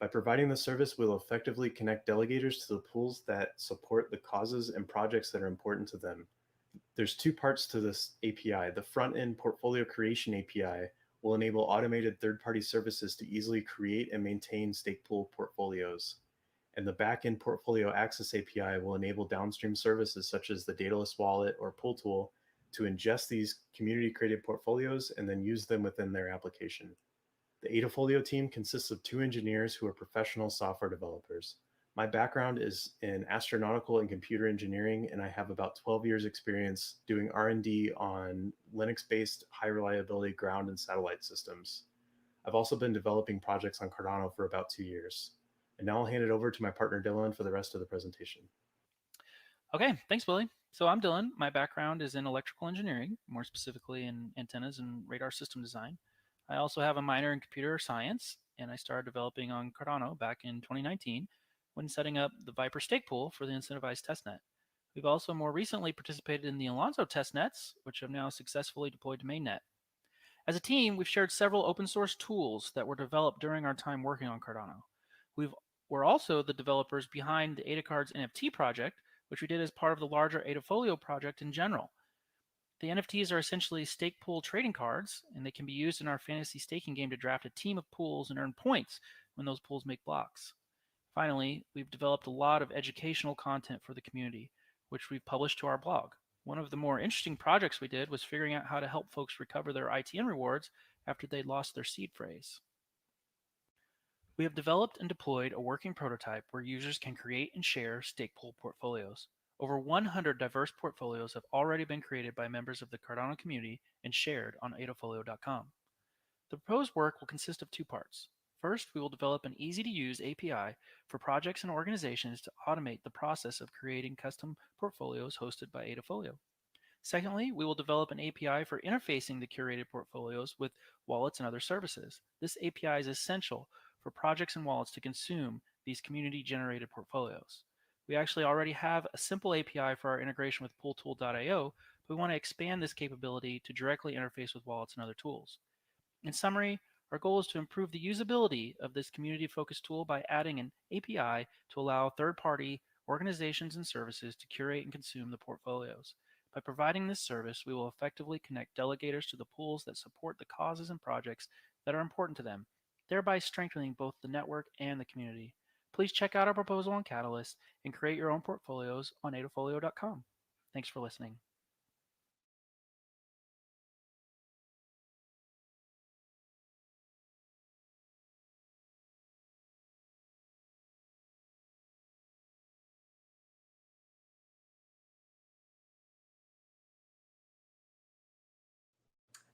Speaker 4: By providing the service, we'll effectively connect delegators to the pools that support the causes and projects that are important to them. There's two parts to this API. The front-end portfolio creation API will enable automated third-party services to easily create and maintain stake pool portfolios. And the back-end portfolio access API will enable downstream services such as the Daedalus wallet or pool tool to ingest these community-created portfolios and then use them within their application. The Adafolio team consists of 2 engineers who are professional software developers. My background is in astronautical and computer engineering, and I have about 12 years experience doing R&D on Linux-based high-reliability ground and satellite systems. I've also been developing projects on Cardano for about 2 years. And now I'll hand it over to my partner Dylan for the rest of the presentation.
Speaker 22: Okay, thanks, Willie. So I'm Dylan. My background is in electrical engineering, more specifically in antennas and radar system design. I also have a minor in computer science, and I started developing on Cardano back in 2019 when setting up the Viper stake pool for the incentivized testnet. We've also more recently participated in the Alonzo testnets, which have now successfully deployed to mainnet. As a team, we've shared several open source tools that were developed during our time working on Cardano. We're also the developers behind the AdaCards NFT project, which we did as part of the larger Adafolio project in general. The NFTs are essentially stake pool trading cards, and they can be used in our fantasy staking game to draft a team of pools and earn points when those pools make blocks. Finally, we've developed a lot of educational content for the community, which we've published to our blog. One of the more interesting projects we did was figuring out how to help folks recover their ITN rewards after they'd lost their seed phrase. We have developed and deployed a working prototype where users can create and share stake pool portfolios. Over 100 diverse portfolios have already been created by members of the Cardano community and shared on adafolio.com. The proposed work will consist of two parts. First, we will develop an easy-to-use API for projects and organizations to automate the process of creating custom portfolios hosted by Adafolio. Secondly, we will develop an API for interfacing the curated portfolios with wallets and other services. This API is essential for projects and wallets to consume these community-generated portfolios. We actually already have a simple API for our integration with pooltool.io, but we want to expand this capability to directly interface with wallets and other tools. In summary, our goal is to improve the usability of this community-focused tool by adding an API to allow third-party organizations and services to curate and consume the portfolios. By providing this service, we will effectively connect delegators to the pools that support the causes and projects that are important to them, thereby strengthening both the network and the community. Please check out our proposal on Catalyst and create your own portfolios on adafolio.com. Thanks for listening.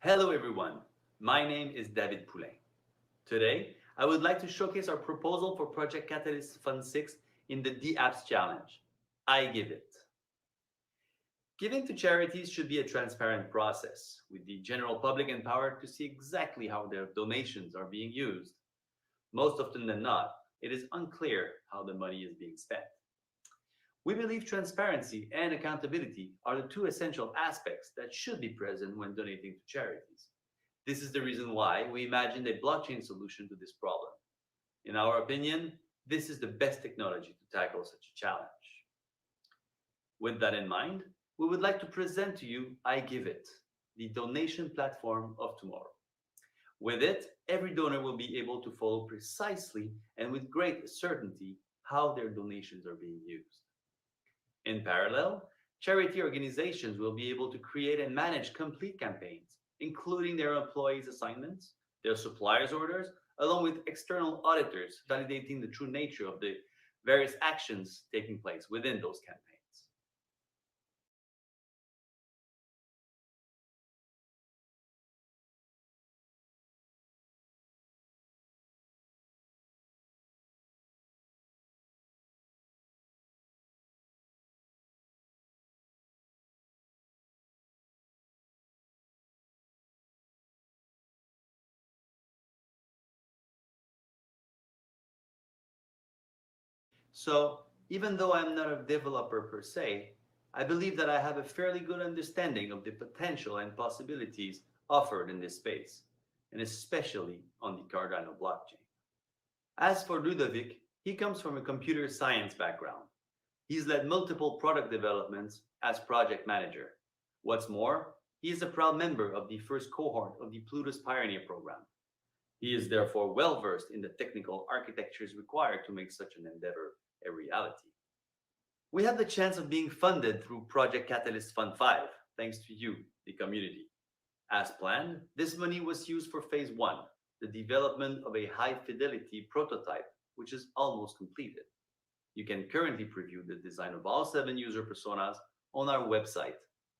Speaker 3: Hello everyone, my name is David Poulain. Today, I would like to showcase our proposal for Project Catalyst Fund 6 in the D-Apps Challenge. I give it. Giving to charities should be a transparent process, with the general public empowered to see exactly how their donations are being used. Most often than not, it is unclear how the money is being spent. We believe transparency and accountability are the two essential aspects that should be present when donating to charities. This is the reason why we imagined a blockchain solution to this problem. In our opinion, this is the best technology to tackle such a challenge. With that in mind, we would like to present to you I Give It, the donation platform of tomorrow. With it, every donor will be able to follow precisely and with great certainty how their donations are being used. In parallel, charity organizations will be able to create and manage complete campaigns, including their employees' assignments, their suppliers' orders, along with external auditors validating the true nature of the various actions taking place within those campaigns. So, even though I'm not a developer per se, I believe that I have a fairly good understanding of the potential and possibilities offered in this space, and especially on the Cardano blockchain. As for Ludovic, he comes from a computer science background. He's led multiple product developments as project manager. What's more, he is a proud member of the first cohort of the Plutus Pioneer program. He is therefore well versed in the technical architectures required to make such an endeavor a reality. We have the chance of being funded through Project Catalyst Fund 5, thanks to you, the community. As planned, this money was used for Phase 1, the development of a high-fidelity prototype, which is almost completed. You can currently preview the design of all 7 user personas on our website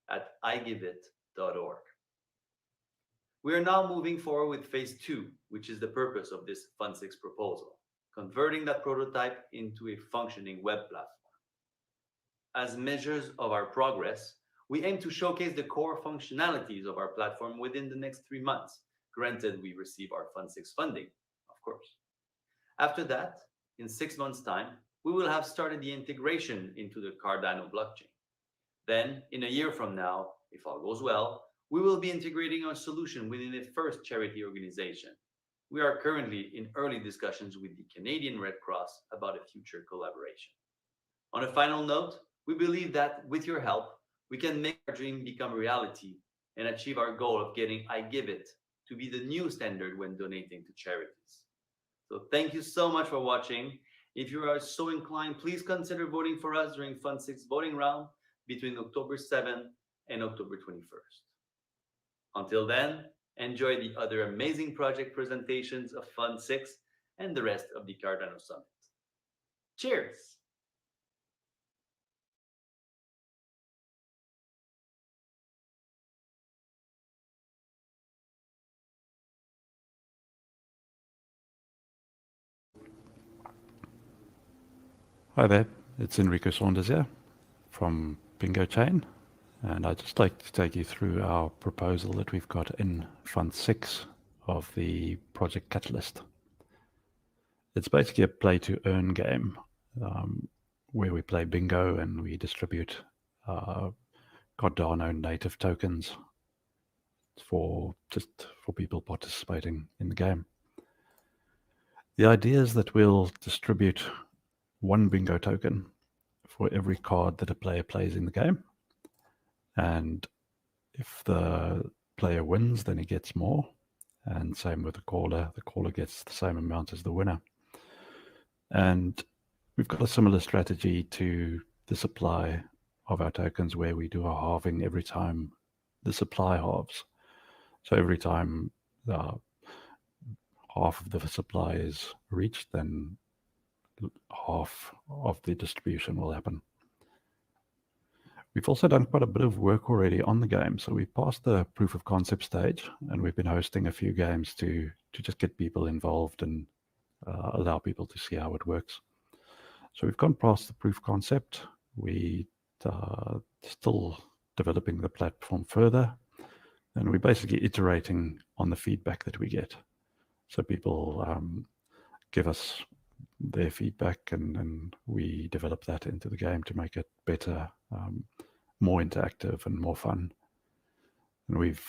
Speaker 3: at igiveit.org. We are now moving forward with Phase 2, which is the purpose of this Fund 6 proposal, converting that prototype into a functioning web platform. As measures of our progress, we aim to showcase the core functionalities of our platform within the next 3 months, granted we receive our Fund 6 funding, of course. After that, in 6 months' time, we will have started the integration into the Cardano blockchain. Then, in a year from now, if all goes well, we will be integrating our solution within the first charity organization. We are currently in early discussions with the Canadian Red Cross about a future collaboration. On a final note, we believe that with your help, we can make our dream become reality and achieve our goal of getting I Give It to be the new standard when donating to charities. So thank you so much for watching. If you are so inclined, please consider voting for us during Fund 6 voting round between October 7th and October 21st. Until then, enjoy the other amazing project presentations of Fund 6 and the rest of the Cardano Summit. Cheers!
Speaker 5: Hi there, it's Enrico Saunders here from Bingo Chain, and I'd just like to take you through our proposal that we've got in Fund 6 of the Project Catalyst. It's basically a play-to-earn game where we play bingo and we distribute Cardano native tokens for people participating in the game. The idea is that we'll distribute one bingo token for every card that a player plays in the game. And if the player wins, then he gets more. And same with the caller gets the same amount as the winner. And we've got a similar strategy to the supply of our tokens where we do a halving every time the supply halves. So every time half of the supply is reached, then half of the distribution will happen. We've also done quite a bit of work already on the game. So we passed the proof of concept stage, and we've been hosting a few games to just get people involved and allow people to see how it works. So we've gone past the proof concept. We still developing the platform further, and we're basically iterating on the feedback that we get. So people give us their feedback, and we develop that into the game to make it better, more interactive and more fun. And we've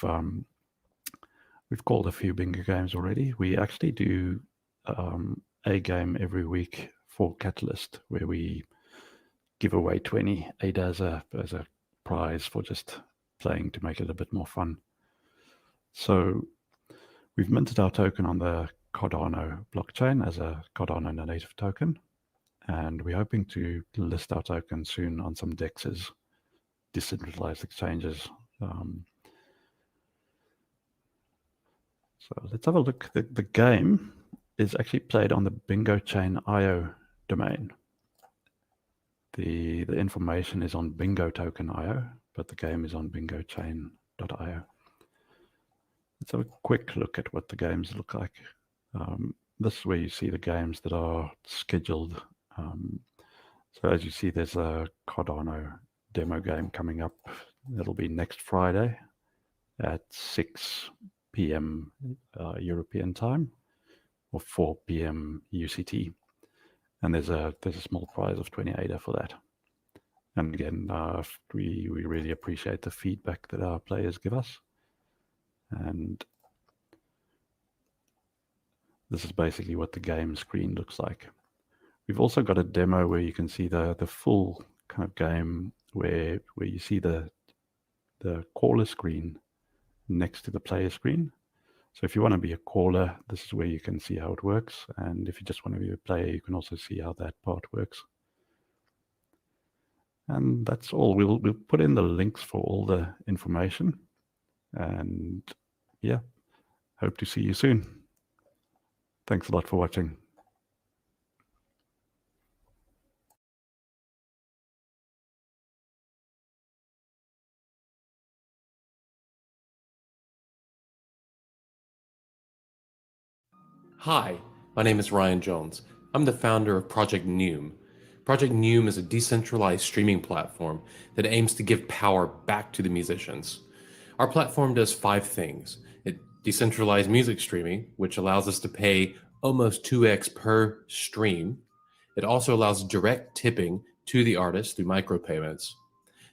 Speaker 5: called a few bingo games already. We actually do a game every week for Catalyst, where we give away 20 ADA as a prize for just playing to make it a bit more fun. So we've minted our token on the Cardano blockchain as a Cardano native token, and we're hoping to list our token soon on some DEXs, decentralized exchanges. So let's have a look. The game is actually played on the Bingo Chain IO domain. The information is on Bingo Token IO, but the game is on bingochain.io. Let's have a quick look at what the games look like. This is where you see the games that are scheduled. So as you see, there's a Cardano demo game coming up. It'll be next Friday at 6 p.m. European time, or 4 p.m. UCT. And there's a small prize of 20 ADA for that. And again, we really appreciate the feedback that our players give us. And this is basically what the game screen looks like. We've also got a demo where you can see the full kind of game where you see the caller screen next to the player screen. So if you want to be a caller, this is where you can see how it works. And if you just want to be a player, you can also see how that part works. And that's all. We'll put in the links for all the information. And yeah, hope to see you soon. Thanks a lot for watching.
Speaker 6: Hi, my name is Ryan Jones. I'm the founder of Project Neum. Project Neum is a decentralized streaming platform that aims to give power back to the musicians. Our platform does 5 things. It decentralized music streaming, which allows us to pay almost 2x per stream. It also allows direct tipping to the artist through micropayments.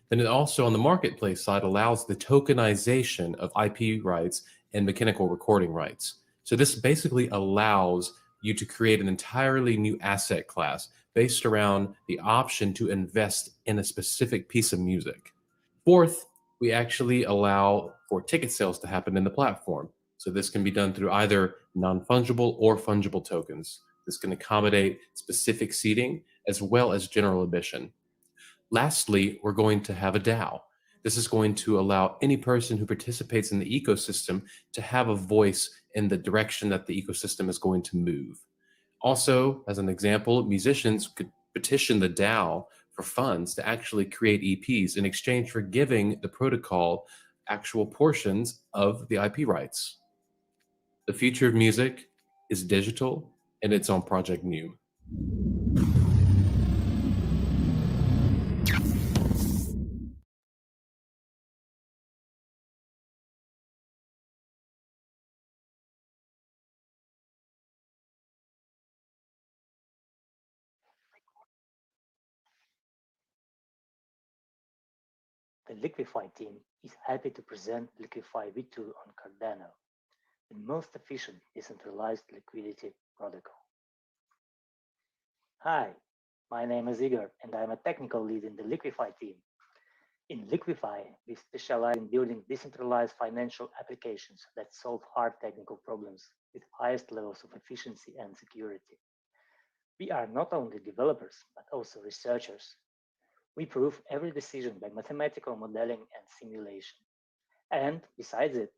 Speaker 6: Then it also, on the marketplace side, allows the tokenization of IP rights and mechanical recording rights. So this basically allows you to create an entirely new asset class based around the option to invest in a specific piece of music. Fourth, we actually allow for ticket sales to happen in the platform. So this can be done through either non-fungible or fungible tokens. This can accommodate specific seating as well as general admission. Lastly, we're going to have a DAO. This is going to allow any person who participates in the ecosystem to have a voice in the direction that the ecosystem is going to move. Also, as an example, musicians could petition the DAO for funds to actually create EPs in exchange for giving the protocol actual portions of the IP rights. The future of music is digital, and it's on Project Neum.
Speaker 7: the Liquify team is happy to present Liquify V2 on Cardano, the most efficient decentralized liquidity protocol. Hi, my name is Igor, and I'm a technical lead in the Liquify team. In Liquify, we specialize in building decentralized financial applications that solve hard technical problems with highest levels of efficiency and security. We are not only developers, but also researchers. We prove every decision by mathematical modeling and simulation. And besides it,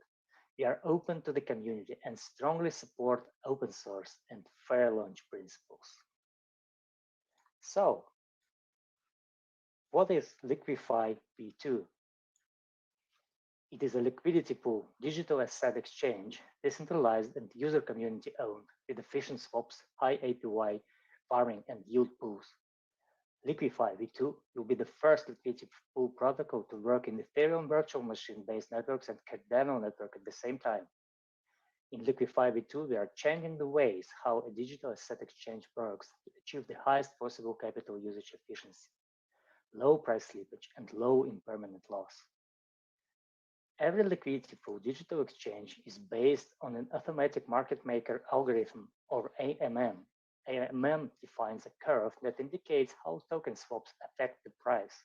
Speaker 7: we are open to the community and strongly support open source and fair launch principles. So, what is Liquify V2? It is a liquidity pool, digital asset exchange, decentralized and user community owned, with efficient swaps, high APY, farming, and yield pools. Liquify V2 will be the first liquidity pool protocol to work in Ethereum virtual machine-based networks and Cardano network at the same time. In Liquify V2, we are changing the ways how a digital asset exchange works to achieve the highest possible capital usage efficiency, low price slippage, and low impermanent loss. Every liquidity pool digital exchange is based on an automatic market maker algorithm, or AMM. AMM defines a curve that indicates how token swaps affect the price.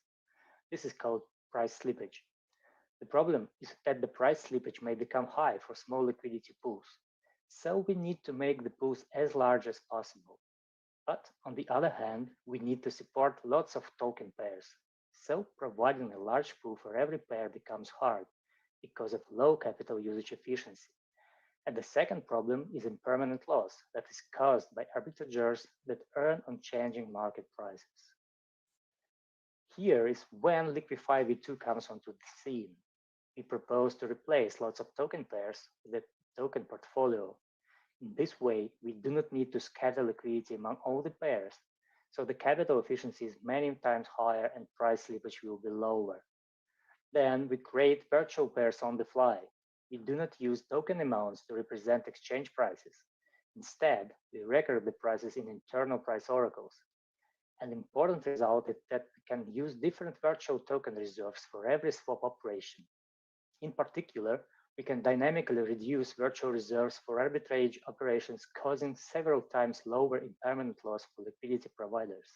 Speaker 7: This is called price slippage. The problem is that the price slippage may become high for small liquidity pools, so we need to make the pools as large as possible. But on the other hand, we need to support lots of token pairs, so providing a large pool for every pair becomes hard because of low capital usage efficiency. And the second problem is impermanent loss that is caused by arbitrageurs that earn on changing market prices. Here is when Liquify V2 comes onto the scene. We propose to replace lots of token pairs with a token portfolio. In this way, we do not need to scatter liquidity among all the pairs, so the capital efficiency is many times higher and price slippage will be lower. Then we create virtual pairs on the fly. We do not use token amounts to represent exchange prices. Instead, we record the prices in internal price oracles. An important result is that we can use different virtual token reserves for every swap operation. In particular, we can dynamically reduce virtual reserves for arbitrage operations, causing several times lower impermanent loss for liquidity providers.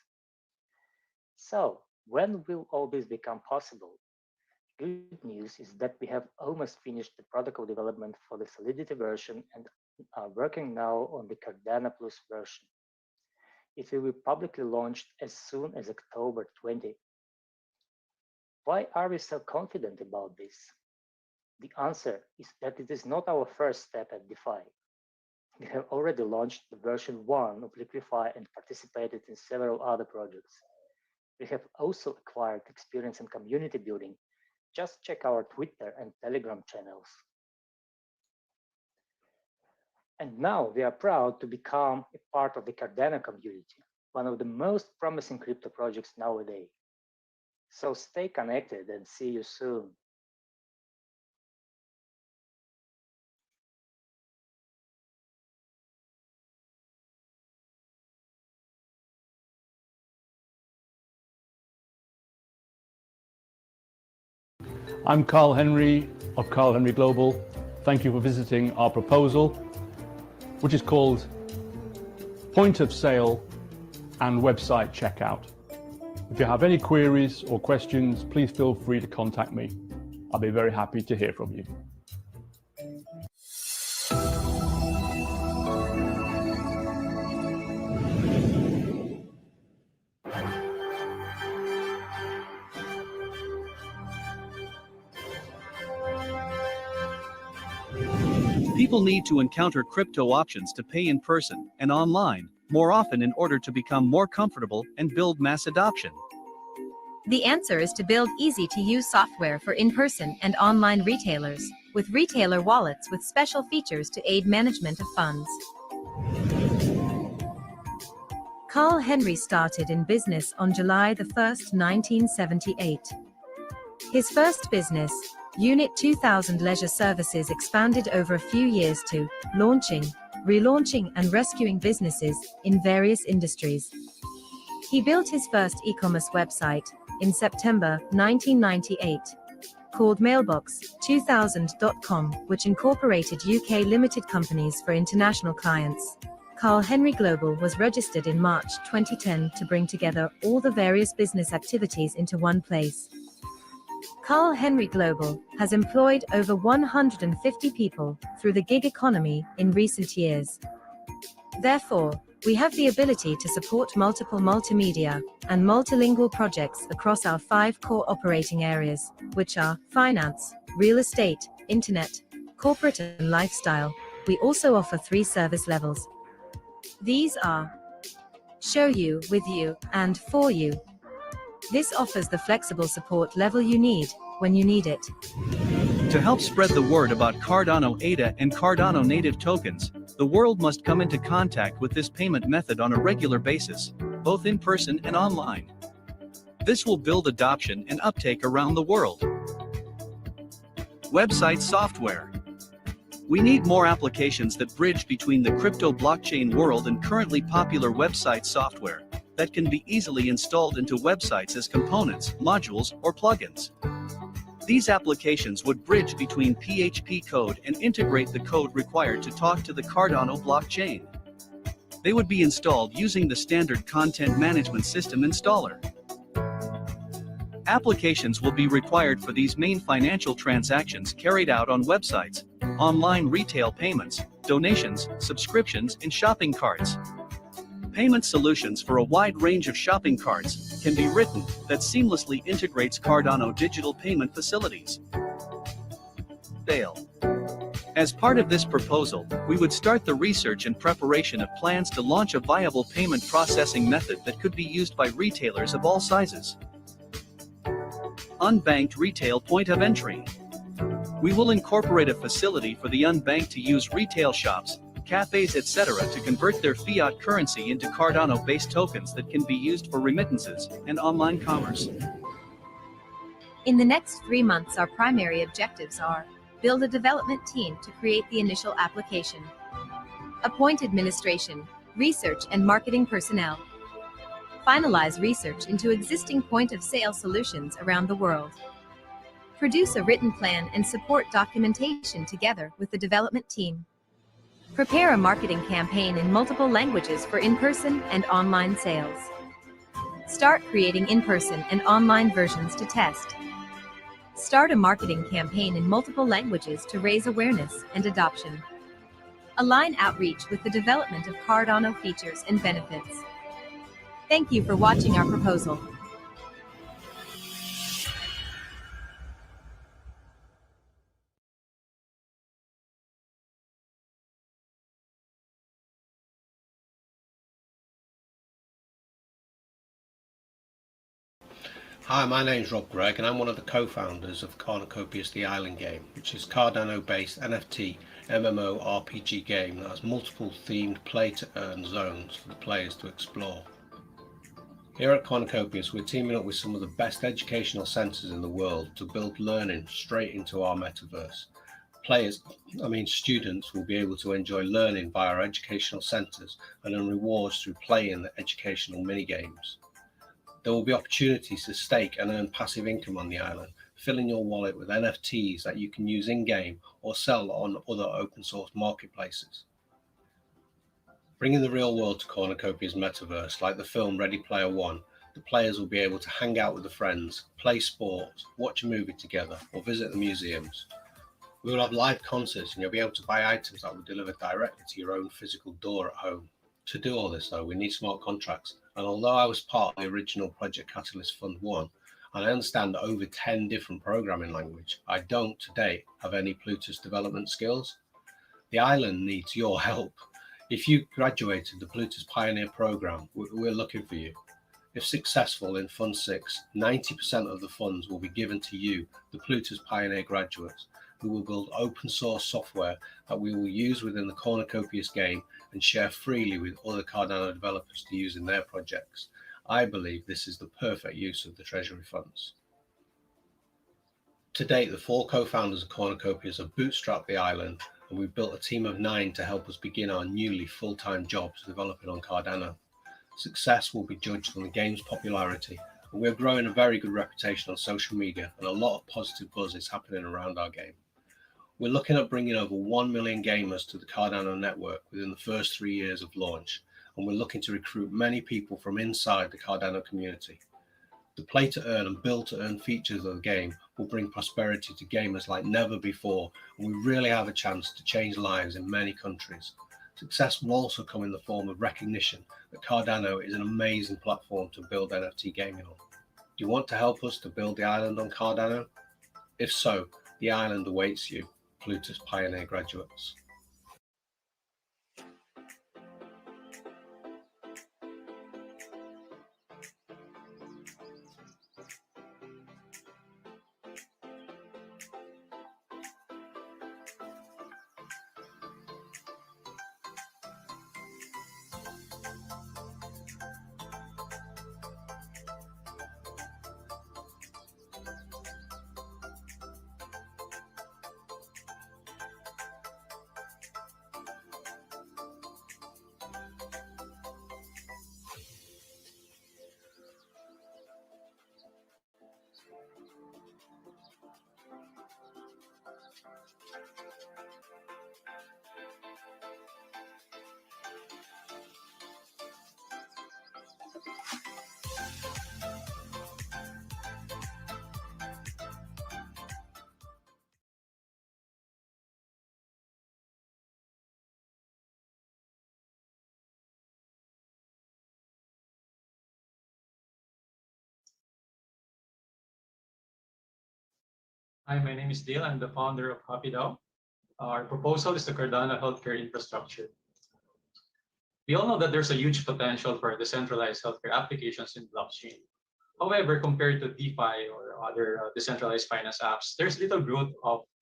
Speaker 7: So, when will all this become possible? Good news is that we have almost finished the protocol development for the Solidity version and are working now on the Cardano Plus version. It will be publicly launched as soon as October 20. Why are we so confident about this? The answer is that it is not our first step at DeFi. We have already launched the version 1 of Liquify and participated in several other projects. We have also acquired experience in community building. Just check our Twitter and Telegram channels. And now we are proud to become a part of the Cardano community, one of the most promising crypto projects nowadays. So stay connected and see you soon.
Speaker 8: I'm Carl Henry of Carl Henry Global. Thank you for visiting our proposal, which is called Point of Sale and Website Checkout. If you have any queries or questions, please feel free to contact me. I'll be very happy to hear from you.
Speaker 23: People need to encounter crypto options to pay in person and online more often in order to become more comfortable and build mass adoption.
Speaker 24: The answer is to build easy-to-use software for in-person and online retailers, with retailer wallets with special features to aid management of funds. Carl Henry started in business on July 1, 1978. His first business, Unit 2000 Leisure Services, expanded over a few years to launching, relaunching and rescuing businesses in various industries. He built his first e-commerce website in September 1998 called Mailbox2000.com, which incorporated UK limited companies for international clients. Carl Henry Global was registered in March 2010 to bring together all the various business activities into one place. Carl Henry Global has employed over 150 people through the gig economy in recent years. Therefore, we have the ability to support multiple multimedia and multilingual projects across our 5 core operating areas, which are finance, real estate, internet, corporate and lifestyle. We also offer 3 service levels. These are show you, with you, and for you. This offers the flexible support level you need when you need it.
Speaker 23: To help spread the word about Cardano ADA and Cardano native tokens, the world must come into contact with this payment method on a regular basis, both in person and online. This will build adoption and uptake around the world. Website software. We need more applications that bridge between the crypto blockchain world and currently popular website software that can be easily installed into websites as components, modules, or plugins. These applications would bridge between PHP code and integrate the code required to talk to the Cardano blockchain. They would be installed using the standard content management system installer. Applications will be required for these main financial transactions carried out on websites, online retail payments, donations, subscriptions, and shopping carts. Payment solutions for a wide range of shopping carts can be written that seamlessly integrates Cardano digital payment facilities. Sale. As part of this proposal, we would start the research and preparation of plans to launch a viable payment processing method that could be used by retailers of all sizes. Unbanked retail point of entry. We will incorporate a facility for the unbanked to use retail shops, cafes, etc. to convert their fiat currency into Cardano-based tokens that can be used for remittances and online commerce.
Speaker 24: In the next 3 months, our primary objectives are: build a development team to create the initial application, appoint administration, research and marketing personnel, finalize research into existing point-of-sale solutions around the world, produce a written plan and support documentation together with the development team, prepare a marketing campaign in multiple languages for in-person and online sales, start creating in-person and online versions to test, start a marketing campaign in multiple languages to raise awareness and adoption, align outreach with the development of Cardano features and benefits. Thank you for watching our proposal.
Speaker 10: Hi, my name's Rob Gregg and I'm one of the co-founders of Cornucopias the Island game, which is a Cardano-based NFT MMORPG game that has multiple themed play-to-earn zones for the players to explore. Here at Cornucopias, we're teaming up with some of the best educational centres in the world to build learning straight into our metaverse. Students will be able to enjoy learning via our educational centres and earn rewards through playing the educational mini-games. There will be opportunities to stake and earn passive income on the island, filling your wallet with NFTs that you can use in-game or sell on other open source marketplaces. Bringing the real world to Cornucopia's metaverse, like the film Ready Player One, the players will be able to hang out with their friends, play sports, watch a movie together, or visit the museums. We will have live concerts and you'll be able to buy items that will deliver directly to your own physical door at home. To do all this though, we need smart contracts. And although I was part of the original Project Catalyst Fund 1, and I understand over 10 different programming languages, I don't to date have any Plutus development skills. The island needs your help. If you graduated the Plutus Pioneer program, we're looking for you. If successful in Fund 6, 90% of the funds will be given to you, the Plutus Pioneer graduates, who will build open source software that we will use within the Cornucopias game and share freely with other Cardano developers to use in their projects. I believe this is the perfect use of the treasury funds. To date, the 4 co-founders of Cornucopias have bootstrapped the island, and we've built a team of 9 to help us begin our newly full-time jobs developing on Cardano. Success will be judged on the game's popularity, and we're growing a very good reputation on social media, and a lot of positive buzz is happening around our game. We're looking at bringing over 1 million gamers to the Cardano network within the first 3 years of launch, and we're looking to recruit many people from inside the Cardano community. The play to earn and build to earn features of the game will bring prosperity to gamers like never before, and we really have a chance to change lives in many countries. Success will also come in the form of recognition that Cardano is an amazing platform to build NFT gaming on. Do you want to help us to build the island on Cardano? If so, the island awaits you, Plutus Pioneer graduates.
Speaker 11: Hi, my name is Dale. I'm the founder of HappyDAO. Our proposal is the Cardano healthcare infrastructure. We all know that there's a huge potential for decentralized healthcare applications in blockchain. However, compared to DeFi or other decentralized finance apps, there's little growth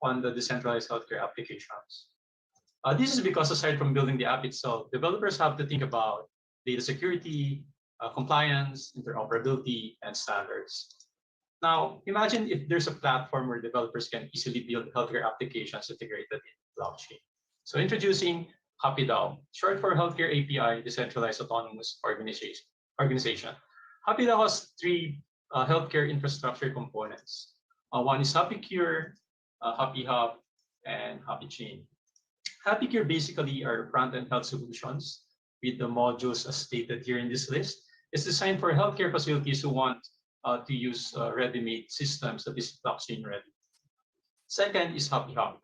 Speaker 11: on the decentralized healthcare applications. This is because aside from building the app itself, developers have to think about data security, compliance, interoperability, and standards. Now, imagine if there's a platform where developers can easily build healthcare applications integrated in blockchain. So introducing HappyDAO, short for Healthcare API Decentralized Autonomous Organization. HappyDAO has three healthcare infrastructure components. One is HappyCure, HappyHub, and HappyChain. HappyCure basically are front-end health solutions with the modules as stated here in this list. It's designed for healthcare facilities who want to use ready-made systems that is blockchain ready. Second is HappyHub.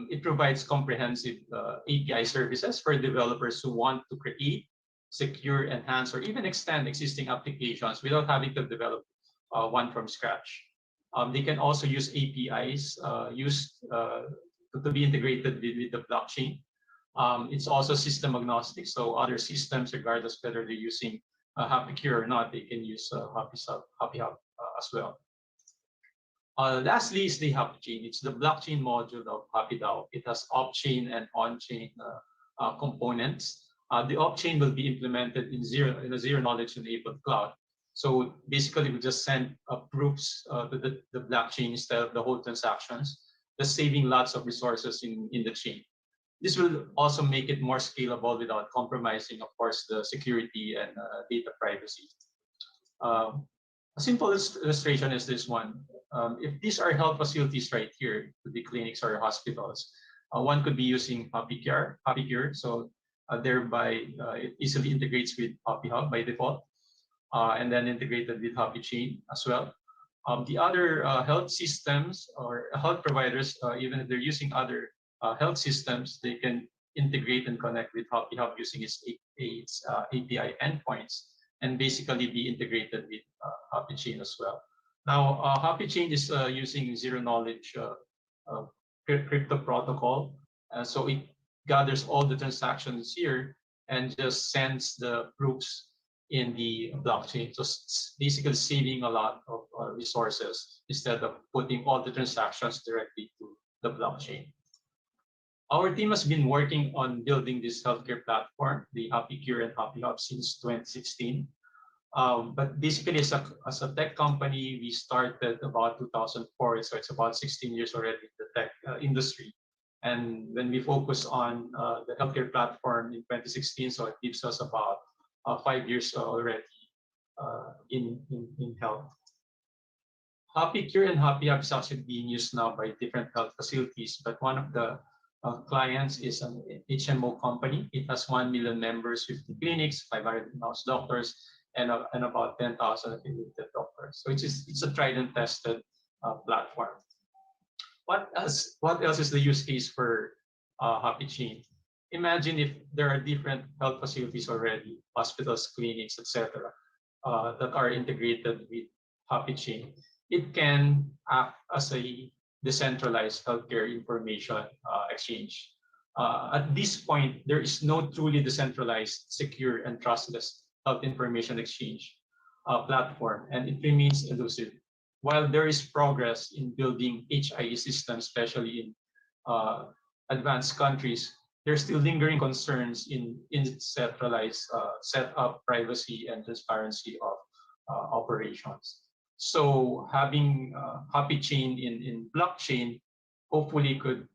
Speaker 11: It provides comprehensive API services for developers who want to create, secure, enhance, or even extend existing applications without having to develop one from scratch. They can also use APIs to be integrated with the blockchain. It's also system agnostic, so other systems, regardless whether they're using HappyCure or not, they can use HappyHub as well. Lastly is the HappyChain. It's the blockchain module of HappyDAO. It has off-chain and on-chain components. The off-chain will be implemented in a zero-knowledge enabled cloud. So basically, we just send proofs to the blockchain instead of the whole transactions, just saving lots of resources in the chain. This will also make it more scalable without compromising, of course, the security and data privacy. A simple illustration is this one. If these are health facilities right here, could be clinics or hospitals, one could be using HappyCure, so thereby it easily integrates with HappyHub by default, and then integrated with HappyChain as well. The other health systems or health providers, even if they're using other health systems, they can integrate and connect with HappyHub using its API endpoints and basically be integrated with HappyChain as well. Now, HappyChain is using zero-knowledge crypto protocol, so it gathers all the transactions here and just sends the proofs in the blockchain. So it's basically saving a lot of resources instead of putting all the transactions directly to the blockchain. Our team has been working on building this healthcare platform, the HappyCure and HappyHub, since 2016. But basically, as a tech company, we started about 2004, so it's about 16 years already in the tech industry. And when we focus on the healthcare platform in 2016, so it gives us about 5 years already in health. HappyCure and HappyHub is actually being used now by different health facilities, but one of the clients is an HMO company. It has 1 million members, 50 clinics, 500 in-house doctors, and about 10,000 affiliated doctors. So it's a tried and tested platform. What else is the use case for HappyChain? Imagine if there are different health facilities already, hospitals, clinics, etc., that are integrated with HappyChain. It can act as a decentralized healthcare information exchange. At this point, there is no truly decentralized, secure, and trustless health information exchange platform, and it remains elusive. While there is progress in building HIE systems, especially in advanced countries, there's still lingering concerns in centralized setup, privacy, and transparency of operations. So having HappyChain in blockchain hopefully could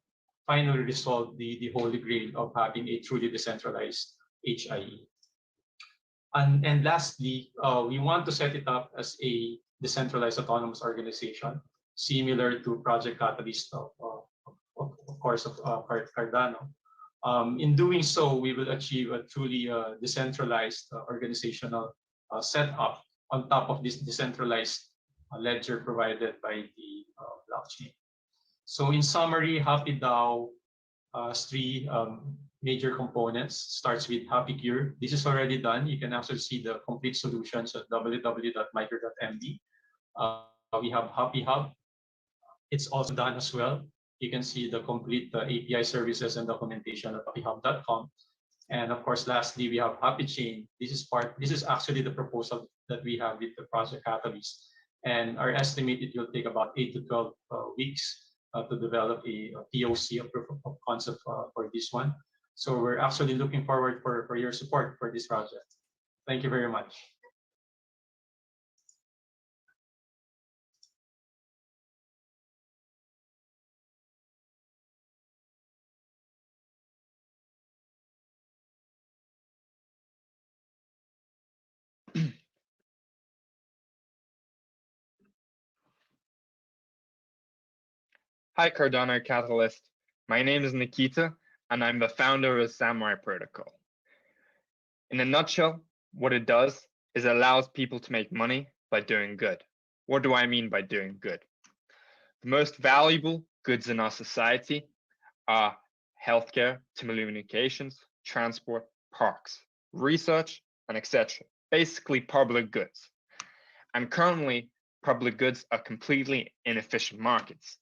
Speaker 11: finally resolve the holy grail of having a truly decentralized HIE. And lastly, we want to set it up as a decentralized autonomous organization, similar to Project Catalyst of course, of Cardano. In doing so, we will achieve a truly decentralized organizational setup on top of this decentralized ledger provided by the blockchain. So in summary, HappyDAO has three major components. Starts with HappyCure. This is already done. You can actually see the complete solutions at www.micro.md. We have HappyHub. It's also done as well. You can see the complete API services and documentation at happyhub.com. And of course, lastly, we have HappyChain. This is actually the proposal that we have with the Project Catalyst. And our estimate, it will take about 8 to 12 weeks to develop a POC, a proof of concept for this one. So we're actually looking forward for your support for this project. Thank you very much.
Speaker 12: Hi, Cardano Catalyst. My name is Nikita, and I'm the founder of Samurai Protocol. In a nutshell, what it does is it allows people to make money by doing good. What do I mean by doing good? The most valuable goods in our society are healthcare, telecommunications, transport, parks, research, and etc. Basically public goods. And currently, public goods are completely inefficient markets.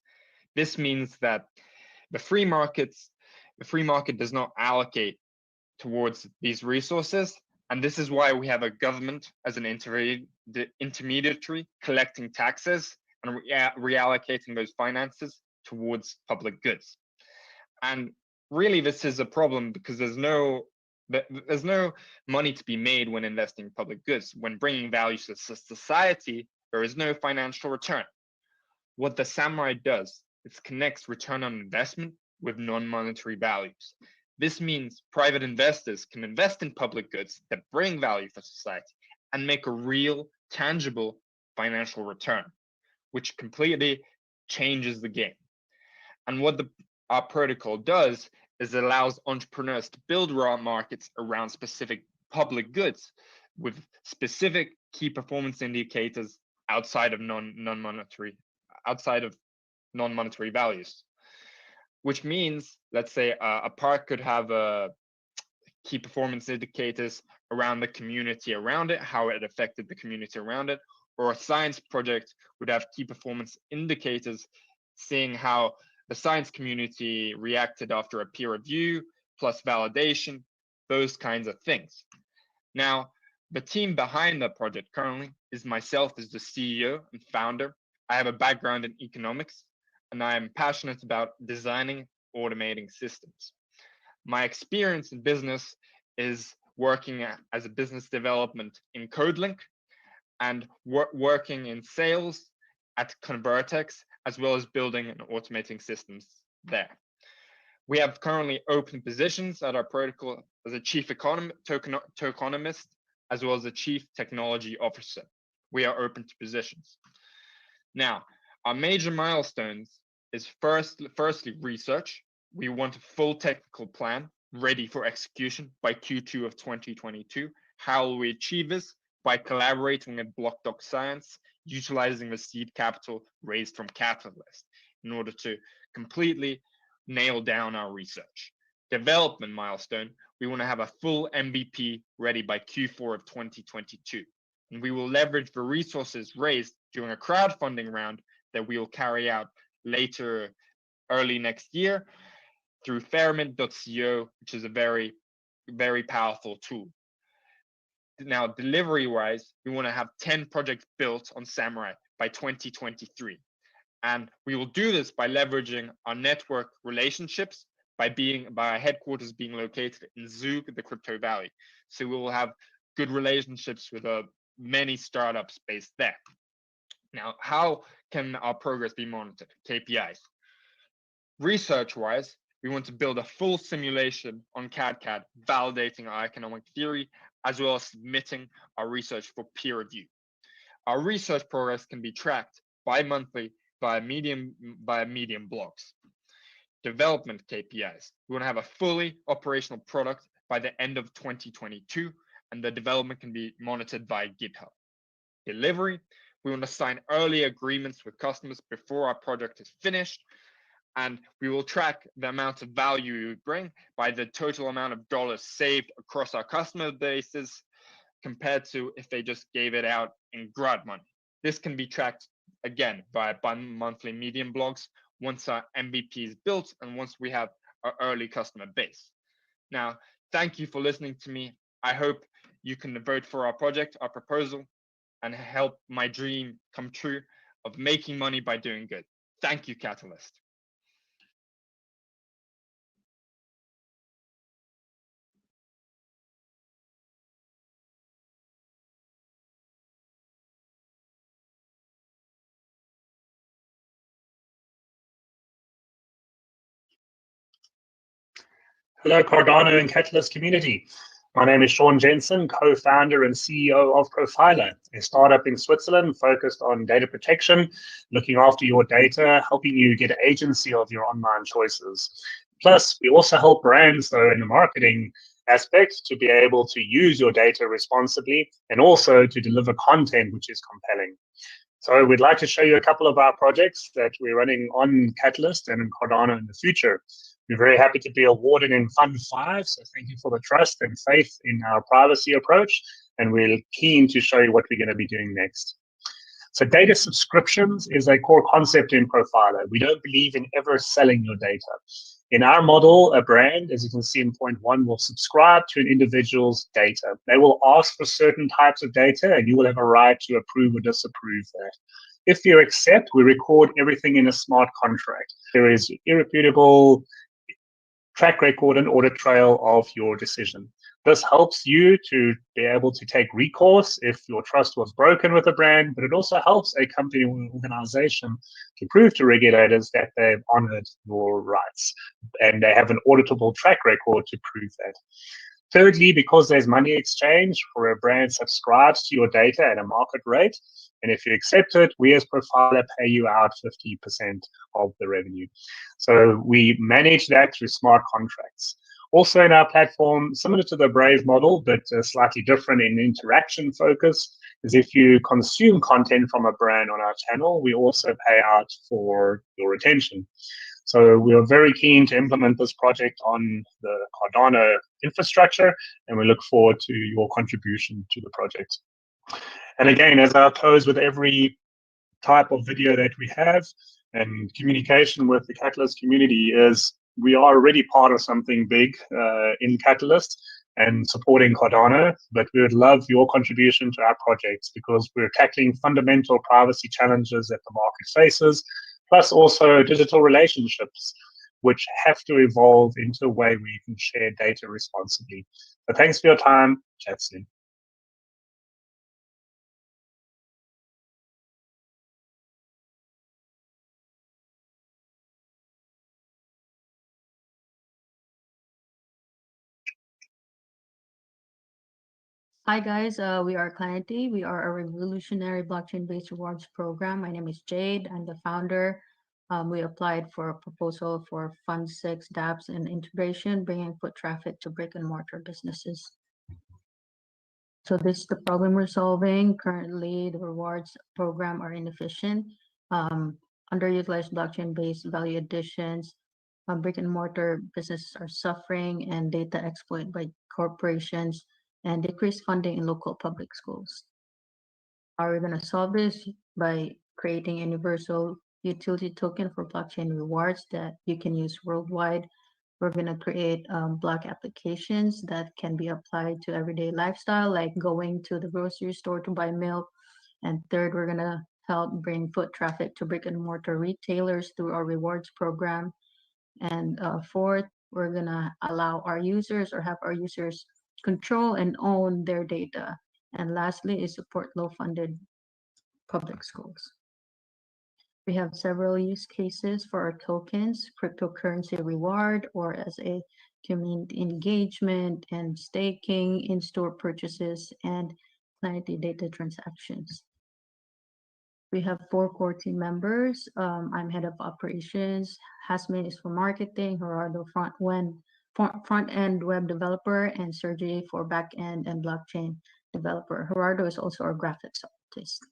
Speaker 12: This means that the free market does not allocate towards these resources, and this is why we have a government as an intermediary collecting taxes and reallocating those finances towards public goods. And really, this is a problem because there's no money to be made when investing in public goods. When bringing value to society, there is no financial return. What the Samurai does, it connects return on investment with non-monetary values. This means private investors can invest in public goods that bring value for society and make a real, tangible financial return, which completely changes the game. And what our protocol does is it allows entrepreneurs to build raw markets around specific public goods with specific key performance indicators outside of non-monetary values, which means, let's say a park could have key performance indicators around the community around it, how it affected the community around it, or a science project would have key performance indicators seeing how the science community reacted after a peer review, plus validation, those kinds of things. Now, the team behind the project currently is myself as the CEO and founder. I have a background in economics, and I am passionate about designing, automating systems. My experience in business is working as a business development in CodeLink and working in sales at Convertex, as well as building and automating systems there. We have currently open positions at our protocol as a chief tokenomist, as well as a Chief Technology Officer. We are open to positions. Now, our major milestones is firstly research. We want a full technical plan ready for execution by Q2 of 2022. How will we achieve this? By collaborating with BlockDoc Science, utilizing the seed capital raised from Catalyst in order to completely nail down our research. Development milestone, we want to have a full MVP ready by Q4 of 2022. And we will leverage the resources raised during a crowdfunding round that we will carry out later, early next year through Fairmint.co, which is a very, very powerful tool. Now, delivery-wise, we want to have 10 projects built on Samurai by 2023. And we will do this by leveraging our network relationships, by our headquarters being located in Zug, the Crypto Valley. So we will have good relationships with many startups based there. Now, how can our progress be monitored? KPIs. Research-wise, we want to build a full simulation on CAD-CAD, validating our economic theory, as well as submitting our research for peer review. Our research progress can be tracked bi-monthly by Medium blogs. Development KPIs. We want to have a fully operational product by the end of 2022, and the development can be monitored by GitHub. Delivery. We want to sign early agreements with customers before our project is finished, and we will track the amount of value we bring by the total amount of dollars saved across our customer bases compared to if they just gave it out in grant money. This can be tracked again via monthly Medium blogs once our MVP is built and once we have our early customer base. Now, thank you for listening to me. I hope you can vote for our project, our proposal, and help my dream come true of making money by doing good. Thank you, Catalyst.
Speaker 13: Hello, Cardano and Catalyst community. My name is Sean Jensen, co-founder and CEO of Profiler, a startup in Switzerland focused on data protection, looking after your data, helping you get agency of your online choices. Plus, we also help brands, though, in the marketing aspect to be able to use your data responsibly and also to deliver content which is compelling. So we'd like to show you a couple of our projects that we're running on Catalyst and in Cardano in the future. We're very happy to be awarded in Fund 5, so thank you for the trust and faith in our privacy approach, and we're keen to show you what we're going to be doing next. So data subscriptions is a core concept in Profiler. We don't believe in ever selling your data. In our model, a brand, as you can see in point 1, will subscribe to an individual's data. They will ask for certain types of data, and you will have a right to approve or disapprove that. If you accept, we record everything in a smart contract. There is irrefutable track record and audit trail of your decision. This helps you to be able to take recourse if your trust was broken with a brand, but it also helps a company or organization to prove to regulators that they've honored your rights and they have an auditable track record to prove that. Thirdly, because there's money exchange for a brand subscribes to your data at a market rate, and if you accept it, we as Profiler pay you out 50% of the revenue. So we manage that through smart contracts. Also in our platform, similar to the Brave model, but slightly different in interaction focus, is if you consume content from a brand on our channel, we also pay out for your retention. So we are very keen to implement this project on the Cardano infrastructure, and we look forward to your contribution to the project. And again, as I close with every type of video that we have and communication with the Catalyst community is we are already part of something big in Catalyst and supporting Cardano, but we would love your contribution to our projects because we're tackling fundamental privacy challenges that the market faces, plus also digital relationships, which have to evolve into a way where you can share data responsibly. So thanks for your time. Chat soon.
Speaker 1: Hi guys, we are Clarity. We are a revolutionary blockchain-based rewards program. My name is Jade. I'm the founder. We applied for a proposal for Fund 6 dApps and integration, bringing foot traffic to brick and mortar businesses. So this is the problem we're solving. Currently, the rewards program are inefficient. Underutilized blockchain-based value additions. Brick and mortar businesses are suffering, and data exploit by corporations, and decreased funding in local public schools. How are we going to solve this? By creating a universal utility token for blockchain rewards that you can use worldwide. We're going to create block applications that can be applied to everyday lifestyle, like going to the grocery store to buy milk. And third, we're going to help bring foot traffic to brick and mortar retailers through our rewards program. And fourth, we're going to allow our users or have our users control and own their data. And lastly is support low-funded public schools. We have several use cases for our tokens, cryptocurrency reward, or as a community engagement and staking, in-store purchases, and Clarity data transactions. We have 4 core team members. I'm head of operations. Hasmin is for marketing, Gerardo front-end web developer, and Sergey for back-end and blockchain developer. Gerardo is also our graphics artist.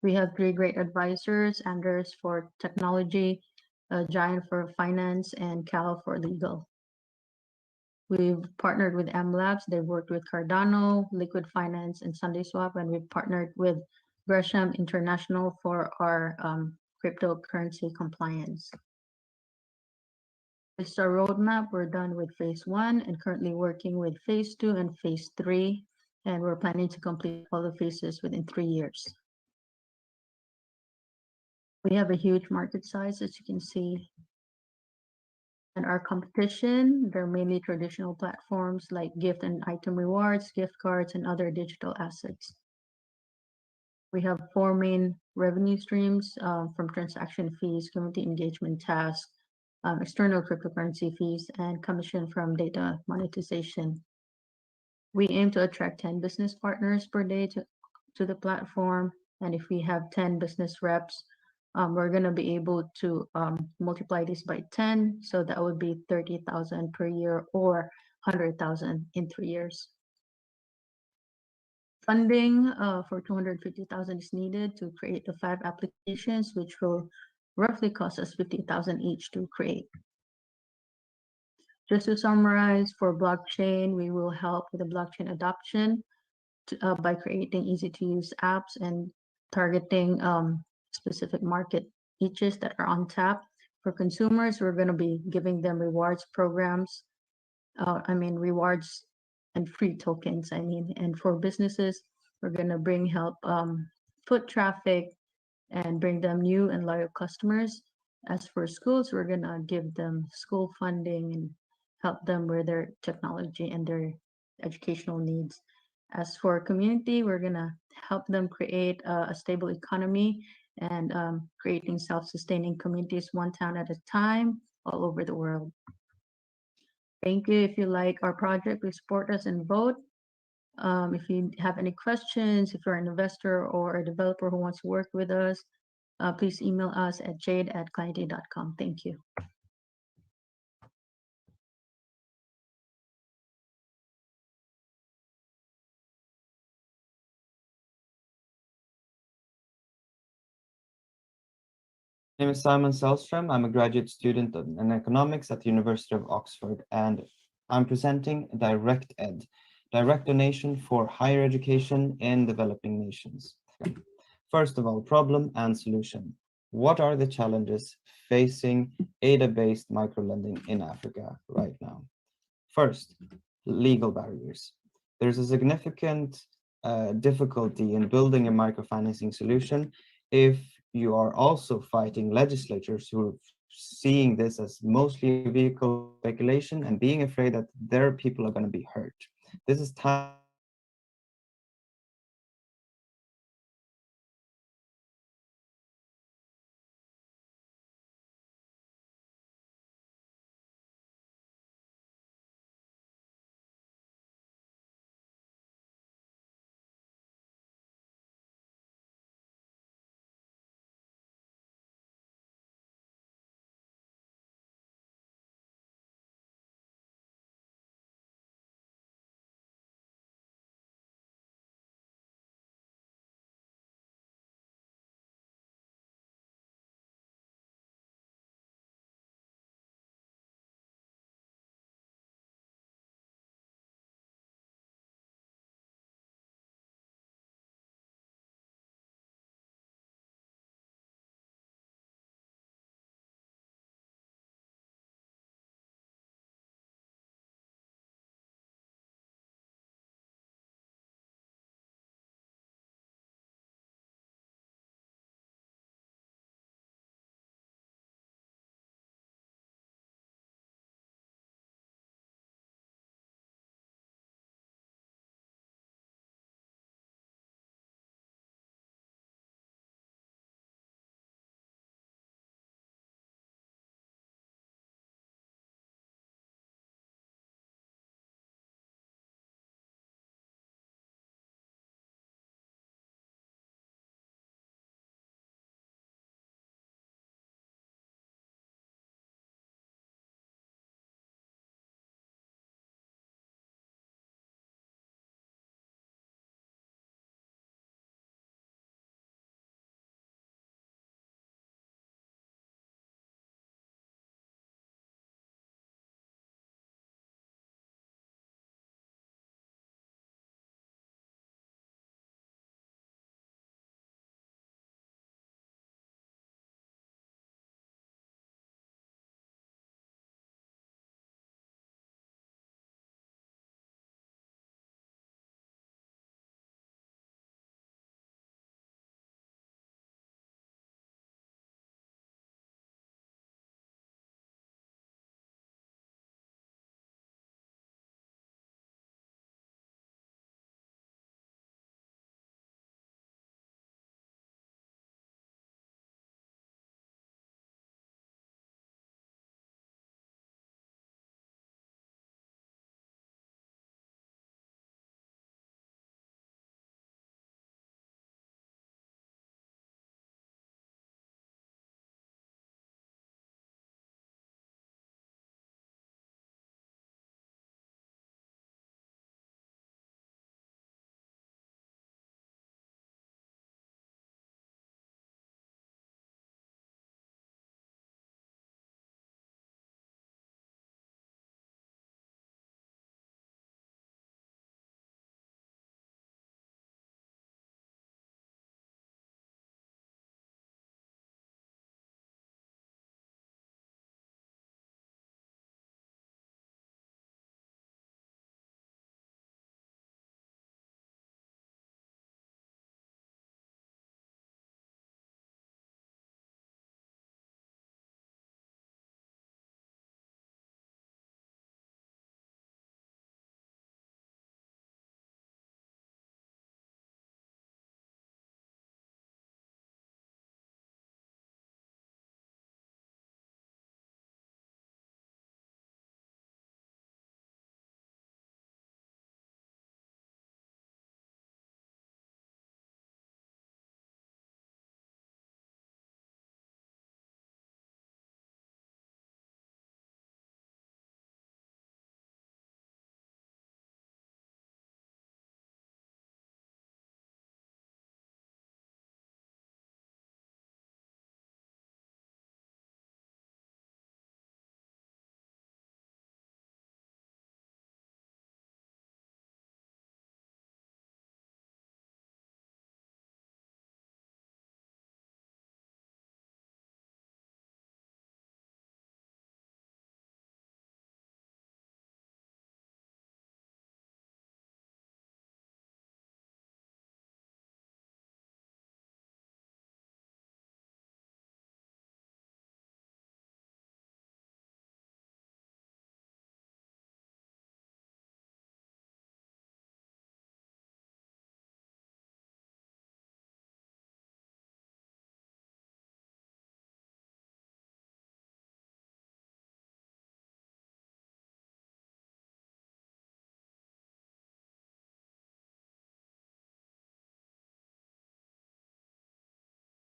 Speaker 1: We have 3 great advisors, Anders for technology, Giant for finance, and Cal for legal. We've partnered with MLabs. They've worked with Cardano, Liquid Finance, and SundaySwap, and we've partnered with Gresham International for our cryptocurrency compliance. This is our roadmap. We're done with phase 1 and currently working with phase 2 and phase 3, and we're planning to complete all the phases within 3 years. We have a huge market size, as you can see. And our competition, they're mainly traditional platforms like gift and item rewards, gift cards, and other digital assets. We have 4 main revenue streams from transaction fees, community engagement tasks, external cryptocurrency fees, and commission from data monetization. We aim to attract 10 business partners per day to the platform. And if we have 10 business reps, we're going to be able to multiply this by 10. So that would be 30,000 per year or 100,000 in 3 years. Funding for 250,000 is needed to create the 5 applications, which will roughly cost us 50,000 each to create. Just to summarize, for blockchain, we will help with the blockchain adoption by creating easy-to-use apps and targeting specific market niches that are on tap. For consumers, we're going to be giving them rewards programs. Rewards and free tokens. And for businesses, we're going to bring help foot traffic and bring them new and loyal customers. As for schools, we're going to give them school funding and help them with their technology and their educational needs. As for community, we're going to help them create a stable economy and creating self-sustaining communities 1 town at a time all over the world. Thank you. If you like our project, please support us and vote. If you have any questions, if you're an investor or a developer who wants to work with us, please email us at jade@clarity.com. Thank you.
Speaker 14: My name is Simon Selstrom. I'm a graduate student in economics at the University of Oxford, and I'm presenting Direct Ed, direct donation for higher education in developing nations. First of all, problem and solution. What are the challenges facing ADA-based microlending in Africa right now? First, legal barriers. There's a significant difficulty in building a microfinancing solution if you are also fighting legislators who are seeing this as mostly vehicle speculation and being afraid that their people are going to be hurt. This is time